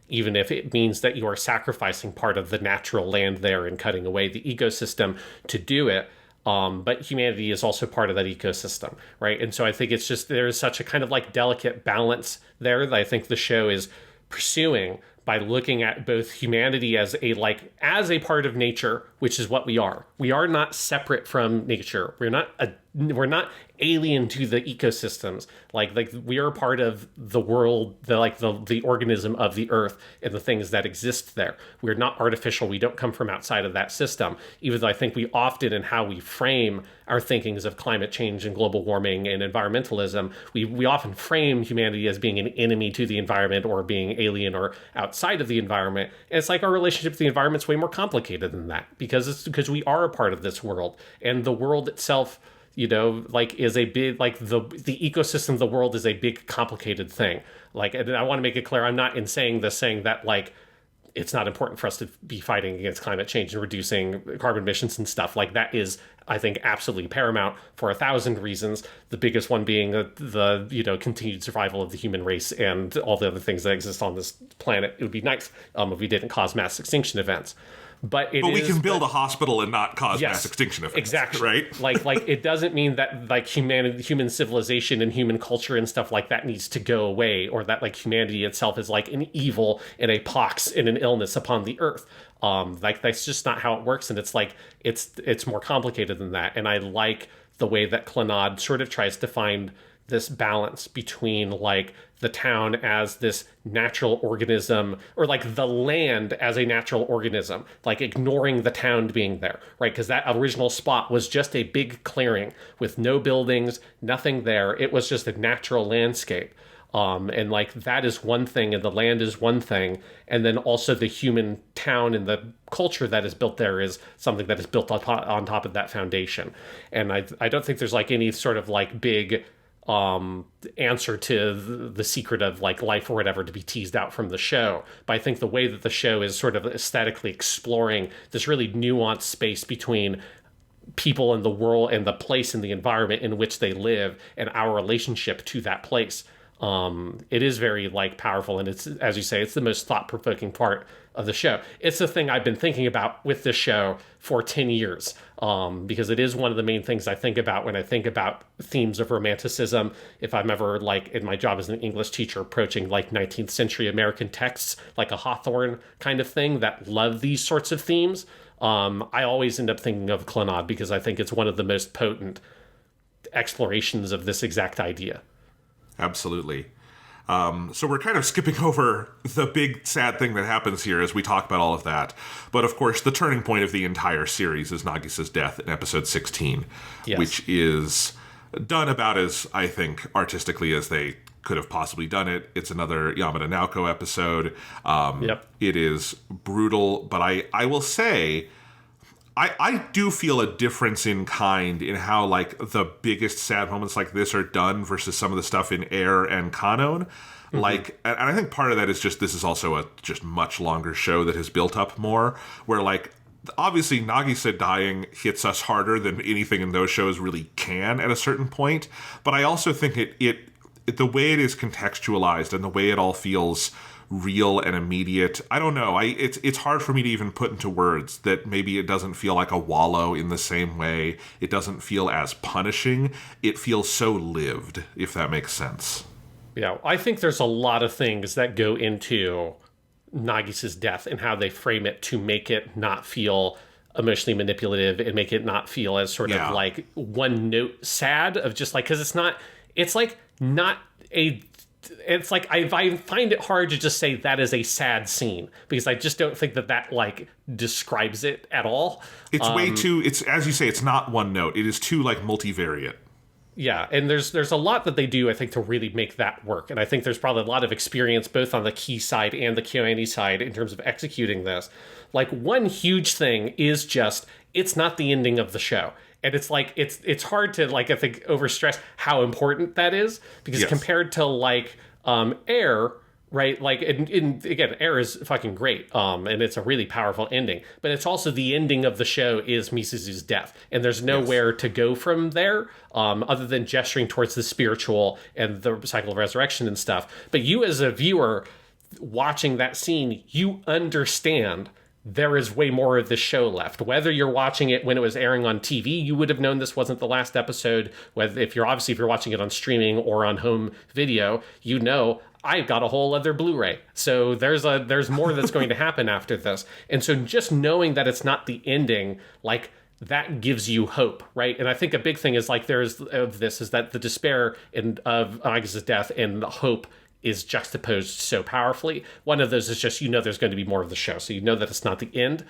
even if it means that you are sacrificing part of the natural land there and cutting away the ecosystem to do it. But humanity is also part of that ecosystem, right? And so I think it's just, there's such a kind of like delicate balance there that I think the show is pursuing by looking at both humanity as a part of nature, which is what we are. We are not separate from nature. We're not alien to the ecosystems. Like we are part of the world, the organism of the earth and the things that exist there. We're not artificial. We don't come from outside of that system. Even though I think we often, in how we frame our thinkings of climate change and global warming and environmentalism, we often frame humanity as being an enemy to the environment or being alien or outside of the environment. And it's like our relationship to the environment's way more complicated than that, because we are a part of this world, and the world itself, is a big, the ecosystem of the world is a big, complicated thing. And I want to make it clear, I'm not saying that, it's not important for us to be fighting against climate change and reducing carbon emissions and stuff. That is I think, absolutely paramount for 1,000 reasons. The biggest one being the continued survival of the human race and all the other things that exist on this planet. It would be nice if we didn't cause mass extinction events. But we can build a hospital and not cause yes, mass extinction events. Exactly. Right? like it doesn't mean that like human civilization and human culture and stuff like that needs to go away, or that like humanity itself is like an evil and a pox and an illness upon the earth. Like that's just not how it works, and it's like it's more complicated than that. And I like the way that Clannad sort of tries to find this balance between like the town as this natural organism, or like the land as a natural organism, like ignoring the town being there, right? Because that original spot was just a big clearing with no buildings, nothing there. It was just a natural landscape. And like that is one thing, and the land is one thing, and then also the human town and the culture that is built there is something that is built on top of that foundation. And I don't think there's like any sort of like big answer to the secret of like life or whatever to be teased out from the show. But I think the way that the show is sort of aesthetically exploring this really nuanced space between people and the world and the place and the environment in which they live and our relationship to that place. It is very like powerful, and it's, as you say, it's the most thought-provoking part of the show. It's the thing I've been thinking about with this show for 10 years, because it is one of the main things I think about when I think about themes of romanticism. If I'm ever like in my job as an English teacher approaching like 19th century American texts, like a Hawthorne kind of thing that love these sorts of themes, I always end up thinking of Clannad, because I think it's one of the most potent explorations of this exact idea. Absolutely. So we're kind of skipping over the big sad thing that happens here as we talk about all of that. But of course, the turning point of the entire series is Nagisa's death in episode 16, yes, which is done about as, I think, artistically as they could have possibly done it. It's another Yamada Naoko episode. Yep. It is brutal, but I will say, I do feel a difference in kind in how like the biggest sad moments like this are done versus some of the stuff in Air and Kanon. Mm-hmm. Like, and I think part of that is just this is also a just much longer show that has built up more, where like obviously Nagisa dying hits us harder than anything in those shows really can at a certain point. But I also think it the way it is contextualized and the way it all feels real and immediate. I don't know. It's hard for me to even put into words that maybe it doesn't feel like a wallow in the same way. It doesn't feel as punishing. It feels so lived, if that makes sense. Yeah, I think there's a lot of things that go into Nagisa's death and how they frame it to make it not feel emotionally manipulative and make it not feel as sort of like one note sad of just like, because it's like not a, it's like I find it hard to just say that is a sad scene, because I just don't think that like describes it at all. It's way too, it's, as you say, it's not one note. It is too like multivariate. Yeah, and there's a lot that they do, I think, to really make that work. And I think there's probably a lot of experience both on the Key side and the KyoAni side in terms of executing this. Like, one huge thing is just, it's not the ending of the show. And it's like, it's hard to, like, I think, overstress how important that is. Because compared to, like, Air, right? Like, again, Air is fucking great. And it's a really powerful ending. But it's also the ending of the show is Misuzu's death. And there's nowhere to go from there other than gesturing towards the spiritual and the cycle of resurrection and stuff. But you as a viewer watching that scene, you understand there is way more of this show left. Whether you're watching it when it was airing on TV, you would have known this wasn't the last episode. Whether if you're watching it on streaming or on home video, you know I've got a whole other Blu-ray. So there's more that's going to happen after this. And so just knowing that it's not the ending, like, that gives you hope, right? And I think a big thing is like is that the despair of Nagisa's death and the hope is juxtaposed so powerfully. One of those is just, there's going to be more of the show, so you know that it's not the end.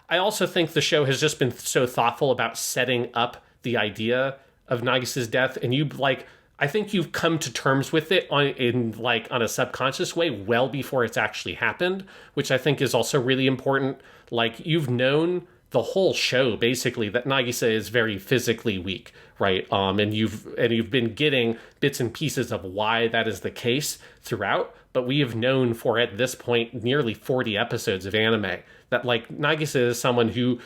I also think the show has just been so thoughtful about setting up the idea of Nagisa's death, and I think you've come to terms with it on a subconscious way well before it's actually happened, which I think is also really important. Like, you've known the whole show basically that Nagisa is very physically weak, right? And you've been getting bits and pieces of why that is the case throughout. But we have known for, at this point, nearly 40 episodes of anime that like Nagisa is someone who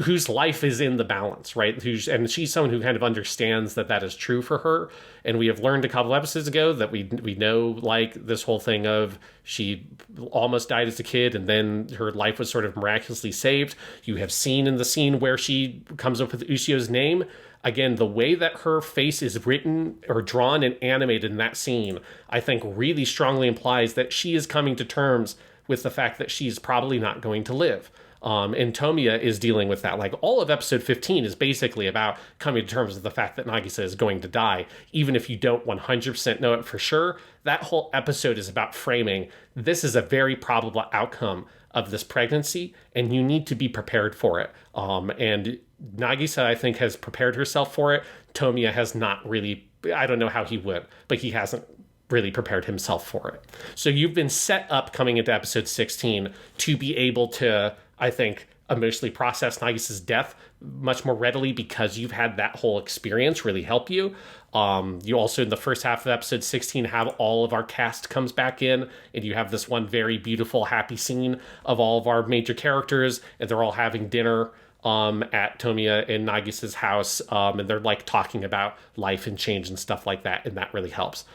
whose life is in the balance, right? And she's someone who kind of understands that that is true for her. And we have learned a couple episodes ago that we know, like, this whole thing of she almost died as a kid and then her life was sort of miraculously saved. You have seen in the scene where she comes up with Ushio's name. Again, the way that her face is written or drawn and animated in that scene, I think really strongly implies that she is coming to terms with the fact that she's probably not going to live. And Tomoya is dealing with that. Like, all of episode 15 is basically about coming to terms with the fact that Nagisa is going to die. Even if you don't 100% know it for sure, that whole episode is about framing this is a very probable outcome of this pregnancy, and you need to be prepared for it. And Nagisa, I think, has prepared herself for it. Tomoya has not really. I don't know how he would, but he hasn't really prepared himself for it. So you've been set up coming into episode 16 to be able to, I think, emotionally process Nagisa's death much more readily because you've had that whole experience really help you. You also, in the first half of episode 16, have all of our cast comes back in, and you have this one very beautiful, happy scene of all of our major characters, and they're all having dinner at Tomoya and Nagisa's house, and they're like talking about life and change and stuff like that, and that really helps.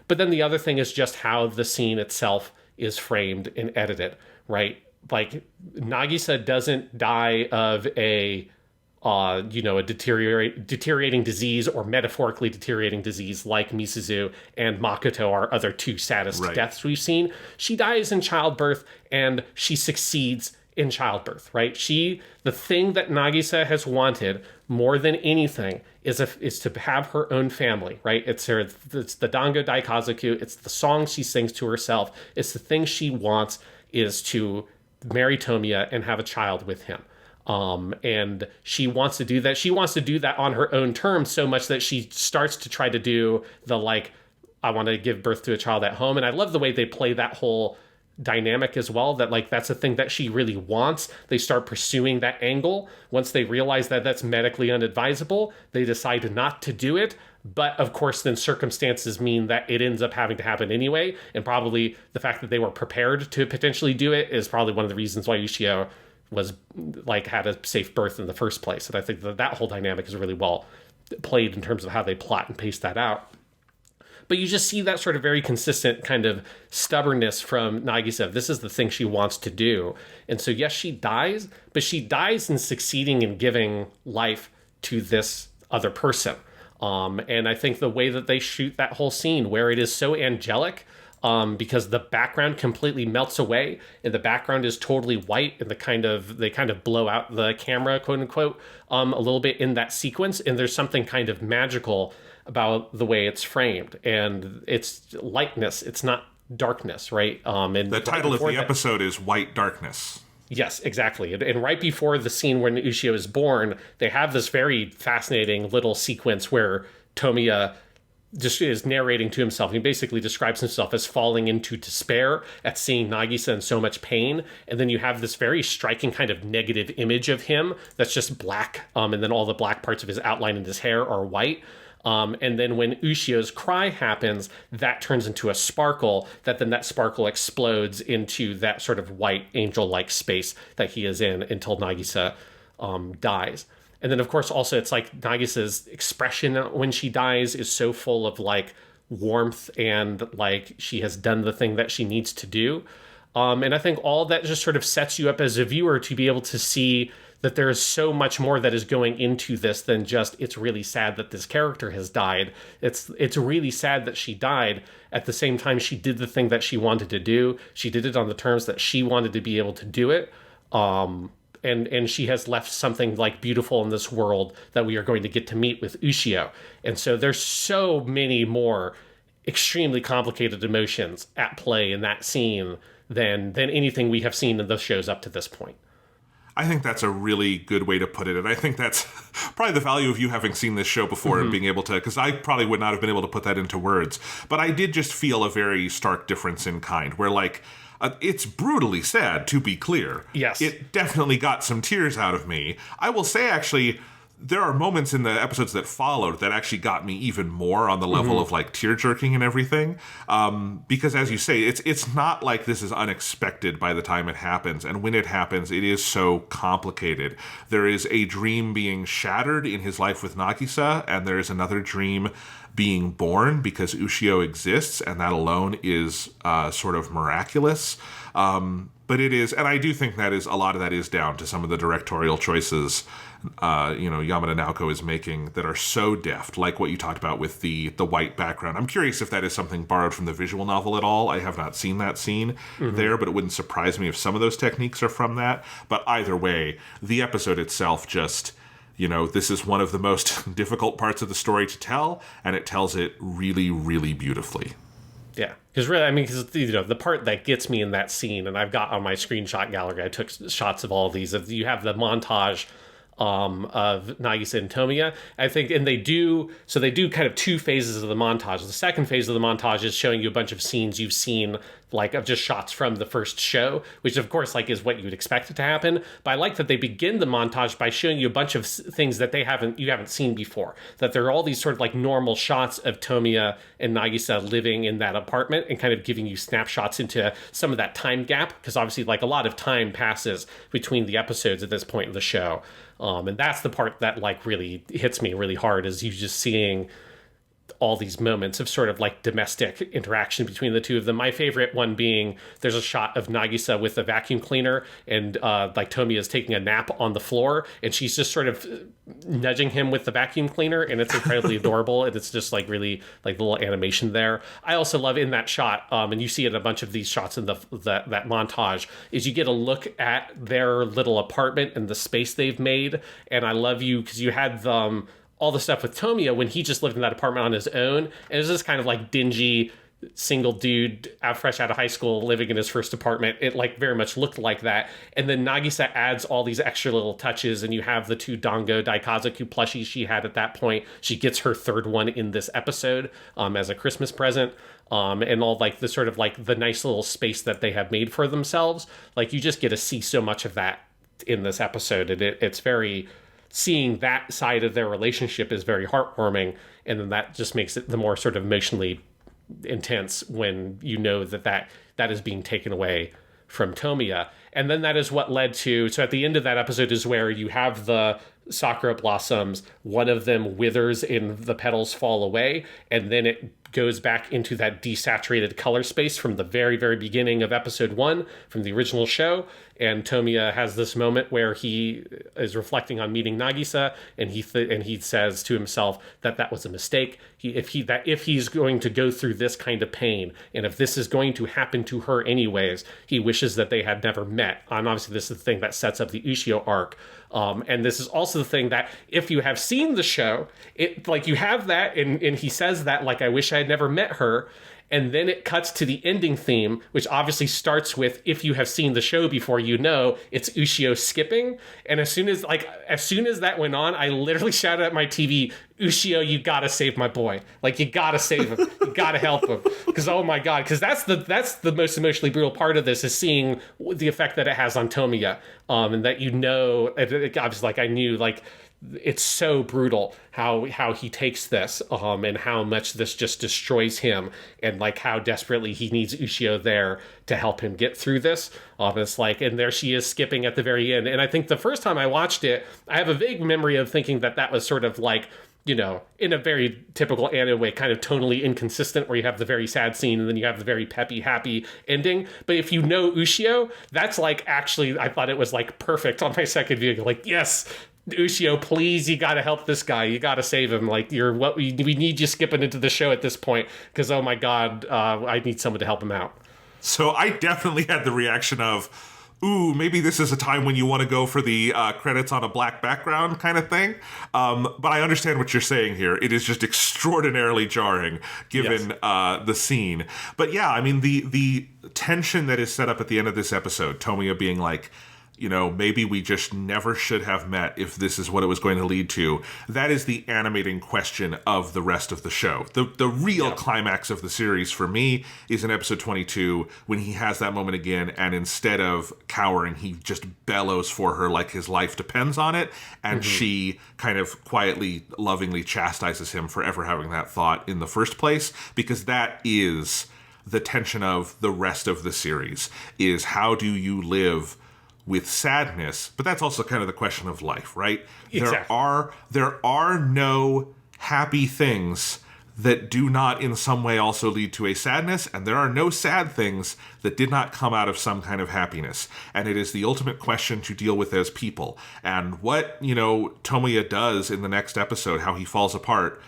But then the other thing is just how the scene itself is framed and edited, right? Like, Nagisa doesn't die of a deteriorating disease or metaphorically deteriorating disease like Misuzu and Makoto, our other two saddest deaths we've seen. She dies in childbirth, and she succeeds in childbirth, right? The thing that Nagisa has wanted more than anything is to have her own family, right? It's the Dango Daikazoku. It's the song she sings to herself. It's the thing she wants is to marry Tomoya and have a child with him. And she wants to do that. She wants to do that on her own terms so much that she starts to try to do the, like, I want to give birth to a child at home. And I love the way they play that whole dynamic as well, that, like, that's a thing that she really wants. They start pursuing that angle. Once they realize that that's medically unadvisable, they decide not to do it. But of course, then circumstances mean that it ends up having to happen anyway. And probably the fact that they were prepared to potentially do it is probably one of the reasons why Ushio was, like, had a safe birth in the first place. And I think that whole dynamic is really well played in terms of how they plot and pace that out. But you just see that sort of very consistent kind of stubbornness from Nagisa. This is the thing she wants to do. And so, yes, she dies, but she dies in succeeding in giving life to this other person. And I think the way that they shoot that whole scene, where it is so angelic, because the background completely melts away and the background is totally white, and they kind of blow out the camera, quote unquote, a little bit in that sequence. And there's something kind of magical about the way it's framed, and it's lightness. It's not darkness, right? And the title of the episode is White Darkness. Yes, exactly. And right before the scene when Ushio is born, they have this very fascinating little sequence where Tomoya just is narrating to himself. He basically describes himself as falling into despair at seeing Nagisa in so much pain. And then you have this very striking kind of negative image of him that's just black. And then all the black parts of his outline and his hair are white. And then when Ushio's cry happens, that turns into a sparkle, that sparkle explodes into that sort of white angel-like space that he is in until Nagisa dies. And then, of course, also it's like Nagisa's expression when she dies is so full of, like, warmth and, like, she has done the thing that she needs to do. And I think all that just sort of sets you up as a viewer to be able to see that there is so much more that is going into this than just, it's really sad that this character has died. It's really sad that she died. At the same time, she did the thing that she wanted to do. She did it on the terms that she wanted to be able to do it. And she has left something, like, beautiful in this world that we are going to get to meet with Ushio. And so there's so many more extremely complicated emotions at play in that scene than anything we have seen in the shows up to this point. I think that's a really good way to put it. And I think that's probably the value of you having seen this show before and being able to, because I probably would not have been able to put that into words. But I did just feel a very stark difference in kind, where, like, it's brutally sad, to be clear. Yes. It definitely got some tears out of me. I will say, actually, there are moments in the episodes that followed that actually got me even more on the level of like tear jerking and everything. Because as you say, it's not like this is unexpected by the time it happens. And when it happens, it is so complicated. There is a dream being shattered in his life with Nagisa, and there is another dream being born because Ushio exists, and that alone is sort of miraculous. But it is, and I do think that is, a lot of that is down to some of the directorial choices Yamada Naoko is making that are so deft, like what you talked about with the white background. I'm curious if that is something borrowed from the visual novel at all. I have not seen that scene there, but it wouldn't surprise me if some of those techniques are from that. But either way, the episode itself just, this is one of the most difficult parts of the story to tell, and it tells it really, really beautifully. Yeah, because really, because the part that gets me in that scene, and I've got on my screenshot gallery, I took shots of all of these. You have the montage of Nagisa and Tomoya, I think, and they do kind of two phases of the montage. The second phase of the montage is showing you a bunch of scenes you've seen, like of just shots from the first show, which of course is what you would expect it to happen. But I like that they begin the montage by showing you a bunch of things that you haven't seen before. That there are all these sort of like normal shots of Tomoya and Nagisa living in that apartment, and kind of giving you snapshots into some of that time gap, because obviously like a lot of time passes between the episodes at this point in the show. And that's the part that like really hits me really hard, is you just seeing all these moments of sort of like domestic interaction between the two of them. My favorite one being, there's a shot of Nagisa with a vacuum cleaner, and like Tomoya is taking a nap on the floor, and she's just sort of nudging him with the vacuum cleaner, and it's incredibly adorable, and it's just like really like the little animation there. I also love in that shot, and you see it in a bunch of these shots in that montage, is you get a look at their little apartment and the space they've made. And I love because you had all the stuff with Tomoya when he just lived in that apartment on his own, and it was this kind of like dingy single dude fresh out of high school living in his first apartment. It like very much looked like that. And then Nagisa adds all these extra little touches, and you have the two Dango Daikazoku plushies she had at that point. She gets her third one in this episode as a Christmas present. And all like the sort of like the nice little space that they have made for themselves. Like you just get to see so much of that in this episode, and it's very, seeing that side of their relationship is very heartwarming, and then that just makes it the more sort of emotionally intense when you know that is being taken away from Tomoya. And then that is what led to, so at the end of that episode is where you have the sakura blossoms, one of them withers and the petals fall away, and then it goes back into that desaturated color space from the very, very beginning of episode 1 from the original show. And Tomoya has this moment where he is reflecting on meeting Nagisa, and he says to himself that was a mistake. If he's going to go through this kind of pain, and if this is going to happen to her anyways, he wishes that they had never met. And obviously this is the thing that sets up the Ushio arc. And this is also the thing that, if you have seen the show, it like you have that, and he says that, like, I wish I had never met her. And then it cuts to the ending theme, which obviously starts with, if you have seen the show before, it's Ushio skipping. And as soon as that went on, I literally shouted at my TV, Ushio, you gotta save my boy. Like, you gotta save him. You gotta help him. Because, oh my God, because that's the most emotionally brutal part of this, is seeing the effect that it has on Tomoya. And that, obviously, like, I knew, like, it's so brutal how he takes this, and how much this just destroys him, and like how desperately he needs Ushio there to help him get through this. It's like, and there she is skipping at the very end. And I think the first time I watched it, I have a vague memory of thinking that was sort of like, in a very typical anime way, kind of tonally inconsistent, where you have the very sad scene and then you have the very peppy, happy ending. But if you know Ushio, that's like, actually, I thought it was like perfect on my second viewing. Like, yes, Ushio, please, you gotta help this guy. You gotta save him. Like, we need you skipping into the show at this point, because, oh my God, I need someone to help him out. So I definitely had the reaction of, ooh, maybe this is a time when you want to go for the credits on a black background kind of thing. But I understand what you're saying here. It is just extraordinarily jarring, given the scene. But yeah, I mean, the tension that is set up at the end of this episode, Tomoya being like, maybe we just never should have met if this is what it was going to lead to. That is the animating question of the rest of the show. The real climax of the series for me is in episode 22 when he has that moment again, and instead of cowering, he just bellows for her like his life depends on it, and she kind of quietly, lovingly chastises him for ever having that thought in the first place, because that is the tension of the rest of the series, is how do you live with sadness? But that's also kind of the question of life, right? Exactly. There are no happy things that do not in some way also lead to a sadness, and there are no sad things that did not come out of some kind of happiness. And it is the ultimate question to deal with as people. And what, Tomoya does in the next episode, how he falls apart,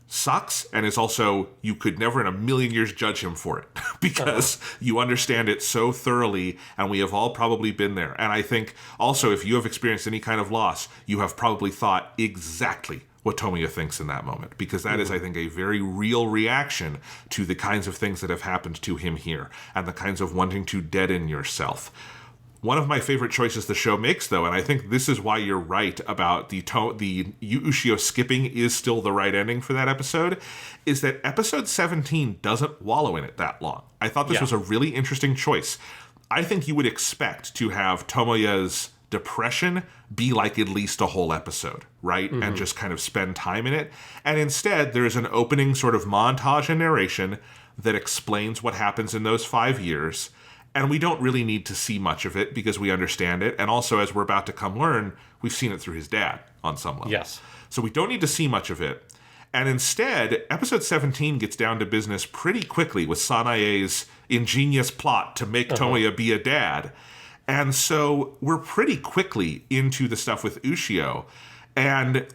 sucks, and is also, you could never in a million years judge him for it because you understand it so thoroughly, and we have all probably been there. And I think also, if you have experienced any kind of loss, you have probably thought exactly what Tomoya thinks in that moment, because that is, I think, a very real reaction to the kinds of things that have happened to him here, and the kinds of wanting to deaden yourself. One of my favorite choices the show makes, though, and I think this is why you're right about the Ushio skipping is still the right ending for that episode, is that episode 17 doesn't wallow in it that long. I thought this was a really interesting choice. I think you would expect to have Tomoya's depression be like at least a whole episode, right? And just kind of spend time in it. And instead, there's an opening sort of montage and narration that explains what happens in those 5 years. And we don't really need to see much of it because we understand it. And also, as we're about to come learn, we've seen it through his dad on some level. Yes. So we don't need to see much of it. And instead, episode 17 gets down to business pretty quickly with Sanae's ingenious plot to make Tomoya be a dad. And so we're pretty quickly into the stuff with Ushio. And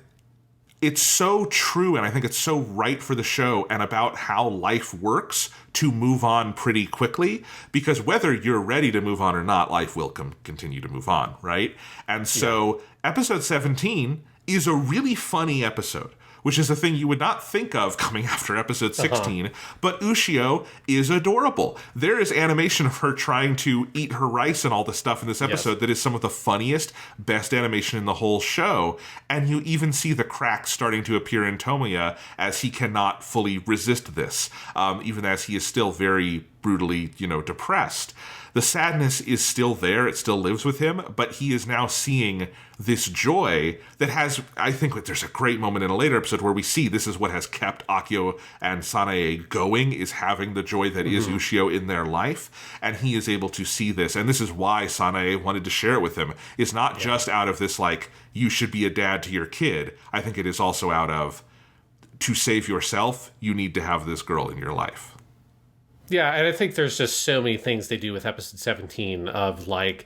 it's so true, and I think it's so right for the show and about how life works to move on pretty quickly, because whether you're ready to move on or not, life will continue to move on, right? And so episode 17 is a really funny episode, which is a thing you would not think of coming after episode 16, but Ushio is adorable. There is animation of her trying to eat her rice and all the stuff in this episode that is some of the funniest, best animation in the whole show, and you even see the cracks starting to appear in Tomoya as he cannot fully resist this, even as he is still very brutally, depressed. The sadness is still there. It still lives with him, but he is now seeing this joy that has, I think there's a great moment in a later episode where we see this is what has kept Akio and Sanae going, is having the joy that is Ushio in their life. And he is able to see this. And this is why Sanae wanted to share it with him. It's not just out of this, you should be a dad to your kid. I think it is also out of, to save yourself, you need to have this girl in your life. Yeah, and I think there's just so many things they do with episode 17 of, as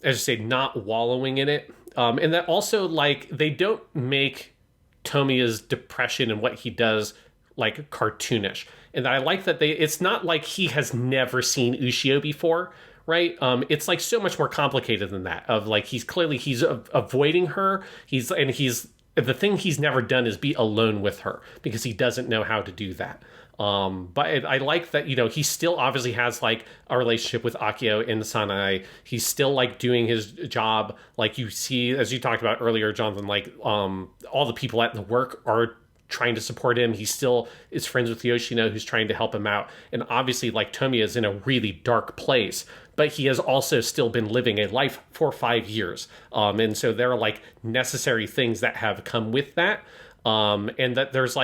you say, not wallowing in it. And that also, they don't make Tomoya's depression and what he does, cartoonish. And I like that it's not like he has never seen Ushio before, right? It's, so much more complicated than that. Of, he's avoiding her. The thing he's never done is be alone with her because he doesn't know how to do that. But I like that, he still obviously has a relationship with Akio and Sanae. He's still doing his job. You see, as you talked about earlier, Jonathan, all the people at the work are trying to support him. He still is friends with Yoshino, who's trying to help him out. And obviously, Tomoya is in a really dark place, but he has also still been living a life for 5 years. And so there are necessary things that have come with that. And that there's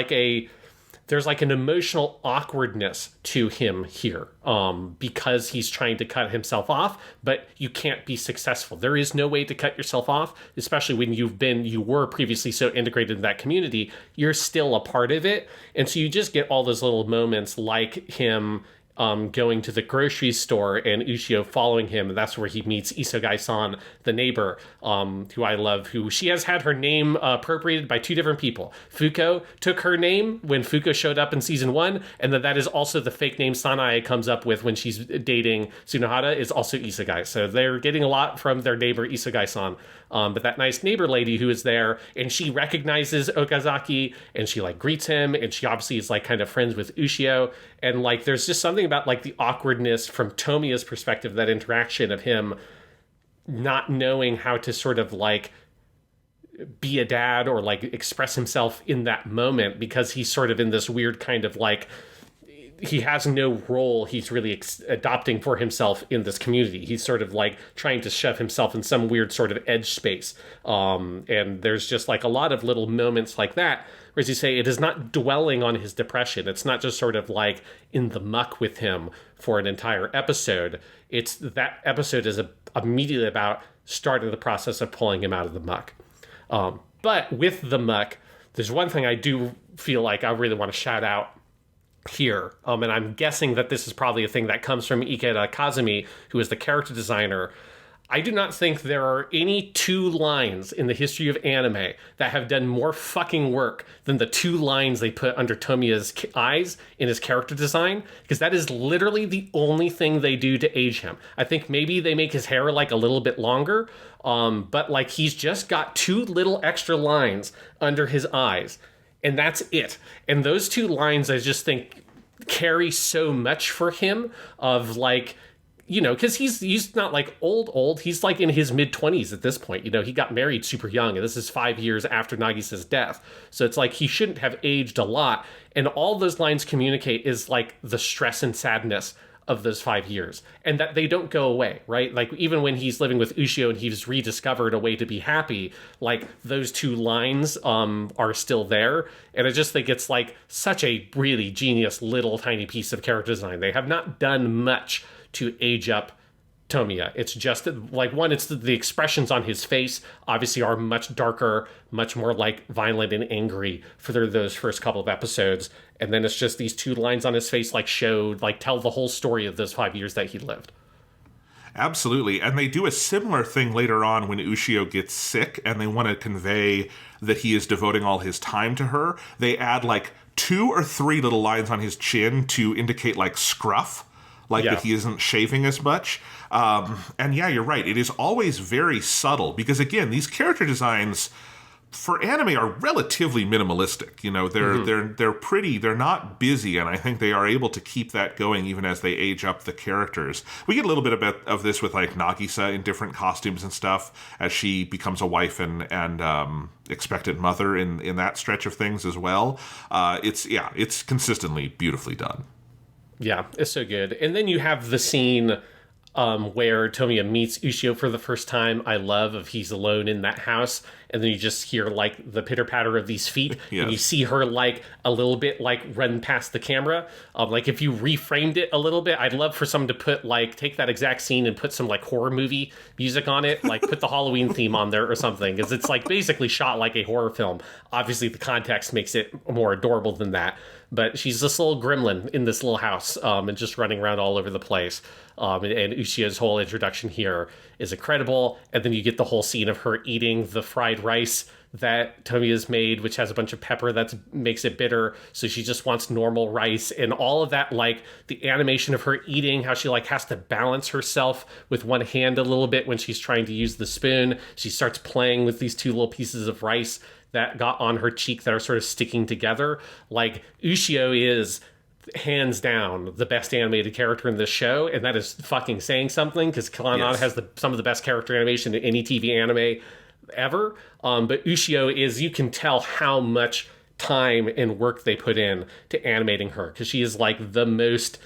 an emotional awkwardness to him here because he's trying to cut himself off, but you can't be successful. There is no way to cut yourself off, especially when you were previously so integrated in that community. You're still a part of it. And so you just get all those little moments like him going to the grocery store and Ushio following him. And that's where he meets Isogai-san, the neighbor, who I love, who she has had her name appropriated by 2 different people. Fuko took her name when Fuko showed up in season 1, and that is also the fake name Sanae comes up with when she's dating Tsunohara is also Isogai. So they're getting a lot from their neighbor Isogai-san. But that nice neighbor lady who is there, and she recognizes Okazaki, and she greets him, and she obviously is kind of friends with Ushio. And there's just something about the awkwardness from Tomoya's perspective, that interaction of him not knowing how to sort of like be a dad or like express himself in that moment, because he's sort of in this weird kind of like, he has no role he's really adopting for himself in this community. He's sort of like trying to shove himself in some weird sort of edge space. And there's just like a lot of little moments like that, where as you say, it is not dwelling on his depression. It's not just sort of like in the muck with him for an entire episode. It's that episode is immediately about starting the process of pulling him out of the muck. But with the muck, there's one thing I do feel like I really want to shout out here. And I'm guessing that this is probably a thing that comes from Ikeda Kazumi, who is the character designer. I do not think there are any two lines in the history of anime that have done more fucking work than the two lines they put under Tomiya's eyes in his character design, because that is literally the only thing they do to age him. I think maybe they make his hair like a little bit longer, but like he's just got two little extra lines under his eyes, and that's it. And those two lines, I just think, carry so much for him of like, you know, because he's not like old. He's like in his mid-20s at this point. You know, he got married super young, and this is 5 years after Nagisa's death. So it's like he shouldn't have aged a lot. And all those lines communicate is like the stress and sadness of those 5 years, and that they don't go away, right? Like even when he's living with Ushio and he's rediscovered a way to be happy, like those two lines are still there. And I just think it's like such a really genius little tiny piece of character design. They have not done much to age up Tomiya. It's just like, one, it's the expressions on his face obviously are much darker, much more like violent and angry for those first couple of episodes. And then it's just these two lines on his face like tell the whole story of those 5 years that he lived. Absolutely. And they do a similar thing later on when Ushio gets sick and they want to convey that he is devoting all his time to her. They add like 2 or 3 little lines on his chin to indicate like scruff, like that he isn't shaving as much. And yeah, you're right. It is always very subtle because, again, these character designs for anime are relatively minimalistic. You know, they're pretty, they're not busy, and I think they are able to keep that going even as they age up the characters. We get a little bit of this with like Nagisa in different costumes and stuff as she becomes a wife and expectant mother in that stretch of things as well. It's consistently beautifully done. Yeah, it's so good. And then you have the scene where Tomiya meets Ushio for the first time. I love if he's alone in that house, and then you just hear like the pitter patter of these feet, yes. And you see her like a little bit like run past the camera. Like if you reframed it a little bit, I'd love for someone to put like take that exact scene and put some like horror movie music on it, like put the Halloween theme on there or something, because it's like basically shot like a horror film. Obviously, the context makes it more adorable than that. But she's this little gremlin in this little house and just running around all over the place. And Ushio's whole introduction here is incredible. And then you get the whole scene of her eating the fried rice that Tomiya's made, which has a bunch of pepper that makes it bitter. So she just wants normal rice, and all of that, like the animation of her eating, how she like has to balance herself with one hand a little bit when she's trying to use the spoon. She starts playing with these two little pieces of rice that got on her cheek that are sort of sticking together. Like Ushio is hands down the best animated character in this show, and that is fucking saying something, because Clannad has some of the best character animation in any TV anime ever. But Ushio is, you can tell how much time and work they put in to animating her, because she is like the most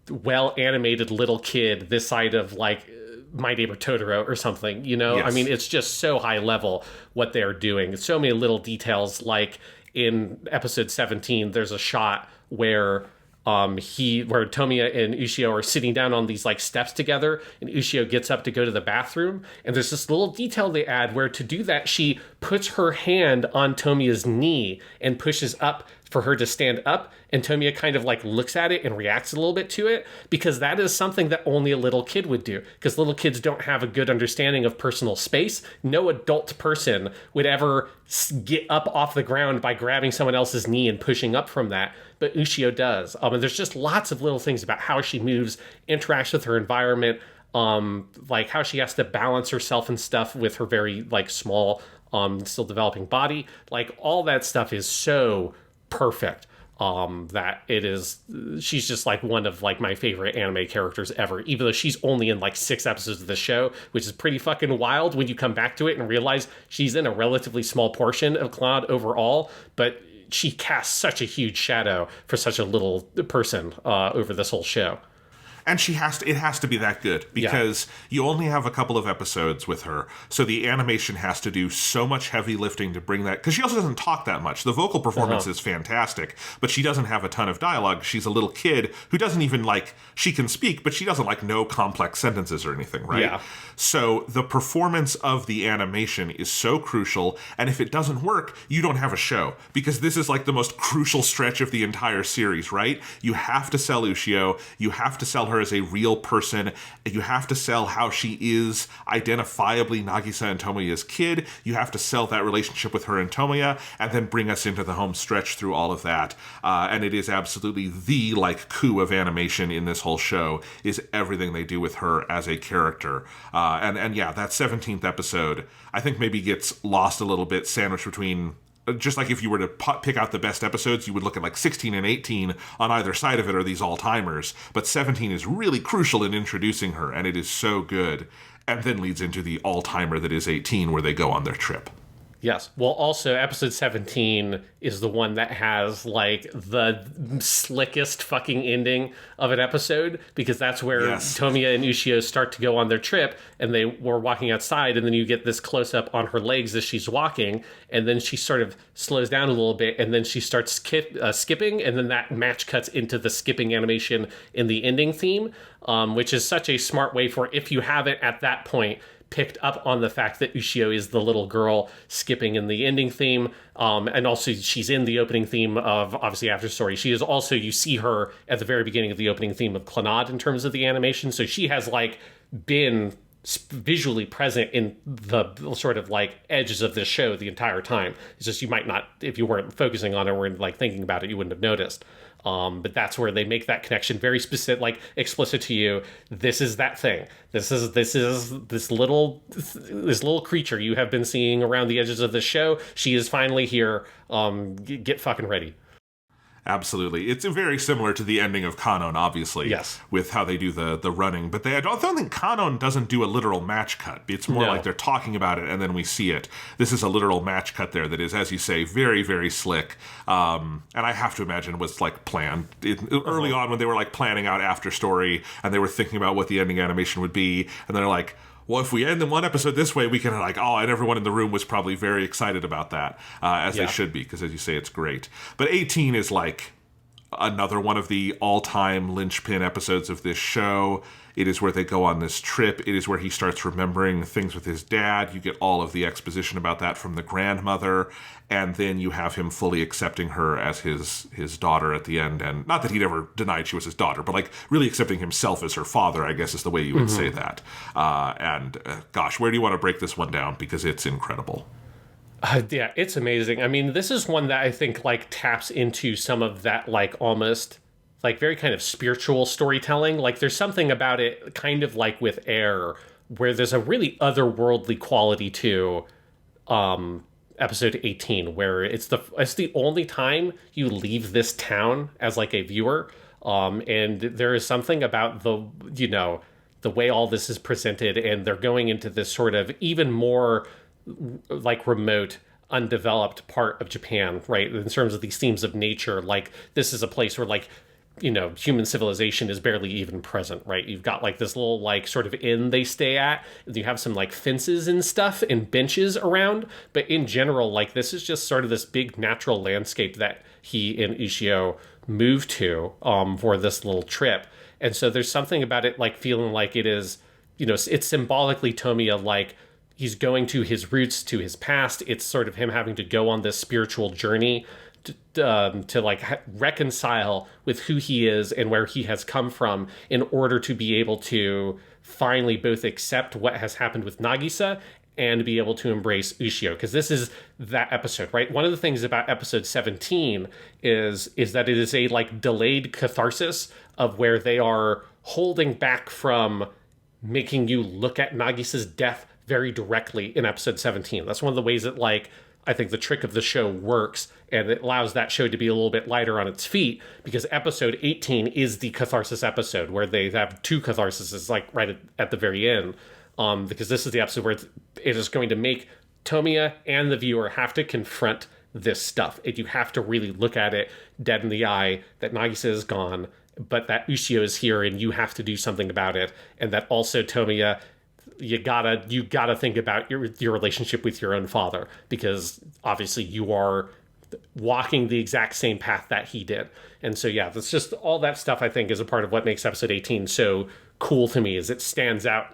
well animated little kid this side of like My Neighbor Totoro or something, you know? Yes. I mean, it's just so high level what they're doing. So many little details, like in episode 17, there's a shot where Tomiya and Ushio are sitting down on these like steps together, and Ushio gets up to go to the bathroom, and there's this little detail they add where to do that she puts her hand on Tomiya's knee and pushes up for her to stand up, and Tomiya kind of like looks at it and reacts a little bit to it, because that is something that only a little kid would do, because little kids don't have a good understanding of personal space. No adult person would ever get up off the ground by grabbing someone else's knee and pushing up from that, but Ushio does. And there's just lots of little things about how she moves, interacts with her environment, like how she has to balance herself and stuff with her very like small, still developing body. Like all that stuff is so perfect. that it is, she's just like one of like my favorite anime characters ever, even though she's only in like 6 episodes of the show, which is pretty fucking wild when you come back to it and realize she's in a relatively small portion of Clannad overall, but she casts such a huge shadow for such a little person over this whole show. And it has to be that good, because you only have a couple of episodes with her. So the animation has to do so much heavy lifting to bring that, because she also doesn't talk that much. The vocal performance is fantastic, but she doesn't have a ton of dialogue. She's a little kid who doesn't even she can speak, but she doesn't know complex sentences or anything, right? Yeah. So the performance of the animation is so crucial, and if it doesn't work, you don't have a show, because this is the most crucial stretch of the entire series, right? You have to sell Ushio, you have to sell her as a real person, and you have to sell how she is identifiably Nagisa and Tomoya's kid. You have to sell that relationship with her and Tomoya, and then bring us into the home stretch through all of that. And it is absolutely the coup of animation in this whole show, is everything they do with her as a character. And yeah, that 17th episode, I think maybe gets lost a little bit, sandwiched between, just like if you were to pick out the best episodes, you would look at 16 and 18 on either side of it are these all-timers. But 17 is really crucial in introducing her, and it is so good. And then leads into the all-timer that is 18, where they go on their trip. Yes. Well, also, episode 17 is the one that has, the slickest fucking ending of an episode, because that's where Tomoya and Ushio start to go on their trip, and they were walking outside, and then you get this close-up on her legs as she's walking, and then she sort of slows down a little bit, and then she starts skipping, and then that match cuts into the skipping animation in the ending theme, which is such a smart way for, if you haven't at that point picked up on the fact that Ushio is the little girl skipping in the ending theme, and also she's in the opening theme of, obviously, After Story. She is also, you see her at the very beginning of the opening theme of Clannad in terms of the animation, so she has, been visually present in the sort of edges of this show the entire time. It's just you might not, if you weren't focusing on it or weren't thinking about it, you wouldn't have noticed. But that's where they make that connection very specific, explicit to you. This is that thing. This is this little creature you have been seeing around the edges of the show. She is finally here. Get fucking ready. Absolutely. It's very similar to the ending of Kanon, obviously, with how they do the running. But I don't think Kanon doesn't do a literal match cut. It's more like they're talking about it and then we see it. This is a literal match cut there that is, as you say, very, very slick. And I have to imagine was planned. Early on when they were planning out After Story and they were thinking about what the ending animation would be, and they're like, well, if we end in one episode this way, we can and everyone in the room was probably very excited about that, as they should be, because as you say, it's great. But 18 is another one of the all-time linchpin episodes of this show. It is where they go on this trip. It is where he starts remembering things with his dad. You get all of the exposition about that from the grandmother, and then you have him fully accepting her as his daughter at the end. And not that he'd ever denied she was his daughter, but really accepting himself as her father, I guess is the way you would say that. Gosh, where do you want to break this one down? Because it's incredible. Yeah, it's amazing. I mean, this is one that I think taps into some of that almost very kind of spiritual storytelling. There's something about it kind of with Air, where there's a really otherworldly quality to episode 18, where it's the only time you leave this town as a viewer, and there is something about the way all this is presented, and they're going into this sort of even more remote, undeveloped part of Japan, right? In terms of these themes of nature, this is a place where human civilization is barely even present, right? You've got this little sort of inn they stay at, and you have some fences and stuff and benches around, but in general, this is just sort of this big natural landscape that he and Ushio moved to for this little trip. And so there's something about it feeling it is, it's symbolically Tomoya, he's going to his roots, to his past. It's sort of him having to go on this spiritual journey to reconcile with who he is and where he has come from, in order to be able to finally both accept what has happened with Nagisa and be able to embrace Ushio. Because this is that episode, right? One of the things about episode 17 is that it is a delayed catharsis of where they are holding back from making you look at Nagisa's death very directly in episode 17. That's one of the ways that I think the trick of the show works, and it allows that show to be a little bit lighter on its feet, because episode 18 is the catharsis episode where they have two catharsises, like right at the very end. Because this is the episode where it is going to make Tomoya and the viewer have to confront this stuff. You have to really look at it dead in the eye, that Nagisa is gone, but that Ushio is here, and you have to do something about it. And that also, Tomoya, you gotta think about your relationship with your own father, because obviously you are walking the exact same path that he did. And so, yeah, that's just all that stuff, I think, is a part of what makes episode 18 so cool to me, is it stands out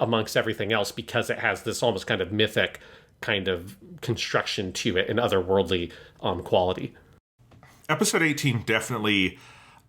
amongst everything else because it has this almost kind of mythic kind of construction to it and otherworldly quality. Episode 18 definitely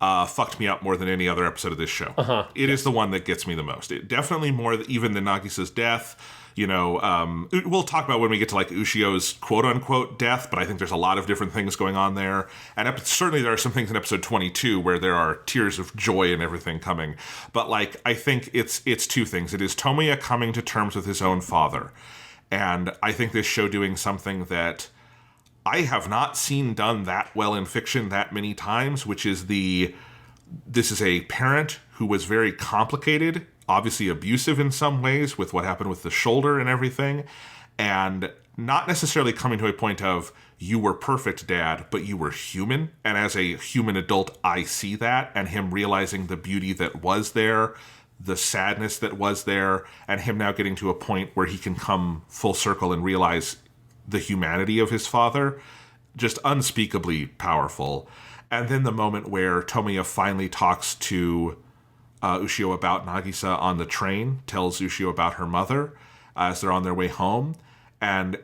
fucked me up more than any other episode of this show. It is the one that gets me the most. It definitely more even than Nagisa's death. You know, we'll talk about when we get to like Ushio's quote-unquote death, but I think there's a lot of different things going on there. And certainly there are some things in episode 22 where there are tears of joy and everything coming. But like, I think it's two things. It is Tomoya coming to terms with his own father. And I think this show doing something that I have not seen done that well in fiction that many times, which is this is a parent who was very complicated, obviously abusive in some ways with what happened with the shoulder and everything, and not necessarily coming to a point of, you were perfect, Dad, but you were human. And as a human adult, I see that, and him realizing the beauty that was there, the sadness that was there, and him now getting to a point where he can come full circle and realize the humanity of his father, just unspeakably powerful. And then the moment where Tomoya finally talks to Ushio about Nagisa on the train, tells Ushio about her mother as they're on their way home, and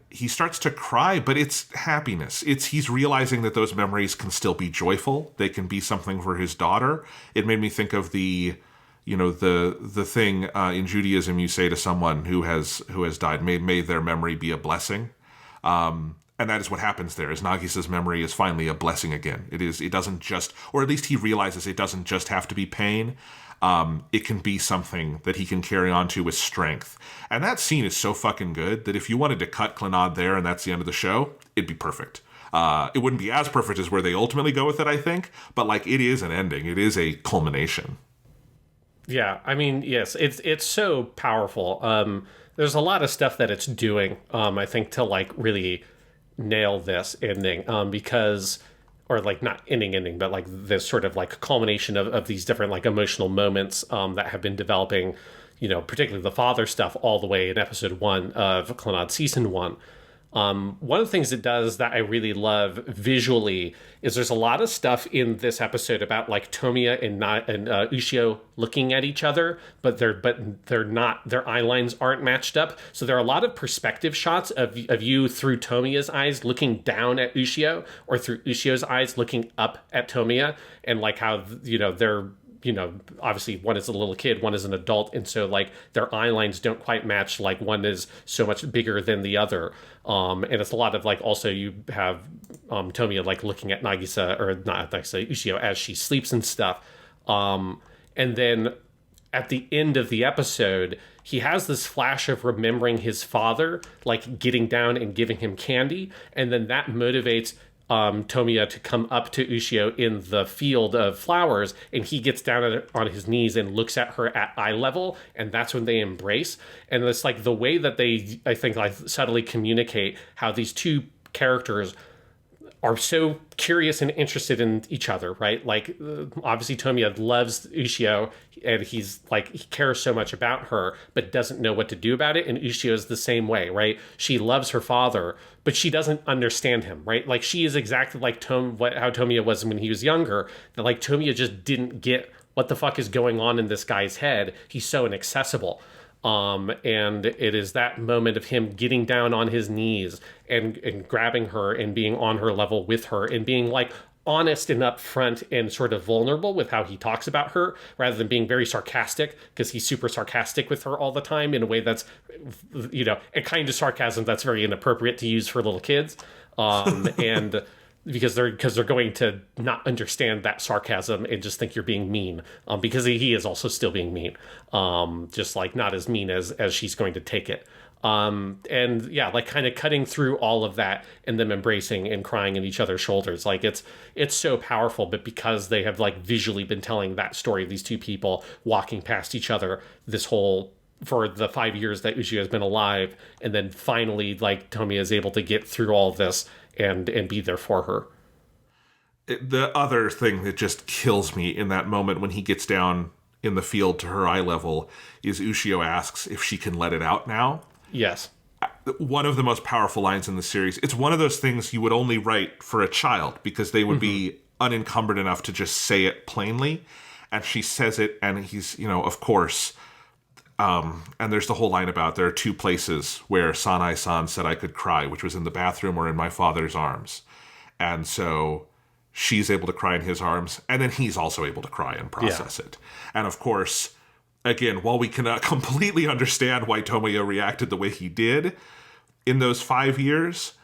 he starts to cry, but it's happiness. He's realizing that those memories can still be joyful. They can be something for his daughter. It made me think of the thing in Judaism you say to someone who has died, may their memory be a blessing. And that is what happens there, is Nagisa's memory is finally a blessing again. It doesn't just, or at least he realizes it doesn't just have to be pain. It can be something that he can carry on to with strength. And that scene is so fucking good that if you wanted to cut Clannad there and that's the end of the show, it'd be perfect. It wouldn't be as perfect as where they ultimately go with it, I think, but like, it is an ending. It is a culmination. Yeah, I mean, yes, it's so powerful. There's a lot of stuff that it's doing, I think, to like really nail this ending, because, or like not ending, but like this sort of like culmination of these different like emotional moments that have been developing, you know, particularly the father stuff all the way in episode 1 of Clannad season 1. One of the things it does that I really love visually is there's a lot of stuff in this episode about like Tomoya and Ushio looking at each other, but they're not, their eye lines aren't matched up. So there are a lot of perspective shots of you through Tomoya's eyes looking down at Ushio, or through Ushio's eyes looking up at Tomoya, and like how, you know, they're, you know, obviously one is a little kid, one is an adult, and so like their eye lines don't quite match, like one is so much bigger than the other. And it's a lot of like, also you have Tomoya like looking at Nagisa, or not Nagisa, Ushio, as she sleeps and stuff. And then at the end of the episode, he has this flash of remembering his father, like getting down and giving him candy, and then that motivates Tomoya to come up to Ushio in the field of flowers, and he gets down on his knees and looks at her at eye level, and that's when they embrace. And it's like the way that they, I think, like subtly communicate how these two characters are so curious and interested in each other, right? Like, obviously Tomoya loves Ushio, and he's like, he cares so much about her, but doesn't know what to do about it. And Ushio is the same way, right? She loves her father, but she doesn't understand him, right? Like, she is exactly like how Tomoya was when he was younger, that like Tomoya just didn't get what the fuck is going on in this guy's head. He's so inaccessible. And it is that moment of him getting down on his knees and grabbing her and being on her level with her and being like honest and upfront and sort of vulnerable with how he talks about her, rather than being very sarcastic, because he's super sarcastic with her all the time in a way that's, you know, a kind of sarcasm that's very inappropriate to use for little kids. And because they're going to not understand that sarcasm and just think you're being mean, because he is also still being mean, just like not as mean as she's going to take it. And yeah, like kind of cutting through all of that and them embracing and crying in each other's shoulders. Like it's so powerful, but because they have like visually been telling that story of these two people walking past each other this whole for the 5 years that Ushio has been alive, and then finally like Tomoya is able to get through all of this and be there for her. The other thing that just kills me in that moment when he gets down in the field to her eye level is Ushio asks if she can let it out now. Yes. One of the most powerful lines in the series. It's one of those things you would only write for a child because they would be unencumbered enough to just say it plainly. And she says it, and he's, of course. And there's the whole line about there are two places where Sanai-san said I could cry, which was in the bathroom or in my father's arms. And so she's able to cry in his arms, and then he's also able to cry and process it. And of course, again, while we cannot completely understand why Tomoya reacted the way he did in those 5 years,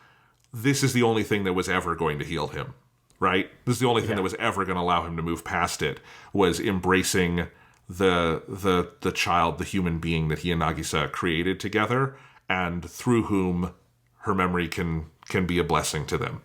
this is the only thing that was ever going to heal him, right? This is the only thing that was ever going to allow him to move past it, was embracing the child, the human being that he and Nagisa created together, and through whom her memory can be a blessing to them,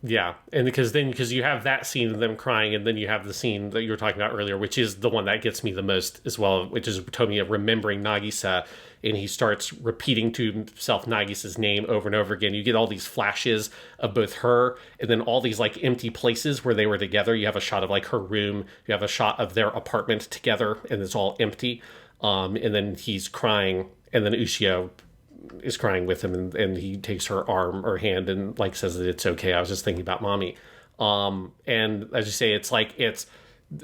Yeah, and because you have that scene of them crying, and then you have the scene that you were talking about earlier, which is the one that gets me the most as well, which is Tomoya remembering Nagisa, and he starts repeating to himself Nagisa's name over and over again. You get all these flashes of both her, and then all these like empty places where they were together. You have a shot of like her room, you have a shot of their apartment together, and it's all empty. And then he's crying, and then Ushio is crying with him, and he takes her arm or hand and like says that it's okay. I was just thinking about mommy. And as you say, it's like it's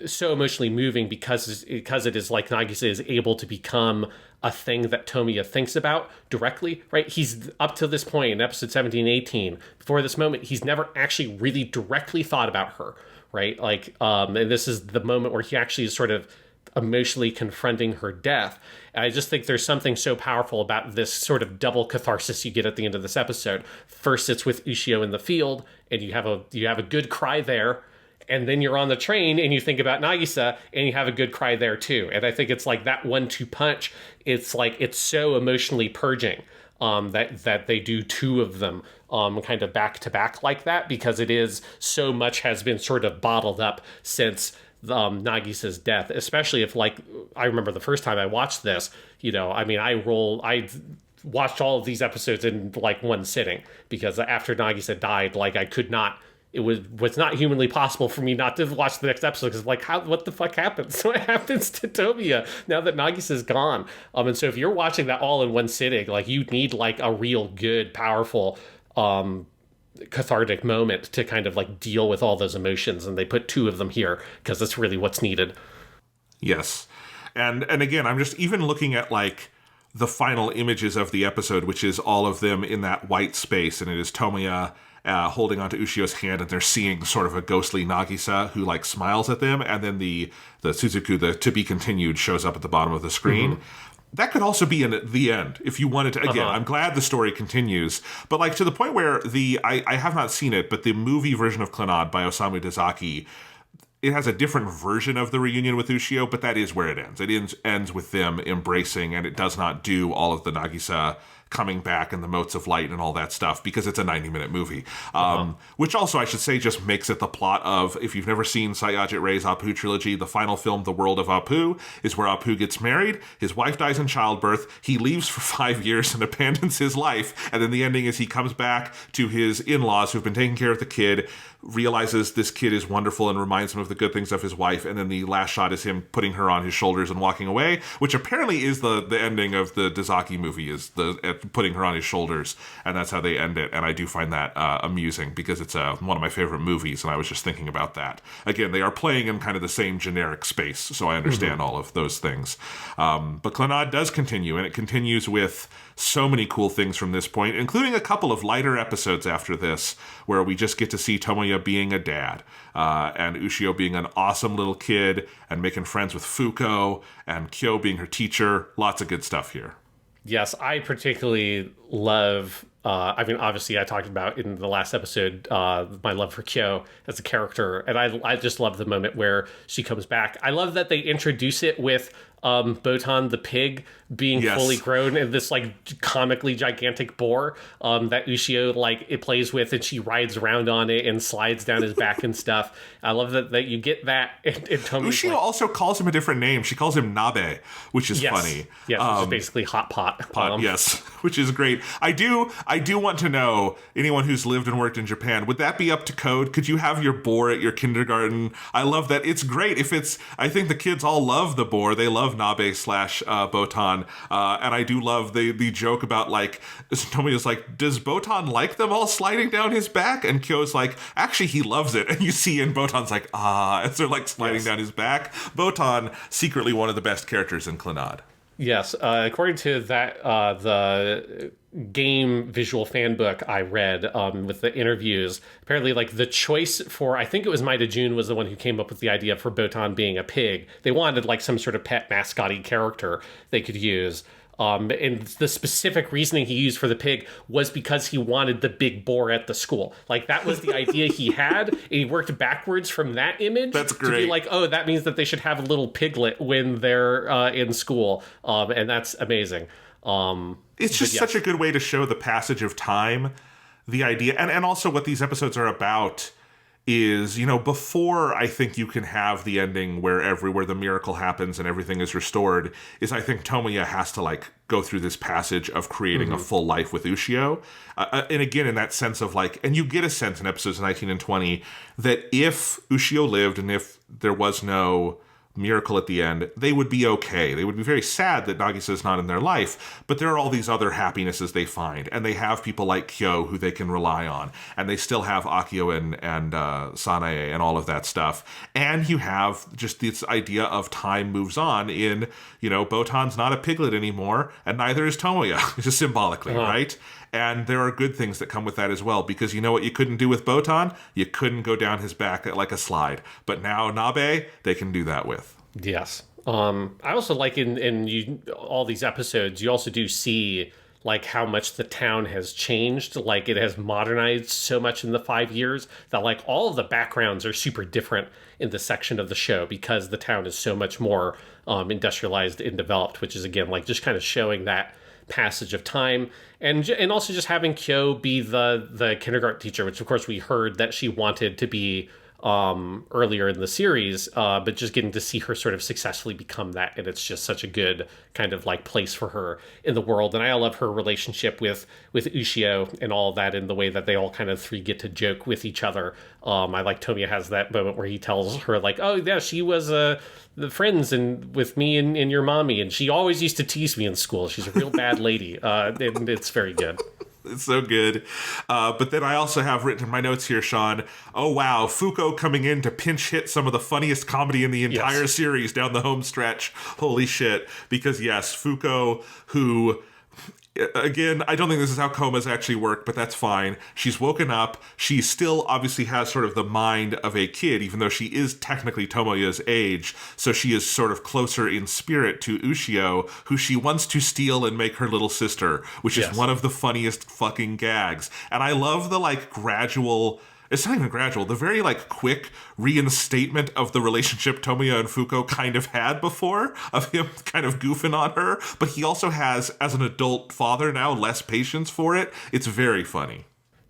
so emotionally moving because it is like Nagisa is able to become a thing that Tomoya thinks about directly, right? He's up to this point in episode 17, 18, before this moment, he's never actually really directly thought about her, right? Like, and this is the moment where he actually is sort of emotionally confronting her death. And I just think there's something so powerful about this sort of double catharsis you get at the end of this episode. First, it's with Ushio in the field, and you have a good cry there, and then you're on the train and you think about Nagisa and you have a good cry there too. And I think it's like that 1-2 punch. It's like it's so emotionally purging that they do two of them kind of back to back like that, because it is so much has been sort of bottled up since Nagisa's death, especially if like I remember the first time I watched this, I watched all of these episodes in like one sitting, because after Nagisa died, like I could not, it was not humanly possible for me not to watch the next episode, because like what the fuck happens? What happens to Tomoya now that Nagisa's gone? And so if you're watching that all in one sitting, like you need like a real good, powerful cathartic moment to kind of like deal with all those emotions, and they put two of them here because that's really what's needed. Yes. And again, I'm just even looking at like the final images of the episode, which is all of them in that white space, and it is Tomoya holding onto Ushio's hand, and they're seeing sort of a ghostly Nagisa who like smiles at them, and then the Suzuku, the to be continued, shows up at the bottom of the screen. That could also be in the end if you wanted to. Again, I'm glad the story continues, but like to the point where I have not seen it, but the movie version of Clannad by Osamu Dezaki, it has a different version of the reunion with Ushio, but that is where it ends. It ends with them embracing, and it does not do all of the Nagisa coming back and the motes of light and all that stuff, because it's a 90-minute movie. Which also, I should say, just makes it the plot of, if you've never seen Satyajit Ray's Apu trilogy, the final film, The World of Apu, is where Apu gets married, his wife dies in childbirth, he leaves for 5 years and abandons his life, and then the ending is he comes back to his in-laws who've been taking care of the kid, realizes this kid is wonderful and reminds him of the good things of his wife, and then the last shot is him putting her on his shoulders and walking away, which apparently is the ending of the Dezaki movie, is putting her on his shoulders, and that's how they end it. And I do find that amusing, because it's one of my favorite movies, and I was just thinking about that. Again, they are playing in kind of the same generic space, so I understand all of those things. But Clannad does continue, and it continues with so many cool things from this point, including a couple of lighter episodes after this, where we just get to see Tomoya being a dad, and Ushio being an awesome little kid, and making friends with Fuko, and Kyo being her teacher. Lots of good stuff here. Yes, I particularly love, I mean, obviously I talked about in the last episode, my love for Kyo as a character. And I just love the moment where she comes back. I love that they introduce it with Botan the pig being fully grown in this like comically gigantic boar that Ushio like it plays with, and she rides around on it and slides down his back and stuff. I love that you get that. And Ushio also calls him a different name. She calls him Nabe, which is funny. Yes, which is basically hot pot. Yes, which is great. I do want to know, anyone who's lived and worked in Japan, would that be up to code? Could you have your boar at your kindergarten? I love that. It's great. I think the kids all love the boar. They love Nabe / Botan. And I do love the joke about, like, Tomoya's like, does Botan like them all sliding down his back? And Kyo's like, actually, he loves it. And you see, and Botan's like, as they're like sliding down his back. Botan, secretly one of the best characters in Clannad. Yes, according to that, the game visual fan book I read with the interviews, apparently like the choice for, I think it was Maida June was the one who came up with the idea for Botan being a pig. They wanted like some sort of pet mascot-y character they could use. And the specific reasoning he used for the pig was because he wanted the big boar at the school. Like, that was the idea he had, and he worked backwards from that image. That's great. To be like, oh, that means that they should have a little piglet when they're in school. And that's amazing. It's just such a good way to show the passage of time, the idea, and also what these episodes are about is, before I think you can have the ending where the miracle happens and everything is restored, is I think Tomoya has to like go through this passage of creating a full life with Ushio. And again, in that sense of like, and you get a sense in episodes 19 and 20 that if Ushio lived and if there was no miracle at the end, they would be okay. They would be very sad that Nagisa is not in their life, but there are all these other happinesses they find, and they have people like Kyo who they can rely on, and they still have Akio and Sanae and all of that stuff. And you have just this idea of time moves on in, Botan's not a piglet anymore, and neither is Tomoya, just symbolically, right? And there are good things that come with that as well, because you know what you couldn't do with Botan? You couldn't go down his back like a slide. But now Nabe, they can do that with. Yes. I also like in all these episodes, you also do see like how much the town has changed. Like it has modernized so much in the 5 years that like all of the backgrounds are super different in this section of the show because the town is so much more industrialized and developed, which is again like just kind of showing that passage of time, and also just having Kyo be the kindergarten teacher, which of course we heard that she wanted to be earlier in the series, but just getting to see her sort of successfully become that, and it's just such a good kind of like place for her in the world. And I love her relationship with Ushio and all that, and the way that they all kind of three get to joke with each other. I like Tomoya has that moment where he tells her like, oh yeah, she was the friends and with me and your mommy, and she always used to tease me in school. She's a real bad lady, and it's very good. It's so good. But then I also have written in my notes here, Sean, oh wow, Fuko coming in to pinch hit some of the funniest comedy in the entire series down the home stretch. Holy shit. Because yes, Fuko, who, again, I don't think this is how comas actually work, but that's fine. She's woken up. She still obviously has sort of the mind of a kid, even though she is technically Tomoya's age. So she is sort of closer in spirit to Ushio, who she wants to steal and make her little sister, which is one of the funniest fucking gags. And I love the like gradual... It's not even gradual. The very, like, quick reinstatement of the relationship Tomoya and Fuko kind of had before, of him kind of goofing on her. But he also has, as an adult father now, less patience for it. It's very funny.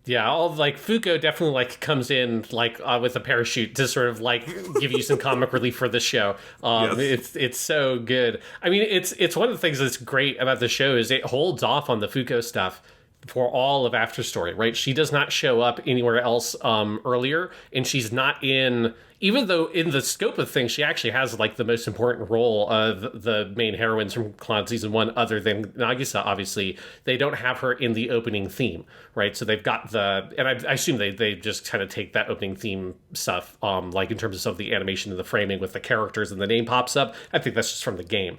Yeah, all like Fuko definitely like comes in like with a parachute to sort of like give you some comic relief for the show. It's so good. I mean, it's one of the things that's great about the show is it holds off on the Fuko stuff for all of After Story, right? She does not show up anywhere else earlier, and she's not in, even though in the scope of things, she actually has like the most important role of the main heroines from Clannad Season 1, other than Nagisa, obviously. They don't have her in the opening theme, right? So they've got and I assume they just kind of take that opening theme stuff, like in terms of some of the animation and the framing with the characters and the name pops up. I think that's just from the game.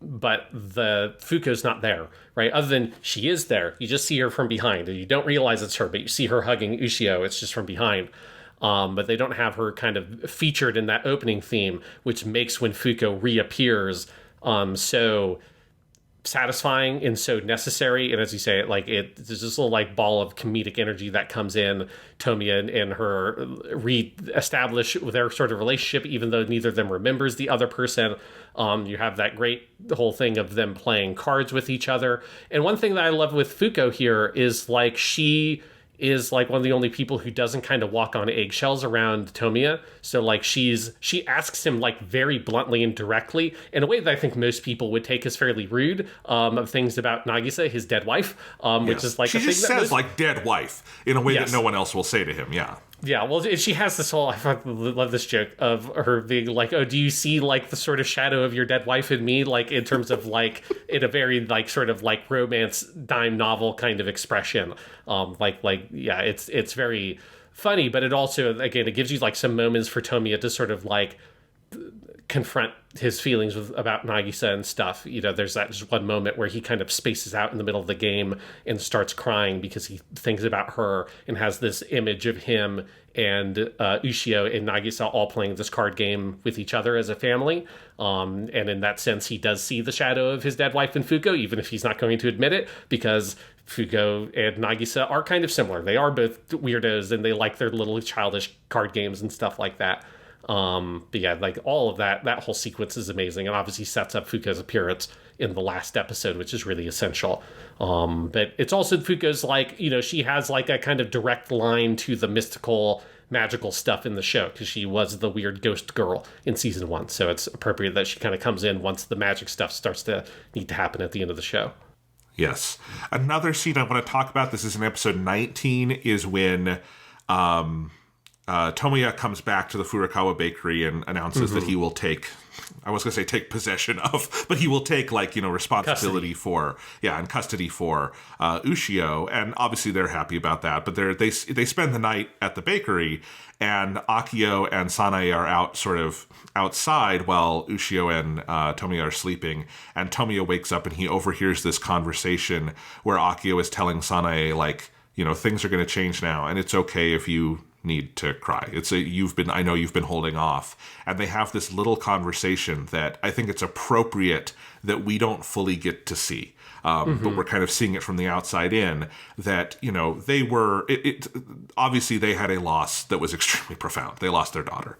But the Fuko's not there, right? Other than she is there. You just see her from behind, and you don't realize it's her, but you see her hugging Ushio. It's just from behind. But they don't have her kind of featured in that opening theme, which makes when Fuko reappears so satisfying and so necessary. And as you say, like there's this little like ball of comedic energy that comes in. Tomoya and her re-establish their sort of relationship, even though neither of them remembers the other person. You have that great whole thing of them playing cards with each other. And one thing that I love with Fuko here is like she is like one of the only people who doesn't kind of walk on eggshells around Tomoya. So like she asks him like very bluntly and directly in a way that I think most people would take as fairly rude, of things about Nagisa, his dead wife, which is like she just says like dead wife in a way that no one else will say to him. Yeah, well, she has this whole, I love this joke of her being like, oh, do you see, like, the sort of shadow of your dead wife in me? Like, in terms of, like, in a very, like, sort of, like, romance dime novel kind of expression. Yeah, it's very funny, but it also, again, it gives you, like, some moments for Tomoya to sort of, like, confront his feelings about Nagisa and stuff. You know, there's that just one moment where he kind of spaces out in the middle of the game and starts crying because he thinks about her and has this image of him and Ushio and Nagisa all playing this card game with each other as a family. And in that sense, he does see the shadow of his dead wife in Fuko, even if he's not going to admit it, because Fuko and Nagisa are kind of similar. They are both weirdos and they like their little childish card games and stuff like that. But yeah, like all of that whole sequence is amazing, and obviously sets up Fuko's appearance in the last episode, which is really essential. But it's also Fuko's, like, you know, she has like a kind of direct line to the mystical, magical stuff in the show because she was the weird ghost girl in season 1. So it's appropriate that she kind of comes in once the magic stuff starts to need to happen at the end of the show. Yes. Another scene I want to talk about, this is in episode 19, is when Tomoya comes back to the Furukawa bakery and announces that he will take, I was going to say take possession of, but he will take, like, you know, responsibility and custody for Ushio. And obviously they're happy about that, but they spend the night at the bakery, and Akio and Sanae are out sort of outside while Ushio and Tomoya are sleeping. And Tomoya wakes up and he overhears this conversation where Akio is telling Sanae, like, you know, things are going to change now and it's okay if you need to cry. I know you've been holding off. And they have this little conversation that I think it's appropriate that we don't fully get to see. But we're kind of seeing it from the outside in, that, you know, they were, obviously they had a loss that was extremely profound. They lost their daughter.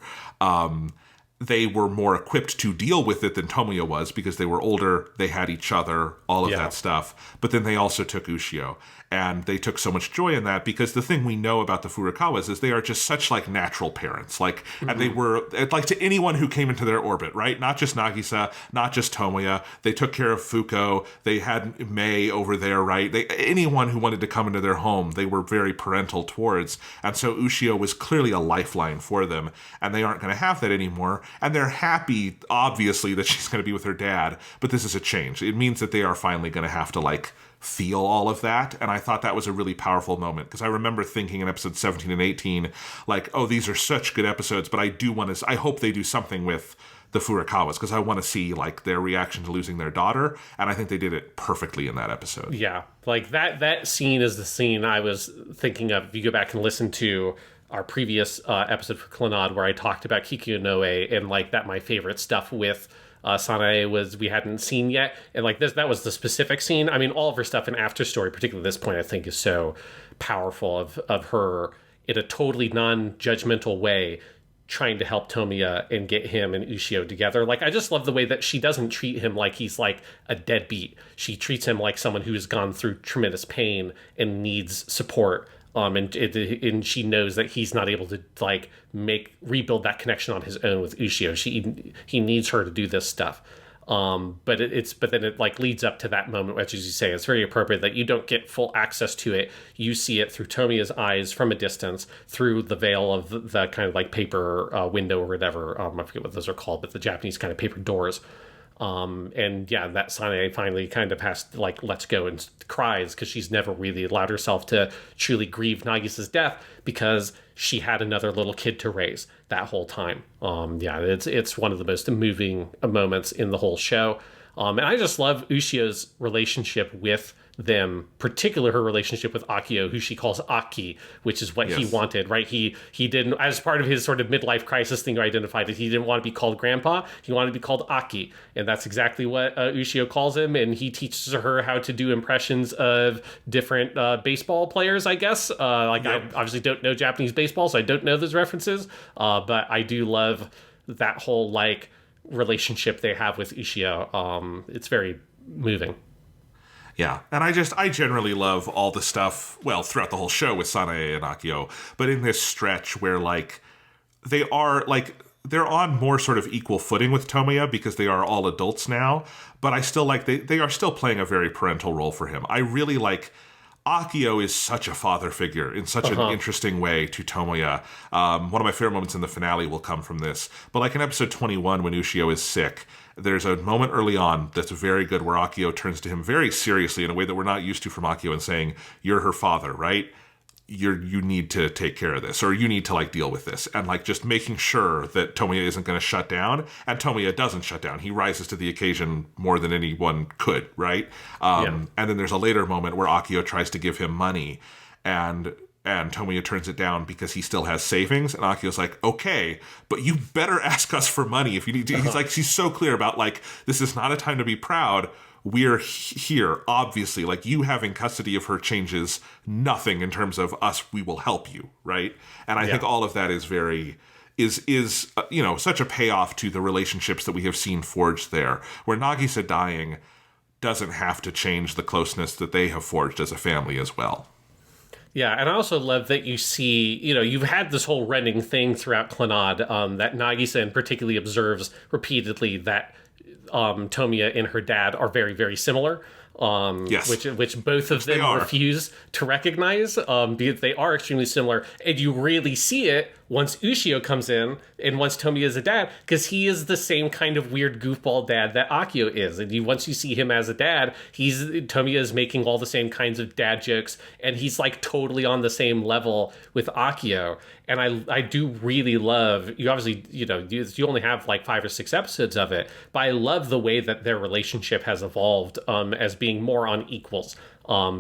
They were more equipped to deal with it than Tomoya was because they were older, they had each other, all of that stuff. But then they also took Ushio. And they took so much joy in that because the thing we know about the Furukawas is they are just such, like, natural parents. Like, and they were, like, to anyone who came into their orbit, right? Not just Nagisa, not just Tomoya. They took care of Fuko. They had Mei over there, right? Anyone who wanted to come into their home, they were very parental towards. And so Ushio was clearly a lifeline for them. And they aren't going to have that anymore. And they're happy, obviously, that she's going to be with her dad. But this is a change. It means that they are finally going to have to, like, feel all of that. And I thought that was a really powerful moment because I remember thinking in episode 17 and 18, like, oh, these are such good episodes, but I hope they do something with the Furukawas because I want to see, like, their reaction to losing their daughter. And I think they did it perfectly in that episode. Yeah. Like that scene is the scene I was thinking of. If you go back and listen to our previous episode for Clannad where I talked about Kikyo Noe and, like, that my favorite stuff with Sanae was we hadn't seen yet, and like that was the specific scene. I mean, all of her stuff in After Story, particularly this point, I think is so powerful of her in a totally non-judgmental way trying to help Tomoya and get him and Ushio together. Like, I just love the way that she doesn't treat him like he's like a deadbeat. She treats him like someone who has gone through tremendous pain and needs support. And she knows that he's not able to, like, rebuild that connection on his own with Ushio. He needs her to do this stuff. But then it like leads up to that moment, which, as you say, it's very appropriate that you don't get full access to it. You see it through Tomiya's eyes from a distance, through the veil of the kind of like paper window or whatever. I forget what those are called, but the Japanese kind of paper doors. And yeah, that Sanae finally kind of has to, like, lets go and cries because she's never really allowed herself to truly grieve Nagisa's death because she had another little kid to raise that whole time. Yeah, it's one of the most moving moments in the whole show. And I just love Ushio's relationship with them, particularly her relationship with Akio, who she calls Aki, which is what he wanted, right? He didn't, as part of his sort of midlife crisis thing, identified that he didn't want to be called Grandpa. He wanted to be called Aki, and that's exactly what Ushio calls him. And he teaches her how to do impressions of different baseball players, I guess. I obviously don't know Japanese baseball, so I don't know those references. But I do love that whole like relationship they have with Ushio. It's very moving. Yeah, and I generally love all the stuff, well, throughout the whole show with Sanae and Akio, but in this stretch where, like, they're on more sort of equal footing with Tomoya because they are all adults now, but I still like, they are still playing a very parental role for him. I really like, Akio is such a father figure in such an interesting way to Tomoya. One of my favorite moments in the finale will come from this, but like in episode 21 when Ushio is sick, there's a moment early on that's very good where Akio turns to him very seriously in a way that we're not used to from Akio and saying, you're her father, right? You need to take care of this, or you need to like deal with this, and like just making sure that Tomoya isn't going to shut down, and Tomoya doesn't shut down. He rises to the occasion more than anyone could, right? And then there's a later moment where Akio tries to give him money, and Tomoya turns it down because he still has savings, and Akio's like, okay, but you better ask us for money if you need to. He's like, she's so clear about like, this is not a time to be proud. We're here, obviously. Like, you having custody of her changes nothing in terms of us. We will help you, right? And I think all of that is very such a payoff to the relationships that we have seen forged there, where Nagisa dying doesn't have to change the closeness that they have forged as a family as well. Yeah, and I also love that you see, you've had this whole running thing throughout Clannad that Nagisa and particularly observes repeatedly that Tomoya and her dad are very, very similar. Which both of them refuse to recognize, because they are extremely similar, and you really see it once Ushio comes in and once Tomoya is a dad, because he is the same kind of weird goofball dad that Akio is, and once you see him as a dad, Tomoya is making all the same kinds of dad jokes, and he's like totally on the same level with Akio. And I do really love, you obviously, you only have like 5 or 6 episodes of it, but I love the way that their relationship has evolved as being more on equals,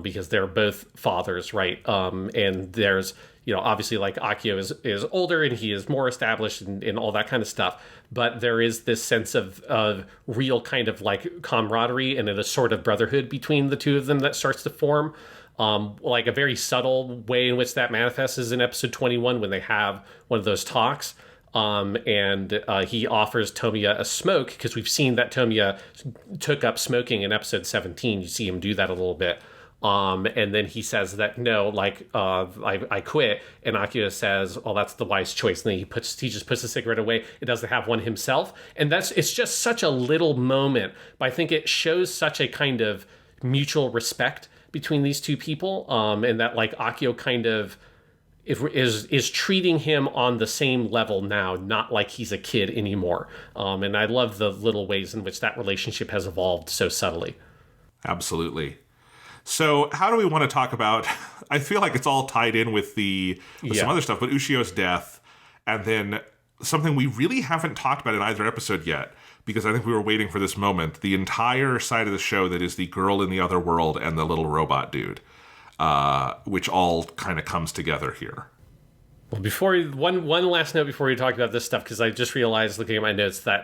because they're both fathers, right? And there's, obviously like Akio is older and he is more established and all that kind of stuff, but there is this sense of real kind of like camaraderie and a sort of brotherhood between the two of them that starts to form. Like a very subtle way in which that manifests is in episode 21 when they have one of those talks. And he offers Tomoya a smoke, because we've seen that Tomoya took up smoking in episode 17. You see him do that a little bit. And then he says that, no, like, I quit. And Akio says, oh, that's the wise choice. And then he just puts the cigarette away. It doesn't have one himself. And it's just such a little moment, but I think it shows such a kind of mutual respect between these two people, and that like Akio kind of is treating him on the same level now, not like he's a kid anymore. And I love the little ways in which that relationship has evolved so subtly. Absolutely. So how do we want to talk about, I feel like it's all tied in with some other stuff, but Ushio's death, and then something we really haven't talked about in either episode yet, because I think we were waiting for this moment, the entire side of the show that is the girl in the other world and the little robot dude, which all kind of comes together here. Well, one last note before we talk about this stuff, because I just realized looking at my notes that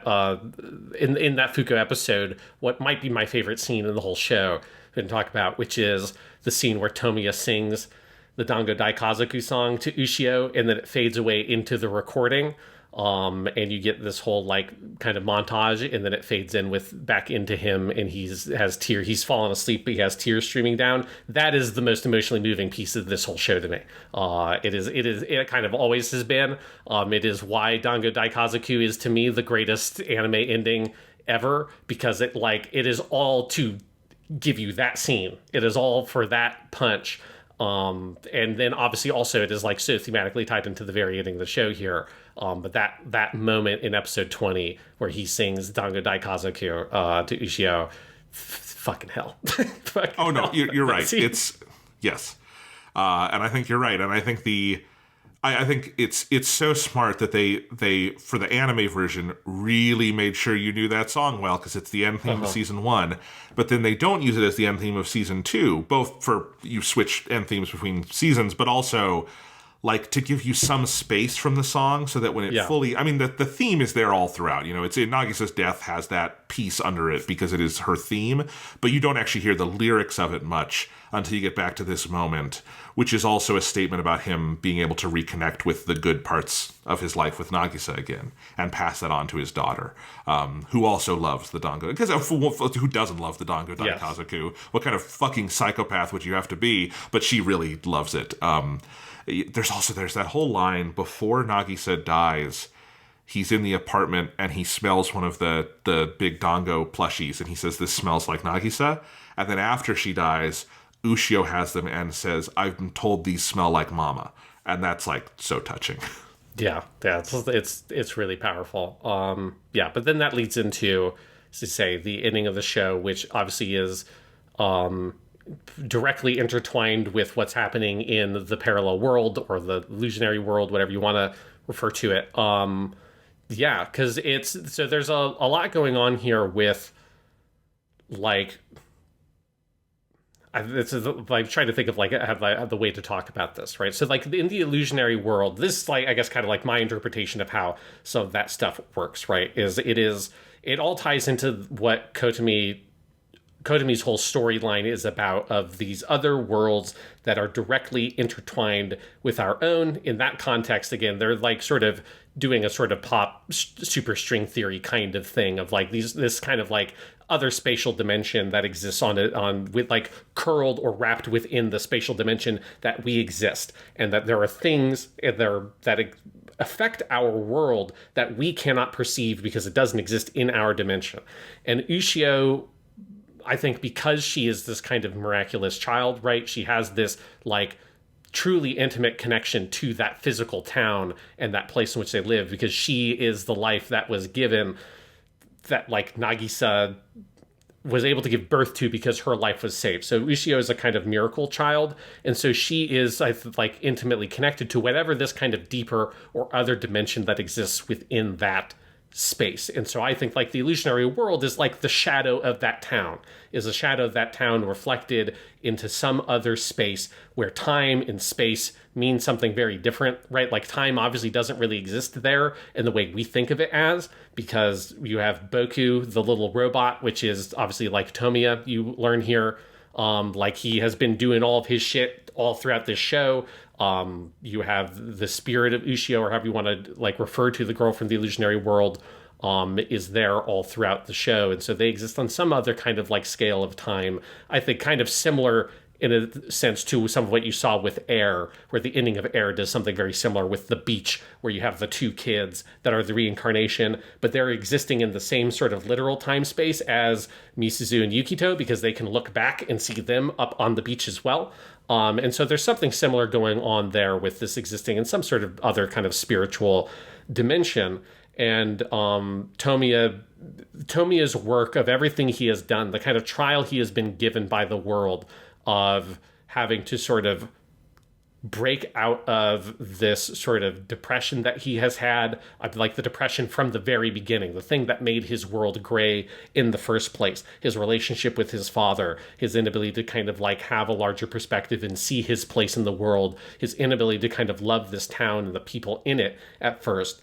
in that Fuko episode, what might be my favorite scene in the whole show, we didn't talk about, which is the scene where Tomoya sings the Dango Daikazoku song to Ushio, and then it fades away into the recording. And you get this whole like kind of montage, and then it fades in back into him, and he's fallen asleep, but he has tears streaming down. That is the most emotionally moving piece of this whole show to me. It kind of always has been. It is why Dango Daikazoku is to me the greatest anime ending ever, because it is all to give you that scene. It is all for that punch. And then obviously also it is like so thematically tied into the very ending of the show here. But that moment in episode 20 where he sings Dango Daikazoku to Ushio, fucking hell. Oh no, you're right. It's yes. And I think you're right. And I think I think it's so smart that they for the anime version really made sure you knew that song well, because it's the end theme of season 1, but then they don't use it as the end theme of season 2, both for you switch end themes between seasons, but also like to give you some space from the song so that when it fully, I mean, the theme is there all throughout. You know, it's in Nagisa's death has that piece under it because it is her theme, but you don't actually hear the lyrics of it much until you get back to this moment, which is also a statement about him being able to reconnect with the good parts of his life with Nagisa again and pass that on to his daughter, who also loves the Dango. Because who doesn't love the Dango Daikazoku? What kind of fucking psychopath would you have to be? But she really loves it. There's that whole line before Nagisa dies. He's in the apartment and he smells one of the big Dango plushies and he says, "This smells like Nagisa." And then after she dies, Ushio has them and says, "I've been told these smell like Mama." And that's like so touching. Yeah, it's really powerful. But then that leads into, to say, the ending of the show, which obviously is directly intertwined with what's happening in the parallel world or the illusionary world, whatever you want to refer to it. Because there's a lot going on here with, like, I'm trying to think of, like, have the way to talk about this, right? So, like, in the illusionary world, this is, like, I guess kind of like my interpretation of how some of that stuff works, right? It all ties into what Kotomi's whole storyline is about, of these other worlds that are directly intertwined with our own. In that context, again, they're like sort of doing a sort of pop superstring theory kind of thing of like this kind of like other spatial dimension that exists with like curled or wrapped within the spatial dimension that we exist, and that there are things that affect our world that we cannot perceive because it doesn't exist in our dimension. And Ushio, I think, because she is this kind of miraculous child, right? She has this like truly intimate connection to that physical town and that place in which they live, because she is the life that was given, that like Nagisa was able to give birth to because her life was saved. So Ushio is a kind of miracle child, and so she is like intimately connected to whatever this kind of deeper or other dimension that exists within that space. And so I think like the illusionary world is like the shadow of that town, is a shadow of that town reflected into some other space where time and space mean something very different, right? Like time obviously doesn't really exist there in the way we think of it as, because you have Boku, the little robot, which is obviously like Tomoya, you learn here. Like he has been doing all of his shit all throughout this show. You have the spirit of Ushio, or however you want to like refer to the girl from the illusionary world, is there all throughout the show. And so they exist on some other kind of like scale of time, I think kind of similar in a sense to some of what you saw with Air, where the ending of Air does something very similar with the beach, where you have the two kids that are the reincarnation, but they're existing in the same sort of literal time space as Misuzu and Yukito, because they can look back and see them up on the beach as well. And so there's something similar going on there with this existing in some sort of other kind of spiritual dimension. And Tomiya's work, of everything he has done, the kind of trial he has been given by the world of having to sort of break out of this sort of depression that he has had, like the depression from the very beginning, the thing that made his world gray in the first place, his relationship with his father, his inability to kind of like have a larger perspective and see his place in the world, his inability to kind of love this town and the people in it at first.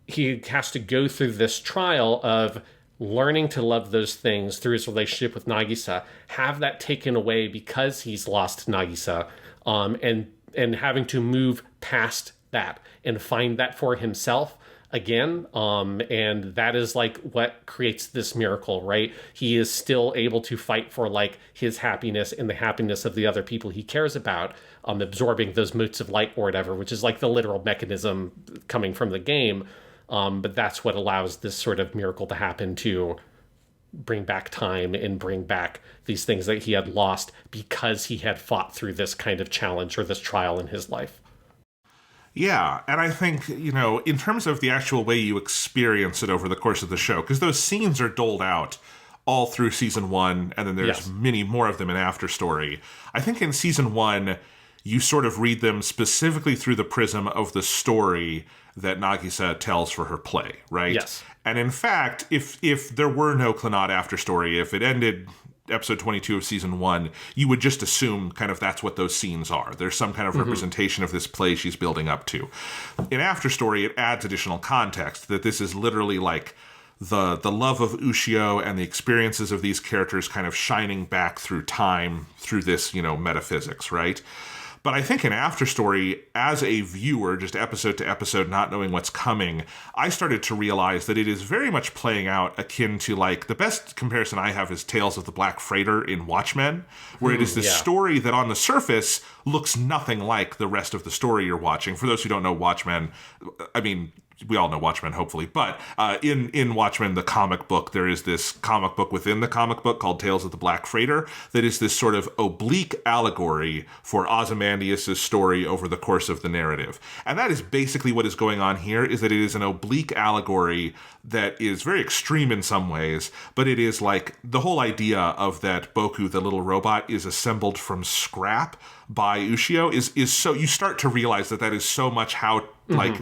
He has to go through this trial of learning to love those things through his relationship with Nagisa, have that taken away because he's lost Nagisa, and having to move past that and find that for himself again. And that is like what creates this miracle, right? He is still able to fight for like his happiness and the happiness of the other people he cares about, absorbing those motes of light or whatever, which is like the literal mechanism coming from the game. But that's what allows this sort of miracle to happen, to bring back time and bring back these things that he had lost because he had fought through this kind of challenge or this trial in his life. Yeah, and I think, you know, in terms of the actual way you experience it over the course of the show, because those scenes are doled out all through season 1, and then there's many more of them in After Story. I think in season 1, you sort of read them specifically through the prism of the story that Nagisa tells for her play, right? Yes. And in fact, if there were no Clannad After Story, if it ended episode 22 of season 1, you would just assume kind of that's what those scenes are. There's some kind of representation of this play she's building up to. In After Story, it adds additional context that this is literally like the love of Ushio and the experiences of these characters kind of shining back through time, through this, metaphysics, right? But I think in After Story, as a viewer, just episode to episode, not knowing what's coming, I started to realize that it is very much playing out akin to, like, the best comparison I have is Tales of the Black Freighter in Watchmen, where it is this story that on the surface looks nothing like the rest of the story you're watching. For those who don't know Watchmen, I mean, we all know Watchmen, hopefully, but in Watchmen, the comic book, there is this comic book within the comic book called Tales of the Black Freighter that is this sort of oblique allegory for Ozymandias' story over the course of the narrative. And that is basically what is going on here, is that it is an oblique allegory that is very extreme in some ways, but it is like the whole idea of that Boku, the little robot, is assembled from scrap by Ushio is so, you start to realize that is so much how, like,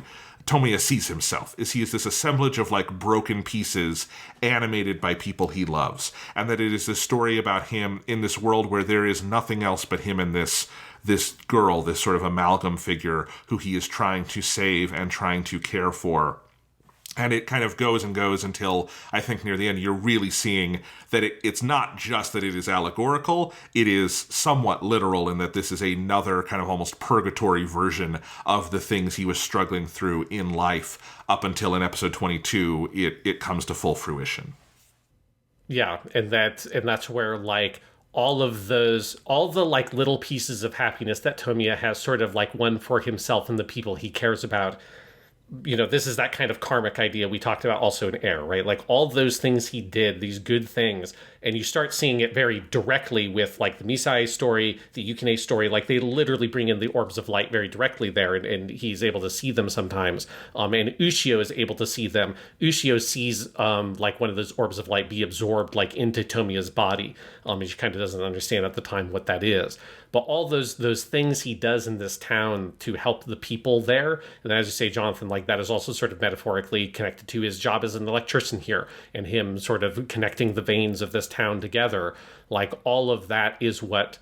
Tomoya sees himself, is he is this assemblage of like broken pieces animated by people he loves, and that it is a story about him in this world where there is nothing else but him and this girl, this sort of amalgam figure who he is trying to save and trying to care for. And it kind of goes and goes until I think near the end you're really seeing that it's not just that it is allegorical, it is somewhat literal in that this is another kind of almost purgatory version of the things he was struggling through in life up until in episode 22 it comes to full fruition. Yeah, and that's where like all the like little pieces of happiness that Tomoya has sort of like won for himself and the people he cares about. This is that kind of karmic idea we talked about also in Air, right? Like all those things he did, these good things, and you start seeing it very directly with like the Misai story, the Yukine story, like they literally bring in the orbs of light very directly there, and he's able to see them sometimes. And Ushio is able to see them. Ushio sees like one of those orbs of light be absorbed like into Tomiya's body. And she kind of doesn't understand at the time what that is. But all those things he does in this town to help the people there, and as you say, Jonathan, like that is also sort of metaphorically connected to his job as an electrician here, and him sort of connecting the veins of this town together. Like all of that is what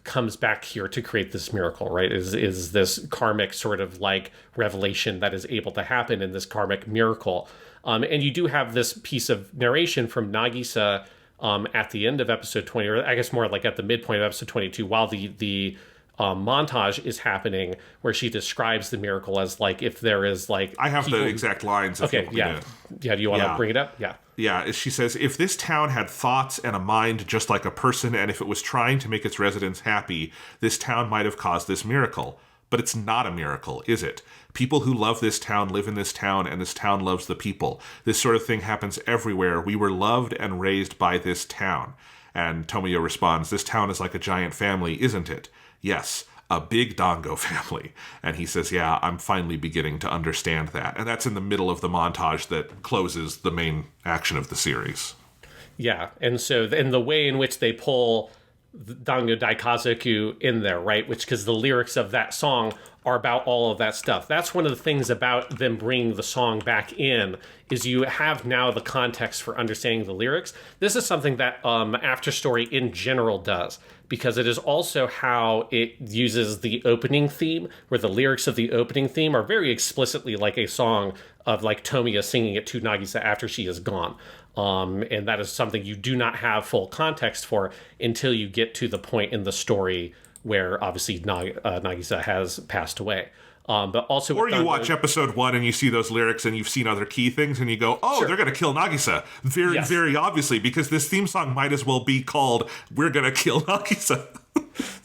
comes back here to create this miracle, right? Is this karmic sort of like revelation that is able to happen in this karmic miracle. And you do have this piece of narration from Nagisa at the end of episode 20, or I guess more like at the midpoint of episode 22, while the montage is happening, where she describes the miracle as like, if there is like... I have the exact lines. Okay, yeah. Yeah, do you want to bring it up? Yeah. Yeah, she says, if this town had thoughts and a mind just like a person, and if it was trying to make its residents happy, this town might have caused this miracle. But it's not a miracle, is it? People who love this town live in this town, and this town loves the people. This sort of thing happens everywhere. We were loved and raised by this town. And Tomoya responds, this town is like a giant family, isn't it? Yes, a big Dango family. And he says, yeah, I'm finally beginning to understand that. And that's in the middle of the montage that closes the main action of the series. Yeah, and so in the way in which they pull Dango Daikazoku in there, right? Because the lyrics of that song are about all of that stuff. That's one of the things about them bringing the song back in, is you have now the context for understanding the lyrics. This is something that After Story in general does, because it is also how it uses the opening theme, where the lyrics of the opening theme are very explicitly like a song of like Tomoya singing it to Nagisa after she is gone. And that is something you do not have full context for until you get to the point in the story where obviously Nagisa has passed away. But also, or you watch episode 1 and you see those lyrics and you've seen other key things and you go, oh, sure, they're going to kill Nagisa. Very obviously, because this theme song might as well be called We're Going to Kill Nagisa.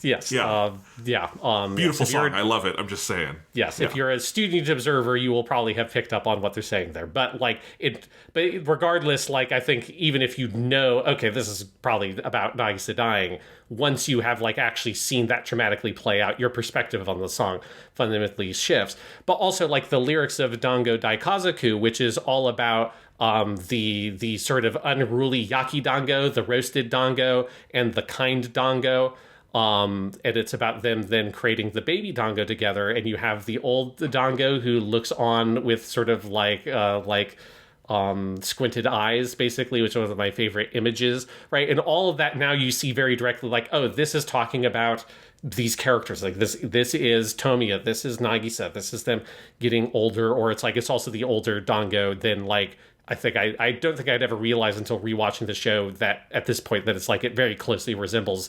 Yes. Yeah. Beautiful song. I love it. I'm just saying. Yes. Yeah. If you're a student observer, you will probably have picked up on what they're saying there. But but regardless, like I think even if you know, okay, this is probably about Nagisa dying, once you have like actually seen that dramatically play out, your perspective on the song fundamentally shifts. But also like the lyrics of Dango Daikazoku, which is all about the sort of unruly yaki dango, the roasted dango, and the kind dango. And it's about them then creating the baby dango together, and you have the old dango who looks on with sort of squinted eyes, basically, which was one of my favorite images, right? And all of that now you see very directly, like, oh, this is talking about these characters. Like this is Tomoya, this is Nagisa, this is them getting older, or it's like it's also the older dango than like. I don't think I'd ever realized until rewatching the show that at this point that it's like it very closely resembles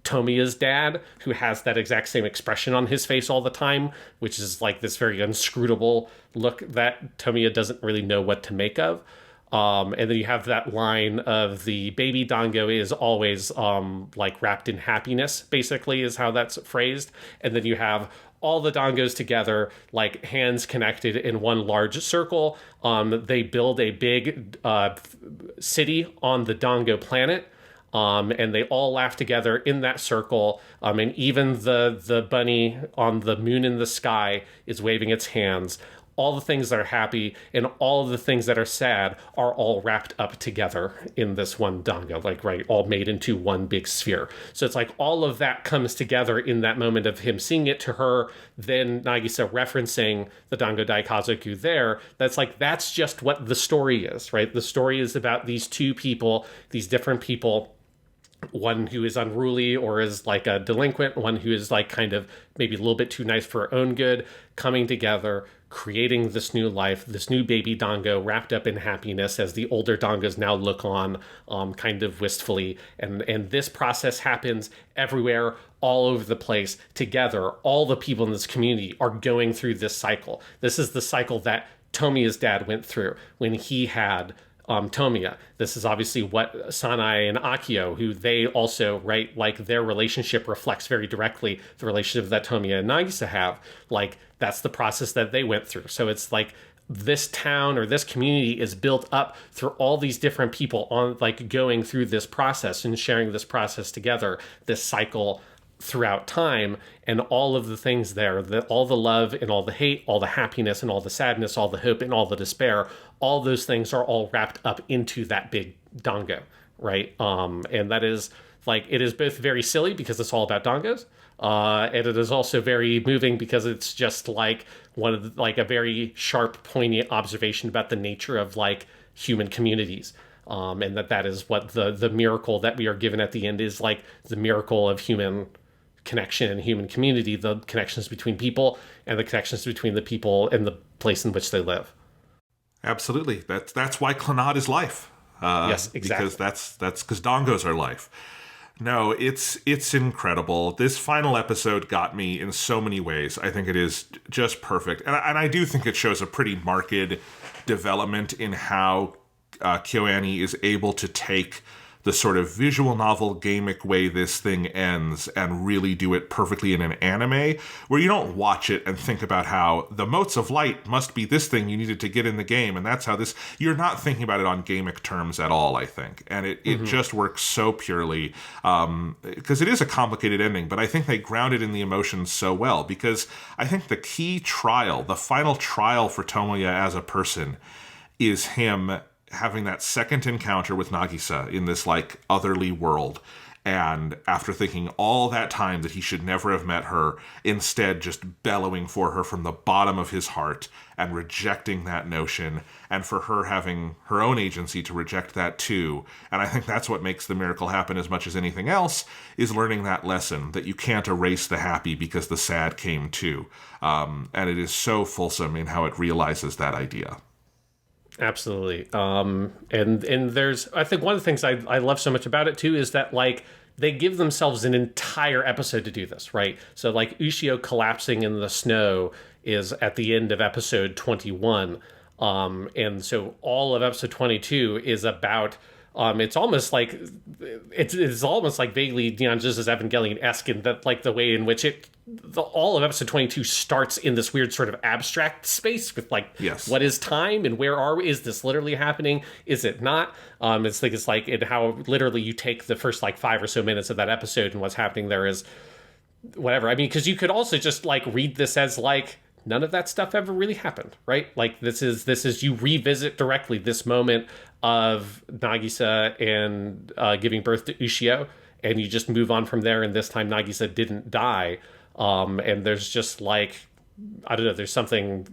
Tomiya's dad, who has that exact same expression on his face all the time, which is like this very inscrutable look that Tomoya doesn't really know what to make of. And then you have that line of the baby dango is always like wrapped in happiness, basically, is how that's phrased. And then you have all the dangos together, like hands connected in one large circle. They build a big city on the dango planet. And they all laugh together in that circle. And even the bunny on the moon in the sky is waving its hands. All the things that are happy and all of the things that are sad are all wrapped up together in this one dango, like, right, all made into one big sphere. So it's like all of that comes together in that moment of him seeing it to her, then Nagisa referencing the dango daikazoku there. That's just what the story is, right? The story is about these two people, these different people, one who is unruly or is like a delinquent, one who is like kind of maybe a little bit too nice for her own good, coming together, creating this new life, this new baby dango wrapped up in happiness as the older dangos now look on kind of wistfully. And this process happens everywhere, all over the place, together. All the people in this community are going through this cycle. This is the cycle that Tomiya's dad went through when he had Tomoya. This is obviously what Sanae and Akio, who they also, right, like their relationship reflects very directly the relationship that Tomoya and Nagisa have. Like, that's the process that they went through. So it's like this town or this community is built up through all these different people on like going through this process and sharing this process together, this cycle throughout time, and all of the things there, all the love and all the hate, all the happiness and all the sadness, all the hope and all the despair, all those things are all wrapped up into that big dango, right? And that is like, it is both very silly because it's all about dangos, and it is also very moving because it's just like one of the, like a very sharp, poignant observation about the nature of like human communities. And that is what the miracle that we are given at the end is, like the miracle of human connection and human community, the connections between people and the connections between the people and the place in which they live. Absolutely. That's why Clannad is life. Yes, exactly. Because that's because dongos are life. No, it's incredible. This final episode got me in so many ways. I think it is just perfect. And I do think it shows a pretty marked development in how KyoAni is able to take the sort of visual novel gamic way this thing ends and really do it perfectly in an anime where you don't watch it and think about how the motes of light must be this thing you needed to get in the game, and that's how this, you're not thinking about it on gamic terms at all, I think. And it just works so purely because it is a complicated ending, but I think they ground it in the emotions so well, because I think the key trial, the final trial for Tomoya as a person is him having that second encounter with Nagisa in this like otherly world, and after thinking all that time that he should never have met her, instead just bellowing for her from the bottom of his heart and rejecting that notion, and for her having her own agency to reject that too. And I think that's what makes the miracle happen as much as anything else, is learning that lesson that you can't erase the happy because the sad came too. And it is so fulsome in how it realizes that idea. Absolutely. And there's, I think one of the things I love so much about it too is that like they give themselves an entire episode to do this, right? So like Ushio collapsing in the snow is at the end of episode 21. And so all of episode 22 is about, it's almost like vaguely Neon Genesis Evangelion-esque in that, like the way in which all of episode 22 starts in this weird sort of abstract space with like, yes, what is time and where are we? Is this literally happening? Is it not? It's like in how literally you take the first like 5 or so minutes of that episode and what's happening there is whatever. I mean, because you could also just like read this as like, none of that stuff ever really happened, right? Like this is you revisit directly this moment of Nagisa and giving birth to Ushio, and you just move on from there. And this time Nagisa didn't die. And there's just like, I don't know, there's something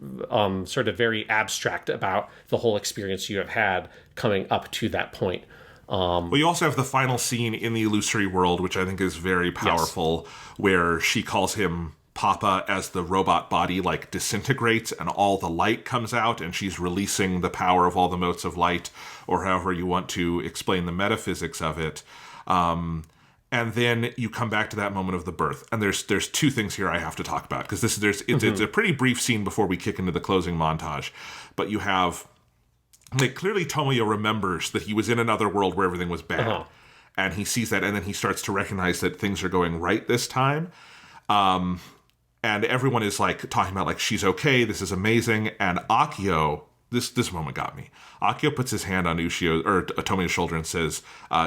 sort of very abstract about the whole experience you have had coming up to that point. Well, you also have the final scene in the illusory world, which I think is very powerful, where she calls him Papa as the robot body like disintegrates and all the light comes out, and she's releasing the power of all the motes of light, or however you want to explain the metaphysics of it. And then you come back to that moment of the birth. And there's two things here I have to talk about, because it's a pretty brief scene before we kick into the closing montage. But you have, like, clearly Tomoya remembers that he was in another world where everything was bad. And he sees that, and then he starts to recognize that things are going right this time. And everyone is, like, talking about, like, she's okay, this is amazing. And Akio, this moment got me. Akio puts his hand on Tomoya's shoulder and says,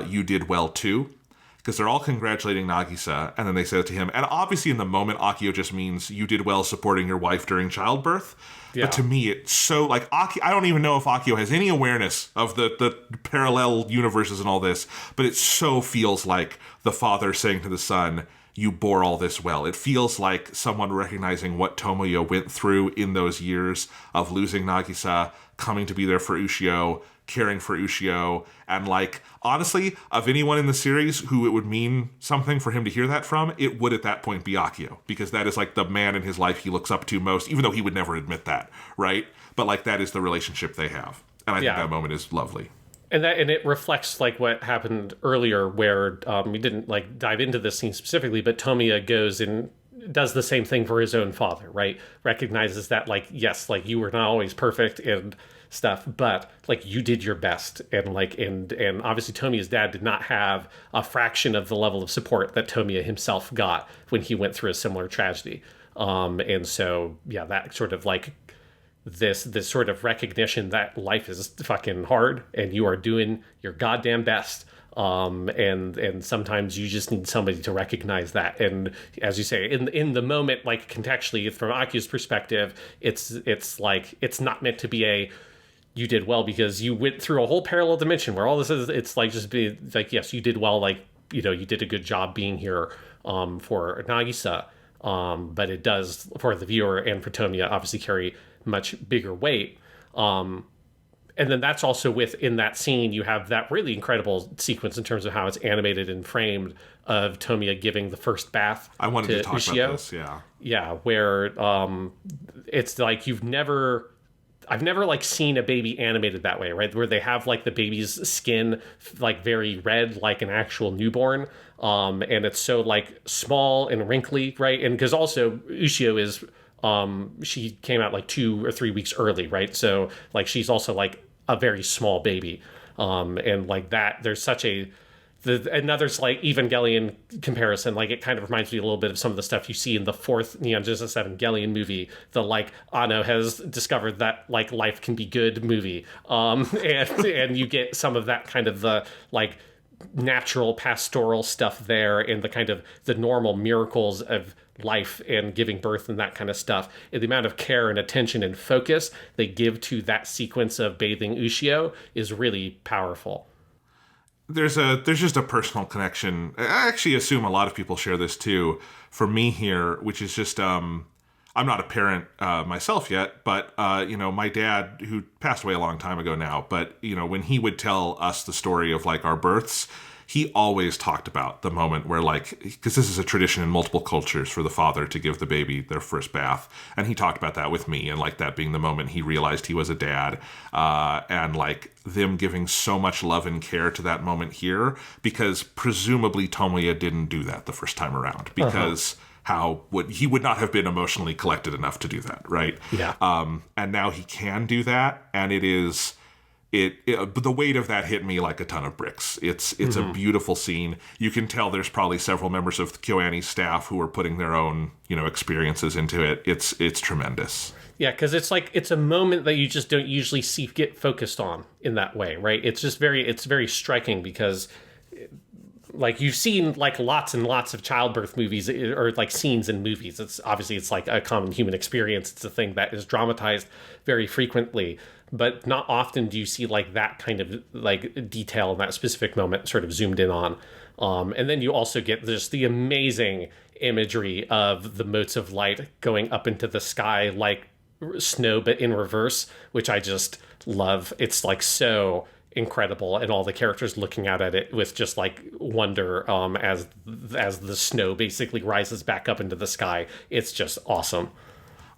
you did well too. Because they're all congratulating Nagisa, and then they say it to him. And obviously in the moment, Akio just means you did well supporting your wife during childbirth. Yeah. But to me, it's so, like, I don't even know if Akio has any awareness of the parallel universes and all this, but it so feels like the father saying to the son, you bore all this well. It feels like someone recognizing what Tomoya went through in those years of losing Nagisa, coming to be there for Ushio, caring for Ushio, and, like, honestly, of anyone in the series who it would mean something for him to hear that from, it would at that point be Akio, because that is, like, the man in his life he looks up to most, even though he would never admit that, right? But, like, that is the relationship they have. And I think that moment is lovely. And it reflects, like, what happened earlier, where we didn't, like, dive into this scene specifically, but Tomoya goes and does the same thing for his own father, right? Recognizes that, like, yes, like, you were not always perfect and stuff, but, like, you did your best. And, like, and obviously Tomoya's dad did not have a fraction of the level of support that Tomoya himself got when he went through a similar tragedy. And so, yeah, that sort of, like, this sort of recognition that life is fucking hard and you are doing your goddamn best. And sometimes you just need somebody to recognize that. And as you say, in the moment, like, contextually from Akio's perspective, it's like, it's not meant to be you did well because you went through a whole parallel dimension where all this is, it's like, just be like, yes, you did well. Like, you know, you did a good job being here, for Nagisa. But it does, for the viewer and for Tomoya, obviously carry much bigger weight. And then that's also within that scene, you have that really incredible sequence in terms of how it's animated and framed of Tomoya giving the first bath. I wanted to talk Ushio. about this, yeah. Yeah, where it's like I've never, like, seen a baby animated that way, right? Where they have, like, the baby's skin, like, very red, like an actual newborn. And it's so, like, small and wrinkly, right? And because also Ushio is, she came out, like, 2 or 3 weeks early, right? So, like, she's also, like, a very small baby. And, like, that, there's such another, like, Evangelion comparison, like, it kind of reminds me a little bit of some of the stuff you see in the 4th Neon Genesis Evangelion movie, the, like, Anno has discovered that, like, life can be good movie. And you get some of that kind of the, like, natural pastoral stuff there, and the kind of the normal miracles of life and giving birth and that kind of stuff, and the amount of care and attention and focus they give to that sequence of bathing Ushio is really powerful. There's just a personal connection. I actually assume a lot of people share this too. For me here, which is just, I'm not a parent myself yet, but, you know, my dad, who passed away a long time ago now, but, you know, when he would tell us the story of, like, our births, he always talked about the moment where, like, because this is a tradition in multiple cultures for the father to give the baby their first bath. And he talked about that with me, and, like, that being the moment he realized he was a dad, and, like, them giving so much love and care to that moment here, because presumably Tomoya didn't do that the first time around, because he would not have been emotionally collected enough to do that, right? Yeah. And now he can do that, and the weight of that hit me like a ton of bricks. It's a beautiful scene. You can tell there's probably several members of KyoAni's staff who are putting their own, you know, experiences into it. It's tremendous. Yeah, because it's like, it's a moment that you just don't usually see get focused on in that way, right? It's just very striking because, like, you've seen, like, lots and lots of childbirth movies or, like, scenes in movies. It's obviously, it's like a common human experience. It's a thing that is dramatized very frequently, but not often do you see, like, that kind of, like, detail in that specific moment sort of zoomed in on. And then you also get just the amazing imagery of the motes of light going up into the sky like snow, but in reverse, which I just love. It's like so incredible, and all the characters looking out at it with just like wonder as the snow basically rises back up into the sky. It's just awesome.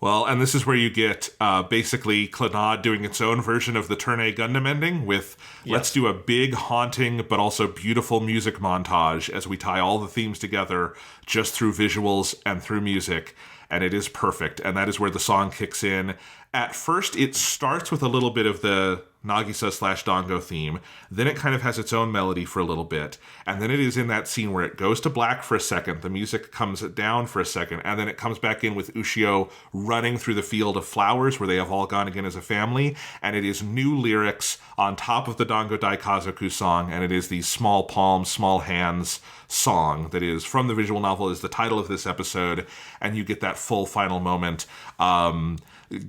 Well, and this is where you get basically Clannad doing its own version of the Turn A Gundam ending with let's do a big, haunting, but also beautiful music montage as we tie all the themes together just through visuals and through music. And it is perfect. And that is where the song kicks in. At first, it starts with a little bit of the Nagisa/Dango theme. Then it kind of has its own melody for a little bit. And then it is in that scene where it goes to black for a second. The music comes down for a second. And then it comes back in with Ushio running through the field of flowers where they have all gone again as a family. And it is new lyrics on top of the Dango Daikazoku song. And it is the Small Palms, Small Hands song that is from the visual novel, is the title of this episode. And you get that full final moment.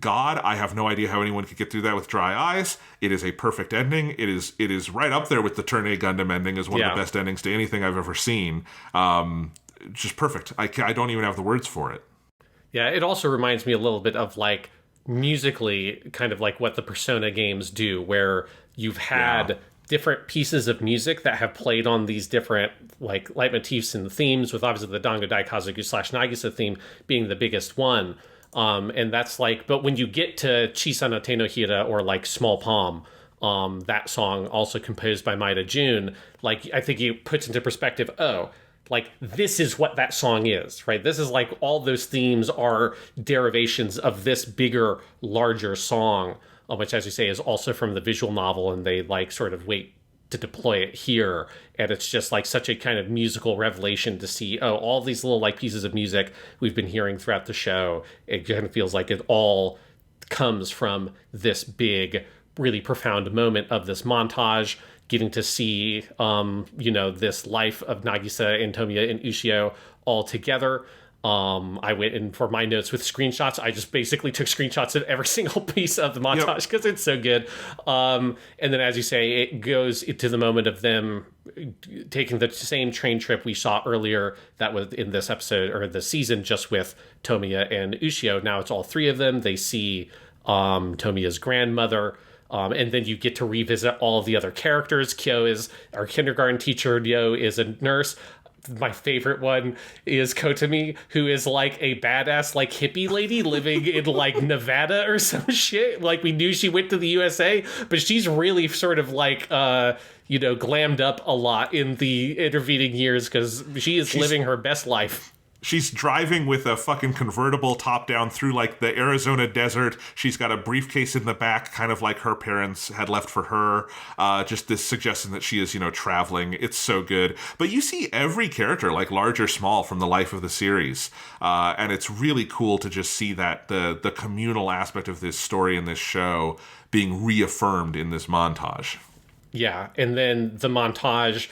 God, I have no idea how anyone could get through that with dry eyes. It is a perfect ending. It is right up there with the Turn A Gundam ending as one of the best endings to anything I've ever seen. Just perfect. I don't even have the words for it. Yeah, it also reminds me a little bit of like musically kind of like what the Persona games do, where you've had different pieces of music that have played on these different like leitmotifs and themes, with obviously the Dango Daikazoku/Nagisa theme being the biggest one. And that's like, but when you get to Chisana Te no Hira or like Small Palm, that song also composed by Maeda Jun, like I think it puts into perspective, oh, like this is what that song is, right? This is like all those themes are derivations of this bigger, larger song, which, as you say, is also from the visual novel, and they like sort of wait to deploy it here. And it's just like such a kind of musical revelation to see, oh, all these little like pieces of music we've been hearing throughout the show. It kind of feels like it all comes from this big, really profound moment of this montage, getting to see, this life of Nagisa and Tomoya and Ushio all together. I went in for my notes with screenshots. I just basically took screenshots of every single piece of the montage because it's so good. And then, as you say, it goes to the moment of them taking the same train trip we saw earlier that was in this episode or the season, just with Tomoya and Ushio. Now it's all three of them. They see Tomoya's grandmother. And then you get to revisit all of the other characters. Kyo is our kindergarten teacher. Ryo is a nurse. My favorite one is Kotomi, who is like a badass like hippie lady living in like Nevada or some shit. Like we knew she went to the USA, but she's really sort of like glammed up a lot in the intervening years because she's living her best life. She's driving with a fucking convertible top down through like the Arizona desert. She's got a briefcase in the back, kind of like her parents had left for her. Just this suggestion that she is, traveling. It's so good. But you see every character, like large or small, from the life of the series. And it's really cool to just see that the communal aspect of this story and this show being reaffirmed in this montage. Yeah, and then the montage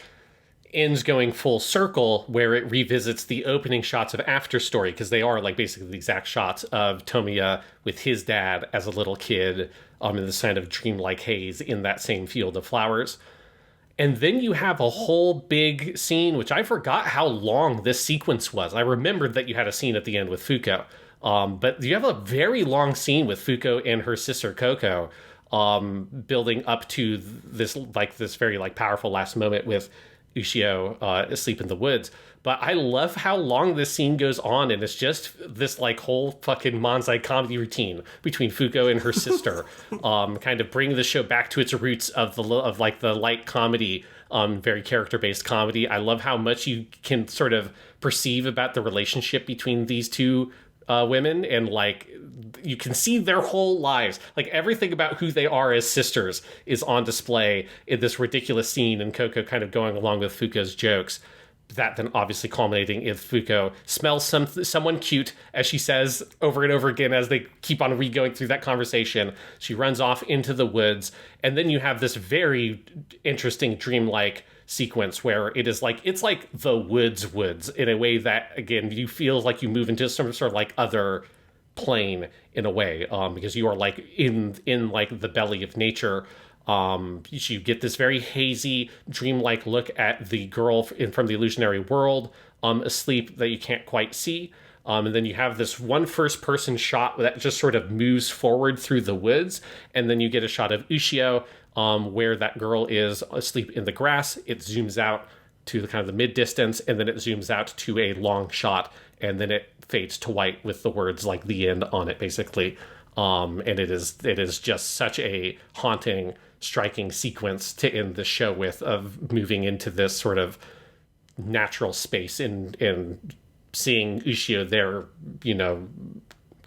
ends going full circle where it revisits the opening shots of After Story, because they are like basically the exact shots of Tomoya with his dad as a little kid in this kind of dreamlike haze in that same field of flowers. And then you have a whole big scene, which I forgot how long this sequence was. I remembered that you had a scene at the end with Fuko, but you have a very long scene with Fuko and her sister Coco, building up to this very like powerful last moment with Ushio asleep in the woods. But I love how long this scene goes on, and it's just this like whole fucking Manzai comedy routine between Fuko and her sister, kind of bringing the show back to its roots of the light comedy, very character-based comedy. I love how much you can sort of perceive about the relationship between these two women, and like you can see their whole lives, like everything about who they are as sisters is on display in this ridiculous scene, and Coco kind of going along with Fuko's jokes, that then obviously culminating in Fuko smells someone cute, as she says over and over again as they keep on going through that conversation. She runs off into the woods, and then you have this very interesting dreamlike sequence where it's like the woods in a way that, again, you feel like you move into some sort of like other plane in a way, because you are like in like the belly of nature, You get this very hazy, dreamlike look at the girl from the illusionary world, asleep that you can't quite see. And then you have this one first-person shot that just sort of moves forward through the woods, and then you get a shot of Ushio, where that girl is asleep in the grass. It zooms out to the kind of the mid-distance, and then it zooms out to a long shot, and then it fades to white with the words like "the end" on it, basically. And it is just such a haunting, striking sequence to end the show with, of moving into this sort of natural space and seeing Ushio there,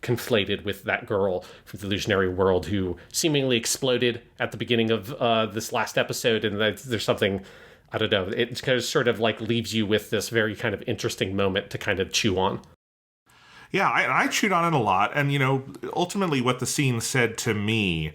conflated with that girl from the illusionary world who seemingly exploded at the beginning of this last episode. And there's something, I don't know, it kind of sort of like leaves you with this very kind of interesting moment to kind of chew on. Yeah, I chewed on it a lot. And, ultimately what the scene said to me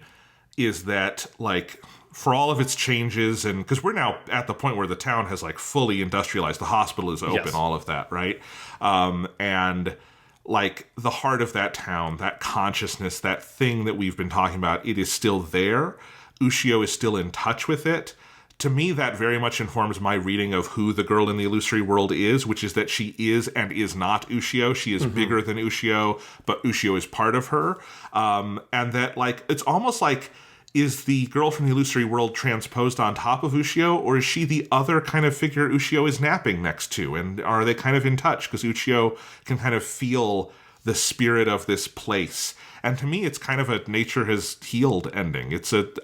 is that, like, for all of its changes, and because we're now at the point where the town has, like, fully industrialized, the hospital is open, yes, all of that, right? And, like, the heart of that town, that consciousness, that thing that we've been talking about, it is still there. Ushio is still in touch with it. To me, that very much informs my reading of who the girl in the illusory world is, which is that she is and is not Ushio. She is bigger than Ushio, but Ushio is part of her. And that, like, it's almost like, is the girl from the illusory world transposed on top of Ushio, or is she the other kind of figure Ushio is napping next to? And are they kind of in touch? Because Ushio can kind of feel the spirit of this place. And to me, it's kind of a nature has healed ending.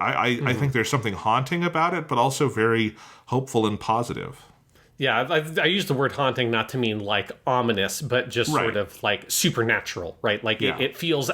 I think there's something haunting about it, but also very hopeful and positive. Yeah, I use the word haunting not to mean like ominous, but just sort of like supernatural, right? Like it feels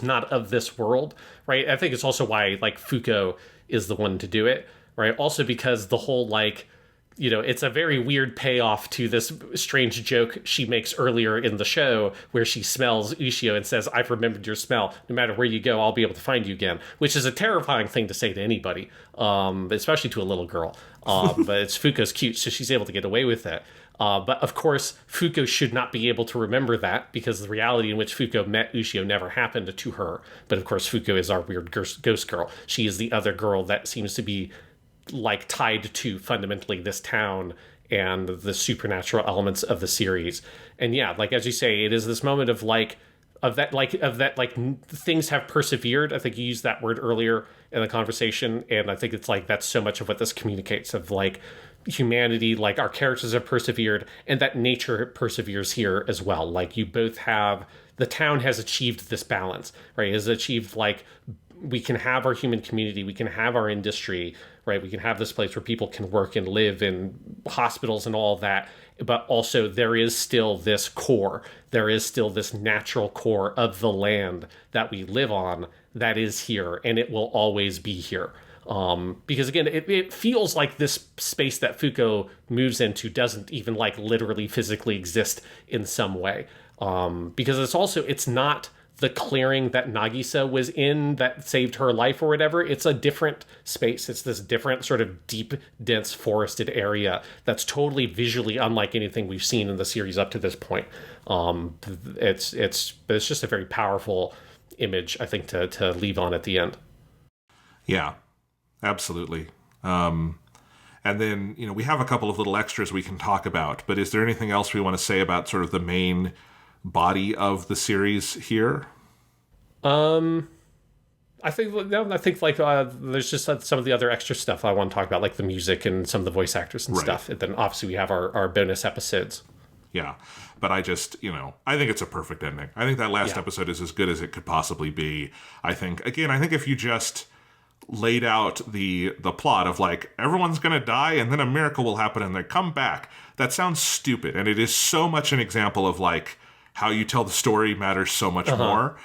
not of this world, right? I think it's also why like Fuko is the one to do it, right? Also because the whole like, it's a very weird payoff to this strange joke she makes earlier in the show where she smells Ushio and says, "I've remembered your smell. No matter where you go, I'll be able to find you again," which is a terrifying thing to say to anybody, especially to a little girl. But it's Fuko's cute, so she's able to get away with it. But of course, Fuko should not be able to remember that because the reality in which Fuko met Ushio never happened to her. But of course, Fuko is our weird ghost girl. She is the other girl that seems to be like tied to fundamentally this town and the supernatural elements of the series. And yeah, like as you say, it is this moment of things have persevered. I think you used that word earlier in the conversation, and I think it's like that's so much of what this communicates, of like humanity, like our characters have persevered, and that nature perseveres here as well. Like you both have, the town has achieved this balance, right? It has achieved like we can have our human community, we can have our industry, right? We can have this place where people can work and live in hospitals and all that. But also there is still this core. There is still this natural core of the land that we live on that is here, and it will always be here. Because again, it feels like this space that Fuko moves into doesn't even like literally physically exist in some way. Because it's not the clearing that Nagisa was in that saved her life or whatever. It's a different space. It's this different sort of deep, dense forested area that's totally visually unlike anything we've seen in the series up to this point. It's just a very powerful image, I think, to leave on at the end. Yeah, absolutely. And then, we have a couple of little extras we can talk about, but is there anything else we want to say about sort of the main body of the series here? I think there's just some of the other extra stuff I want to talk about, like the music and some of the voice actors and stuff. And then obviously we have our bonus episodes. Yeah, but I just, I think it's a perfect ending. I think that last episode is as good as it could possibly be. I think if you just laid out the plot of like everyone's gonna die and then a miracle will happen and they come back, that sounds stupid, and it is so much an example of like how you tell the story matters so much more,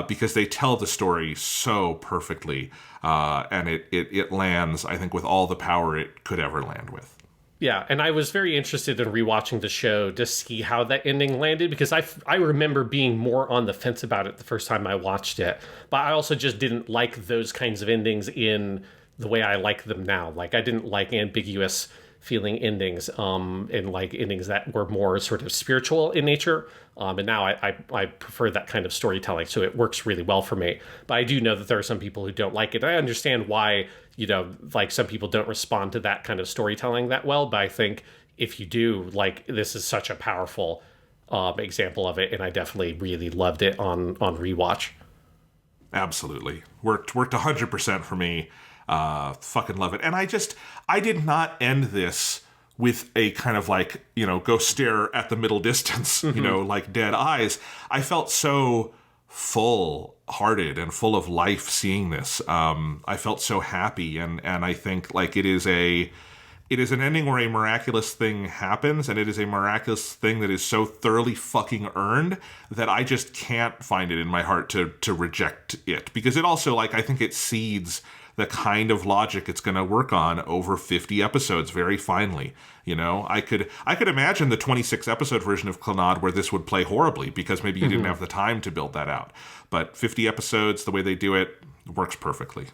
because they tell the story so perfectly, and it lands, I think, with all the power it could ever land with. Yeah, and I was very interested in rewatching the show to see how that ending landed, because I remember being more on the fence about it the first time I watched it, but I also just didn't like those kinds of endings in the way I like them now. Like, I didn't like ambiguous feeling endings, and like endings that were more sort of spiritual in nature. And now I prefer that kind of storytelling, so it works really well for me. But I do know that there are some people who don't like it. I understand why, like some people don't respond to that kind of storytelling that well. But I think if you do, like, this is such a powerful example of it, and I definitely really loved it on rewatch. Absolutely. Worked 100% for me. Fucking love it. And I did not end this with a kind of like, go stare at the middle distance, like dead eyes. I felt so full-hearted and full of life seeing this. I felt so happy, and I think like it is an ending where a miraculous thing happens, and it is a miraculous thing that is so thoroughly fucking earned that I just can't find it in my heart to reject it. Because it also, like, I think it seeds the kind of logic it's going to work on over 50 episodes very finely. I could imagine the 26 episode version of Clannad where this would play horribly because maybe you didn't have the time to build that out. But 50 episodes, the way they do it, works perfectly.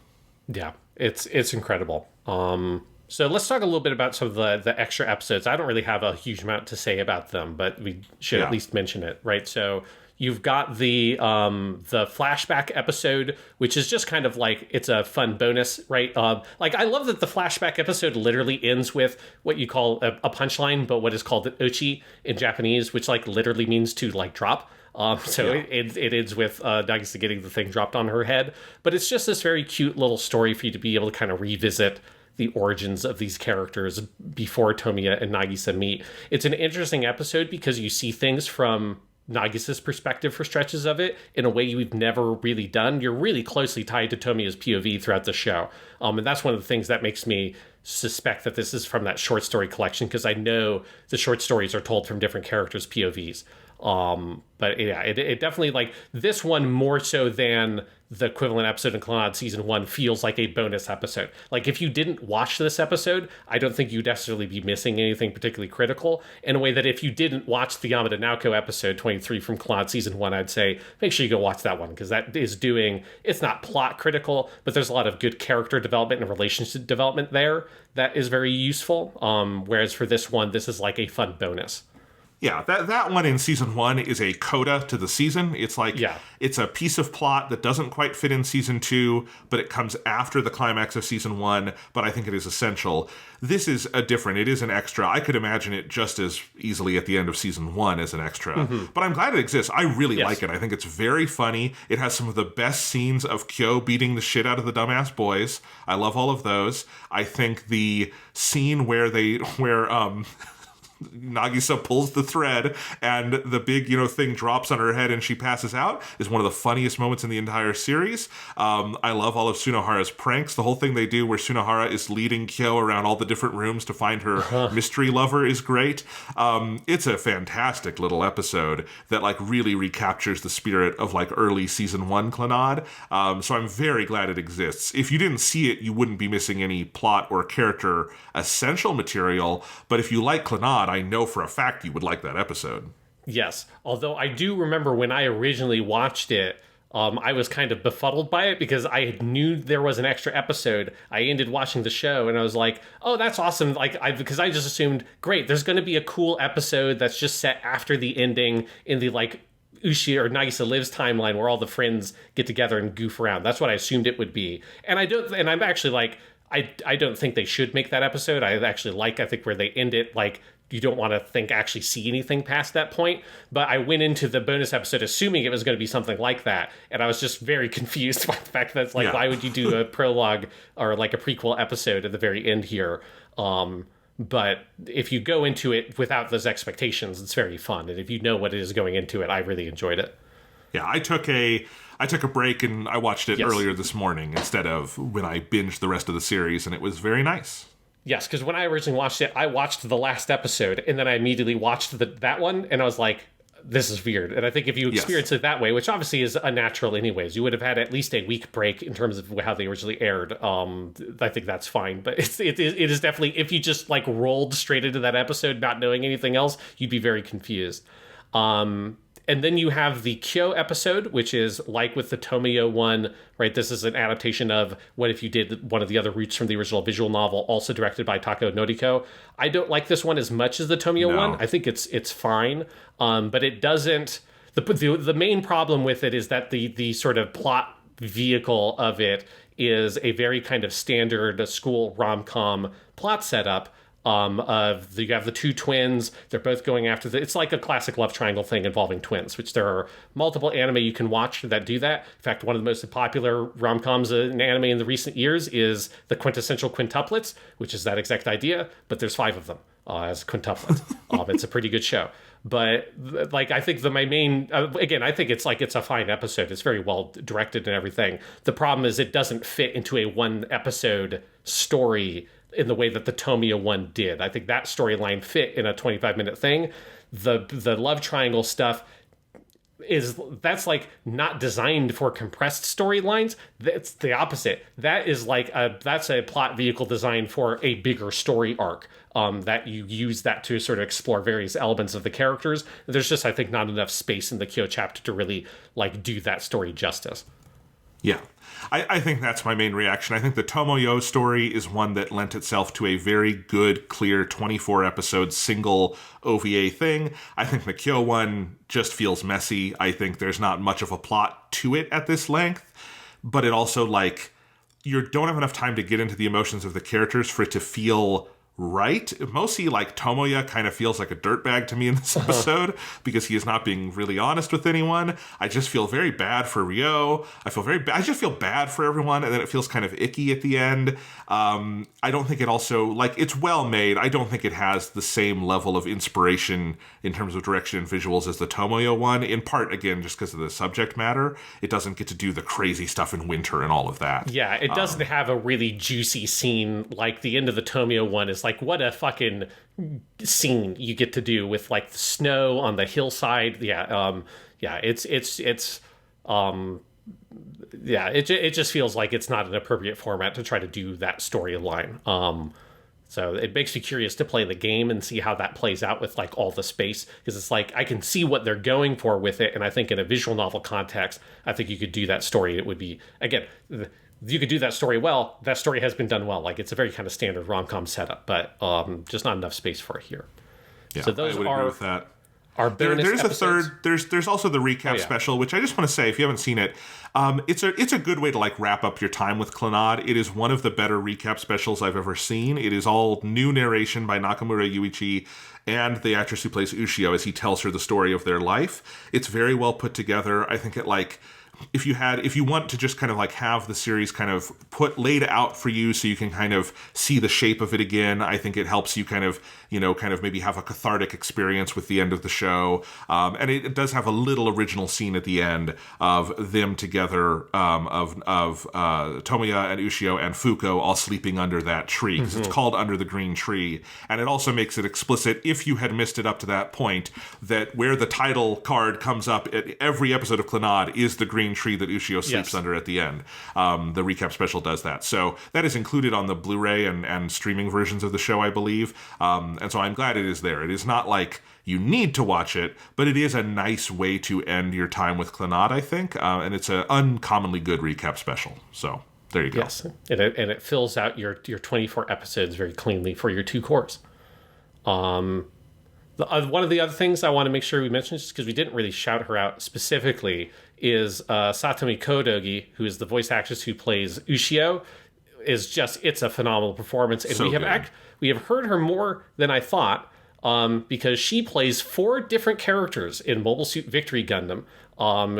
Yeah, it's incredible. So let's talk a little bit about some of the extra episodes. I don't really have a huge amount to say about them, but we should at least mention it, right? So you've got the flashback episode, which is just kind of like, it's a fun bonus, right? Like, I love that the flashback episode literally ends with what you call a punchline, but what is called an ochi in Japanese, which like literally means to like drop. It ends with Nagisa getting the thing dropped on her head. But it's just this very cute little story for you to be able to kind of revisit the origins of these characters before Tomoya and Nagisa meet. It's an interesting episode because you see things from Nagisa's perspective for stretches of it in a way we've never really done. You're really closely tied to Tomoya's POV throughout the show. And that's one of the things that makes me suspect that this is from that short story collection, because I know the short stories are told from different characters' POVs. But yeah, it definitely, like, this one more so than the equivalent episode in Clannad season 1 feels like a bonus episode. Like, if you didn't watch this episode, I don't think you'd necessarily be missing anything particularly critical, in a way that if you didn't watch the Yamada Naoko episode 23 from Clannad season 1, I'd say make sure you go watch that one, because that is it's not plot critical, but there's a lot of good character development and relationship development there that is very useful. Whereas for this one, this is like a fun bonus. Yeah, that one in season 1 is a coda to the season. It's like, it's a piece of plot that doesn't quite fit in season 2, but it comes after the climax of season 1, but I think it is essential. This is it is an extra. I could imagine it just as easily at the end of season 1 as an extra. But I'm glad it exists. I really like it. I think it's very funny. It has some of the best scenes of Kyo beating the shit out of the dumbass boys. I love all of those. I think the scene where Nagisa pulls the thread and the big, thing drops on her head and she passes out is one of the funniest moments in the entire series. I love all of Sunohara's pranks. The whole thing they do where Sunohara is leading Kyo around all the different rooms to find her mystery lover is great. It's a fantastic little episode that like really recaptures the spirit of like early season 1 Clannad. So I'm very glad it exists. If you didn't see it, you wouldn't be missing any plot or character essential material. But if you like Clannad, I know for a fact you would like that episode. Yes, although I do remember when I originally watched it, I was kind of befuddled by it because I knew there was an extra episode. I ended watching the show and I was like, oh, that's awesome. Because I just assumed, great, there's going to be a cool episode that's just set after the ending in the like Ushi or Nagisa Lives timeline where all the friends get together and goof around. That's what I assumed it would be. And I'm actually like, I don't think they should make that episode. I think where they end it, like, you don't want to actually see anything past that point. But I went into the bonus episode assuming it was going to be something like that. And I was just very confused by the fact that it's like, why would you do a prologue or like a prequel episode at the very end here? But if you go into it without those expectations, it's very fun. And if you know what it is going into it, I really enjoyed it. Yeah, I took a break and I watched it earlier this morning instead of when I binged the rest of the series, and it was very nice. Yes, because when I originally watched it, I watched the last episode, and then I immediately watched that one, and I was like, this is weird. And I think if you experience it that way, which obviously is unnatural anyways, you would have had at least a week break in terms of how they originally aired. I think that's fine. But it is definitely, if you just like rolled straight into that episode not knowing anything else, you'd be very confused. And And then you have the Kyo episode, which is like with the Tomoyo one, right? This is an adaptation of What If You Did One of the Other Roots from the original visual novel, also directed by Tako Noriko. I don't like this one as much as the Tomoyo one. I think it's fine, but it doesn't. The main problem with it is that the sort of plot vehicle of it is a very kind of standard school rom-com plot setup. You have the two twins. They're both going after it's like a classic love triangle thing involving twins, which there are multiple anime you can watch that do that. In fact, one of the most popular rom-coms in anime in the recent years is the Quintessential Quintuplets, which is that exact idea, but there's 5 of them as quintuplets. It's a pretty good show. But like, I think my main, again, I think it's a fine episode. It's very well directed and everything. The problem is it doesn't fit into a 1 episode story in the way that the Tomoyo one did. I think that storyline fit in a 25-minute thing. The love triangle stuff that's like not designed for compressed storylines. That's the opposite. That is like that's a plot vehicle designed for a bigger story arc. That you use that to sort of explore various elements of the characters. There's just, I think, not enough space in the Kyo chapter to really like do that story justice. Yeah. I think that's my main reaction. I think the Tomoyo story is one that lent itself to a very good, clear 24-episode single OVA thing. I think the Kyo one just feels messy. I think there's not much of a plot to it at this length, but it also, like, you don't have enough time to get into the emotions of the characters for it to feel right. Mostly, like, Tomoya kind of feels like a dirtbag to me in this episode because he is not being really honest with anyone. I just feel very bad for Ryo. I just feel bad for everyone, and then it feels kind of icky at the end. I don't think it also, like, it's well made. I don't think it has the same level of inspiration in terms of direction and visuals as the Tomoyo one, in part, again, just because of the subject matter. It doesn't get to do the crazy stuff in winter and all of that. Yeah, it doesn't have a really juicy scene like the end of the Tomoyo one is like, what a fucking scene you get to do with like the snow on the hillside. It just feels like it's not an appropriate format to try to do that storyline. So it makes me curious to play the game and see how that plays out with like all the space, because it's like I can see what they're going for with it, and I think in a visual novel context, I think you could do that story. It would be, again, you could do that story well. That story has been done well. Like, it's a very kind of standard rom-com setup, but just not enough space for it here. Yeah, so those I would agree with that. Our bonus there's episodes. A third. There's also the recap special, which I just want to say, if you haven't seen it, it's a good way to like wrap up your time with Clannad. It is one of the better recap specials I've ever seen. It is all new narration by Nakamura Yuichi and the actress who plays Ushio as he tells her the story of their life. It's very well put together. I think it like, if you want to just kind of like have the series kind of laid out for you so you can kind of see the shape of it again, I think it helps you kind of maybe have a cathartic experience with the end of the show. And it does have a little original scene at the end of them together, of Tomoya and Ushio and Fuko all sleeping under that tree, because it's called Under the Green Tree. And it also makes it explicit, if you had missed it up to that point, that where the title card comes up at every episode of Clannad is the green tree that Ushio sleeps under at the end. The recap special does that. So that is included on the Blu-ray and streaming versions of the show, I believe. And so I'm glad it is there. It is not like you need to watch it, but it is a nice way to end your time with Clannad, I think. And it's an uncommonly good recap special. So there you go. Yes, and it fills out your 24 episodes very cleanly for your 2 cores. One of the other things I want to make sure we mention, just because we didn't really shout her out specifically, is Satomi Kodogi, who is the voice actress who plays Ushio. It's a phenomenal performance, and so we have heard her more than I thought, because she plays 4 different characters in Mobile Suit Victory Gundam.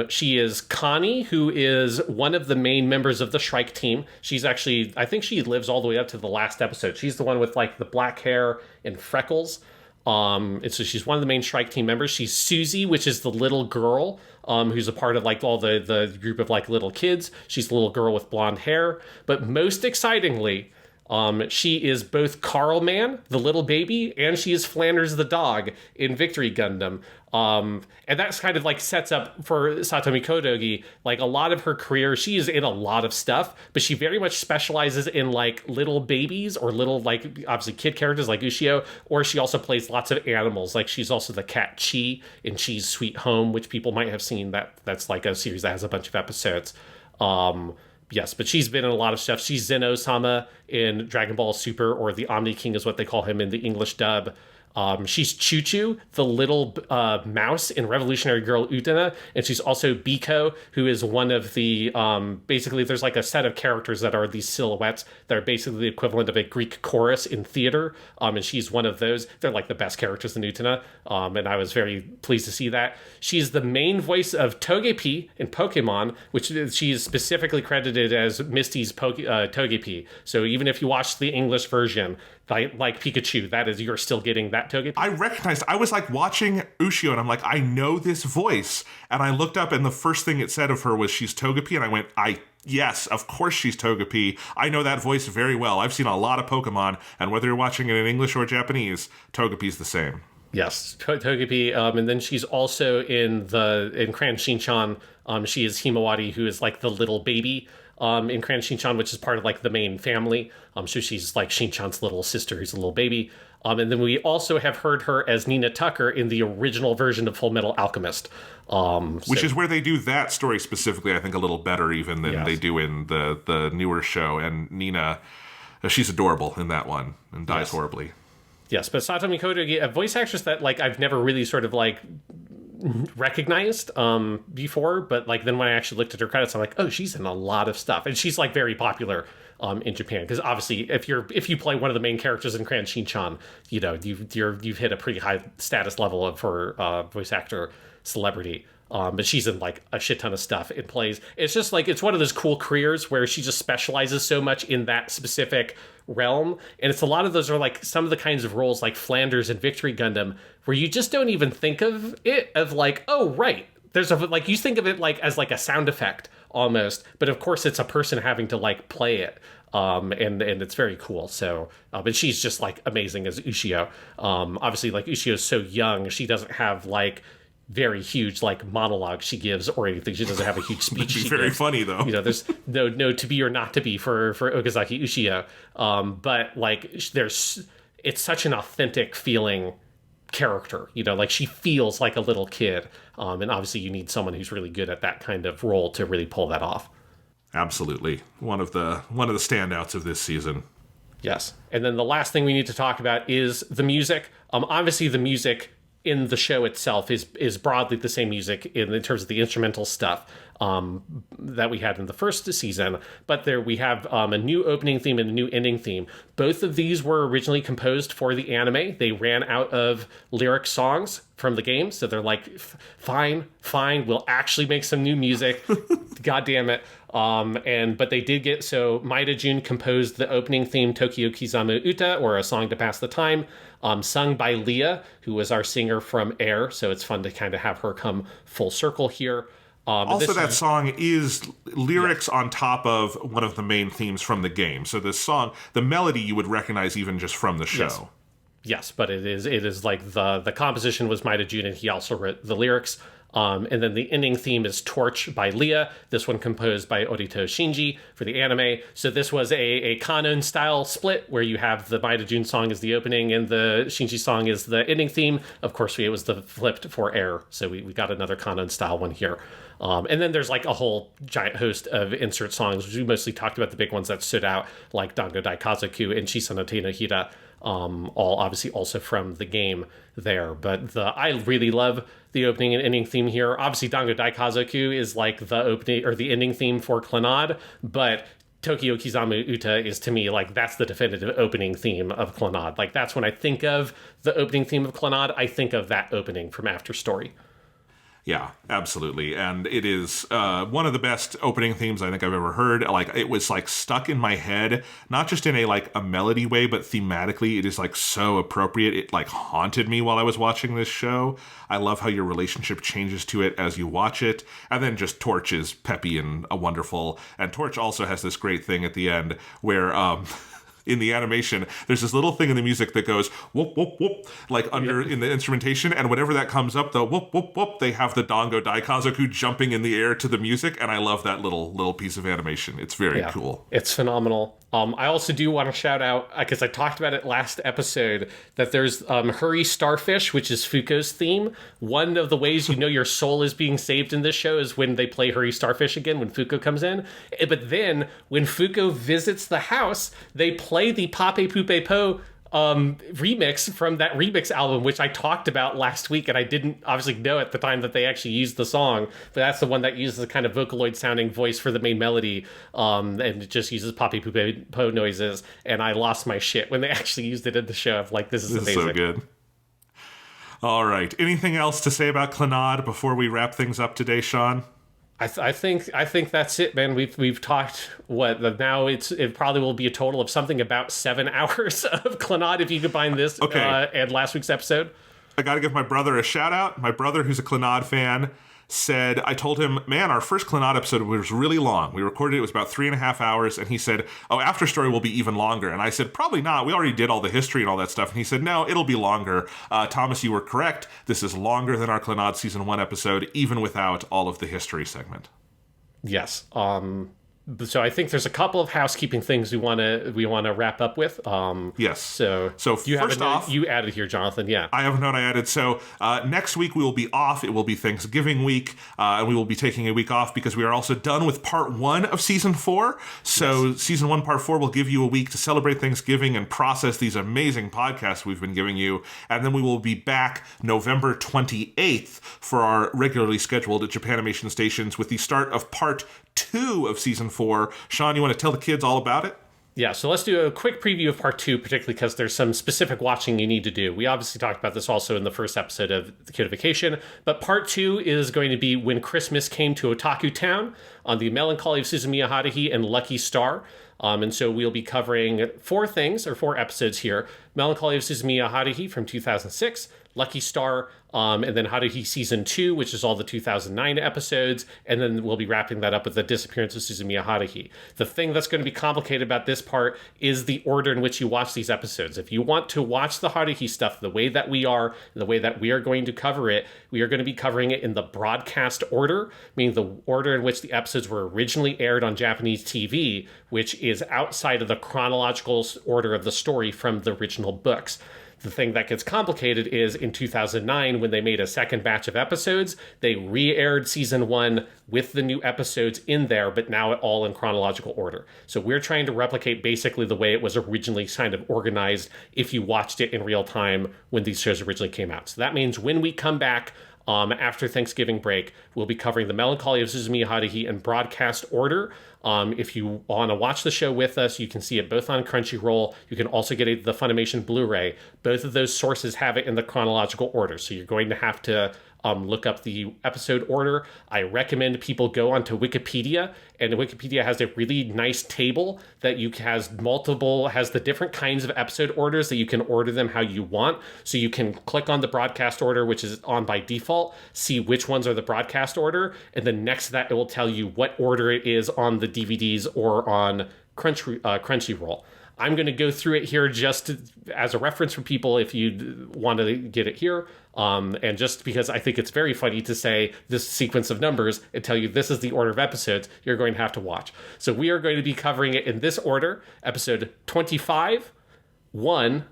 She is Connie, who is one of the main members of the Shrike team. She's actually, I think she lives all the way up to the last episode. She's the one with like the black hair and freckles. And so she's one of the main Shrike team members. She's Susie, which is the little girl, who's a part of like all the group of like little kids. She's the little girl with blonde hair. But most excitingly, She is both Carlman, the little baby, and she is Flanders the dog in Victory Gundam. And that's kind of like sets up for Satomi Kodogi, like a lot of her career. She is in a lot of stuff, but she very much specializes in like little babies or little, like obviously kid characters like Ushio, or she also plays lots of animals. Like she's also the cat Chi in Chi's Sweet Home, which people might have seen. That's like a series that has a bunch of episodes. Yes, but she's been in a lot of stuff. She's Zeno-sama in Dragon Ball Super, or the Omni King is what they call him in the English dub. She's Choo-Choo, the little mouse in Revolutionary Girl Utena, and she's also Biko, who is one of the, basically there's like a set of characters that are these silhouettes that are basically the equivalent of a Greek chorus in theater, and she's one of those. They're like the best characters in Utena, and I was very pleased to see that. She's the main voice of Togepi in Pokemon, which she is specifically credited as Misty's Togepi. So even if you watch the English version, like Pikachu, that is, you're still getting that Togepi. I recognized, I was like watching Ushio and I'm like, I know this voice. And I looked up and the first thing it said of her was she's Togepi. And I went, yes, of course she's Togepi. I know that voice very well. I've seen a lot of Pokemon, and whether you're watching it in English or Japanese, Togepi's the same. Yes, Togepi. And then she's also in Cran Shinchan. She is Himawari, who is like the little baby in Cran Shinchan, which is part of like the main family. So she's like Shinchan's little sister, who's a little baby. And then we also have heard her as Nina Tucker in the original version of Full Metal Alchemist. Which is where they do that story specifically, I think, a little better even than they do in the newer show. And Nina, she's adorable in that one and dies horribly. Yes, but Satomi Kotogi, a voice actress that like I've never really sort of like recognized before, but like then when I actually looked at her credits, I'm like, oh, she's in a lot of stuff, and she's like very popular in Japan, because obviously if you play one of the main characters in Cran Shinchan, you know you've hit a pretty high status level of her voice actor celebrity. But she's in like a shit ton of stuff. It plays. It's just like it's one of those cool careers where she just specializes so much in that specific realm, and it's a lot of those are like some of the kinds of roles like Flanders and Victory Gundam where you just don't even think of it of like, oh right, there's a like you think of it like as like a sound effect almost, but of course it's a person having to like play it. And it's very cool. So, but she's just like amazing as Ushio. Obviously, like Ushio's so young, she doesn't have like very huge like monologue she gives or anything. She doesn't have a huge speech. She's very funny though. You know, there's no to be or not to be for Okazaki Ushio. But like it's such an authentic feeling character. You know, like she feels like a little kid. And obviously you need someone who's really good at that kind of role to really pull that off. Absolutely. One of the standouts of this season. Yes. And then the last thing we need to talk about is the music. Obviously the music in the show itself is broadly the same music in terms of the instrumental stuff that we had in the first season, but there we have a new opening theme and a new ending theme. Both of these were originally composed for the anime. They ran out of lyric songs from the game, so they're like, fine, we'll actually make some new music. God damn it. But they did get, so Maeda Jun composed the opening theme Tokyo Kizamu Uta, or A Song to Pass the Time, sung by Leah, who was our singer from Air, so it's fun to kind of have her come full circle here. Also, that song is lyrics on top of one of the main themes from the game. So this song, the melody you would recognize even just from the show. Yes, but it is like the composition was Maeda Jun, and he also wrote the lyrics. And then the ending theme is Torch by Leah. This one composed by Orito Shinji for the anime. So this was a Kanon style split where you have the Maeda Jun song as the opening and the Shinji song is the ending theme. Of course, it was the flipped for Air. So we got another Kanon style one here. And then there's like a whole giant host of insert songs, which we mostly talked about the big ones that stood out, like Dango Daikazoku and Shisa no Te no Hira, all obviously also from the game there. But I really love the opening and ending theme here. Obviously, Dango Daikazoku is like the opening or the ending theme for Clannad, but Tokyo Kizamu Uta is to me like that's the definitive opening theme of Clannad. Like that's when I think of the opening theme of Clannad, I think of that opening from After Story. Yeah, absolutely. And it is one of the best opening themes I think I've ever heard. Like it was like stuck in my head, not just in a melody way, but thematically it is like so appropriate. It like haunted me while I was watching this show. I love how your relationship changes to it as you watch it. And then just Torch is peppy and wonderful. And Torch also has this great thing at the end where in the animation, there's this little thing in the music that goes whoop, whoop, whoop, like under in the instrumentation. And whenever that comes up, the whoop, whoop, whoop, they have the Dango Daikazoku jumping in the air to the music. And I love that little piece of animation. It's very cool. It's phenomenal. I also do want to shout out, because I talked about it last episode, that there's Hurry Starfish, which is Fuko's theme. One of the ways you know your soul is being saved in this show is when they play Hurry Starfish again, when Fuko comes in. But then, when Fuko visits the house, they play the Pape Poupe Po remix from that remix album, which I talked about last week, and I didn't obviously know at the time that they actually used the song, but that's the one that uses the kind of Vocaloid sounding voice for the main melody, and it just uses Pape Poupe Po noises, and I lost my shit when they actually used it in the show. I'm like, this is amazing. Is so good. All right. Anything else to say about Clannad before we wrap things up today, Sean? I think that's it, man. We've talked now. It probably will be a total of something about 7 hours of Clannad if you combine this and last week's episode. I got to give my brother a shout out. My brother, who's a Clannad fan, said, I told him, man, our first Clannad episode was really long. We recorded it was about 3.5 hours, and he said, oh, After Story will be even longer. And I said, probably not. We already did all the history and all that stuff. And he said, no, it'll be longer. Thomas, you were correct. This is longer than our Clannad Season 1 episode, even without all of the history segment. Yes. So I think there's a couple of housekeeping things we want to wrap up with. Yes. So you first off, you added here, Jonathan. Yeah. I have a note I added. So next week we will be off. It will be Thanksgiving week, and we will be taking a week off because we are also done with part 1 of season 4. So Season 1, part 4 will give you a week to celebrate Thanksgiving and process these amazing podcasts we've been giving you, and then we will be back November 28th for our regularly scheduled Japanimation stations with the start of part 2 of season 4. Sean, you want to tell the kids all about it? Yeah, so let's do a quick preview of part 2, particularly because there's some specific watching you need to do. We obviously talked about this also in the first episode of the Kyoto Vacation, but part 2 is going to be When Christmas Came to Otaku Town on the Melancholy of Suzumiya Haruhi and Lucky Star. And so we'll be covering 4 episodes here. Melancholy of Suzumiya Haruhi from 2006, Lucky Star, and then Haruhi Season 2, which is all the 2009 episodes, and then we'll be wrapping that up with the Disappearance of Suzumiya Haruhi. The thing that's going to be complicated about this part is the order in which you watch these episodes. If you want to watch the Haruhi stuff the way that we are, the way that we are going to cover it, we are going to be covering it in the broadcast order, meaning the order in which the episodes were originally aired on Japanese TV, which is outside of the chronological order of the story from the original books. The thing that gets complicated is in 2009, when they made a second batch of episodes, they re-aired season 1 with the new episodes in there, but now all in chronological order. So we're trying to replicate basically the way it was originally kind of organized if you watched it in real time when these shows originally came out. So that means when we come back after Thanksgiving break, we'll be covering the Melancholy of Suzumiya Haruhi in broadcast order. If you want to watch the show with us, you can see it both on Crunchyroll. You can also get the Funimation Blu-ray. Both of those sources have it in the chronological order, so you're going to have to look up the episode order. I recommend people go onto Wikipedia, and Wikipedia has a really nice table that has the different kinds of episode orders that you can order them how you want. So you can click on the broadcast order, which is on by default, see which ones are the broadcast order, and then next to that it will tell you what order it is on the DVDs or on Crunchyroll. I'm going to go through it here just as a reference for people if you want to get it here. And just because I think it's very funny to say this sequence of numbers and tell you this is the order of episodes you're going to have to watch. So we are going to be covering it in this order. Episode 25, 1,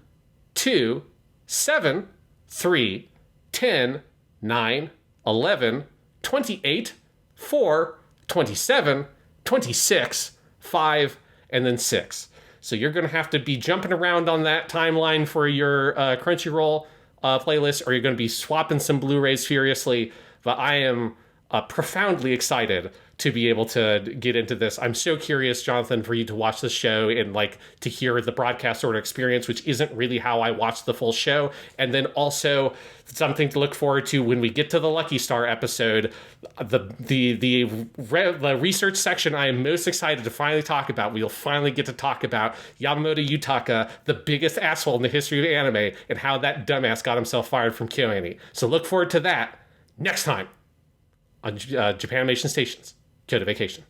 2, 7, 3, 10, 9, 11, 28, 4, 27, 26, 5, and then 6. So you're going to have to be jumping around on that timeline for your Crunchyroll playlist, or you're going to be swapping some Blu-rays furiously. But I am profoundly excited to be able to get into this. I'm so curious, Jonathan, for you to watch the show and to hear the broadcast order experience, which isn't really how I watched the full show. And then also something to look forward to when we get to the Lucky Star episode, the research section I am most excited to finally talk about. We'll finally get to talk about Yamamoto Yutaka, the biggest asshole in the history of anime, and how that dumbass got himself fired from KyoAni. So look forward to that next time on Japanimation Stations, Kyoto Vacation.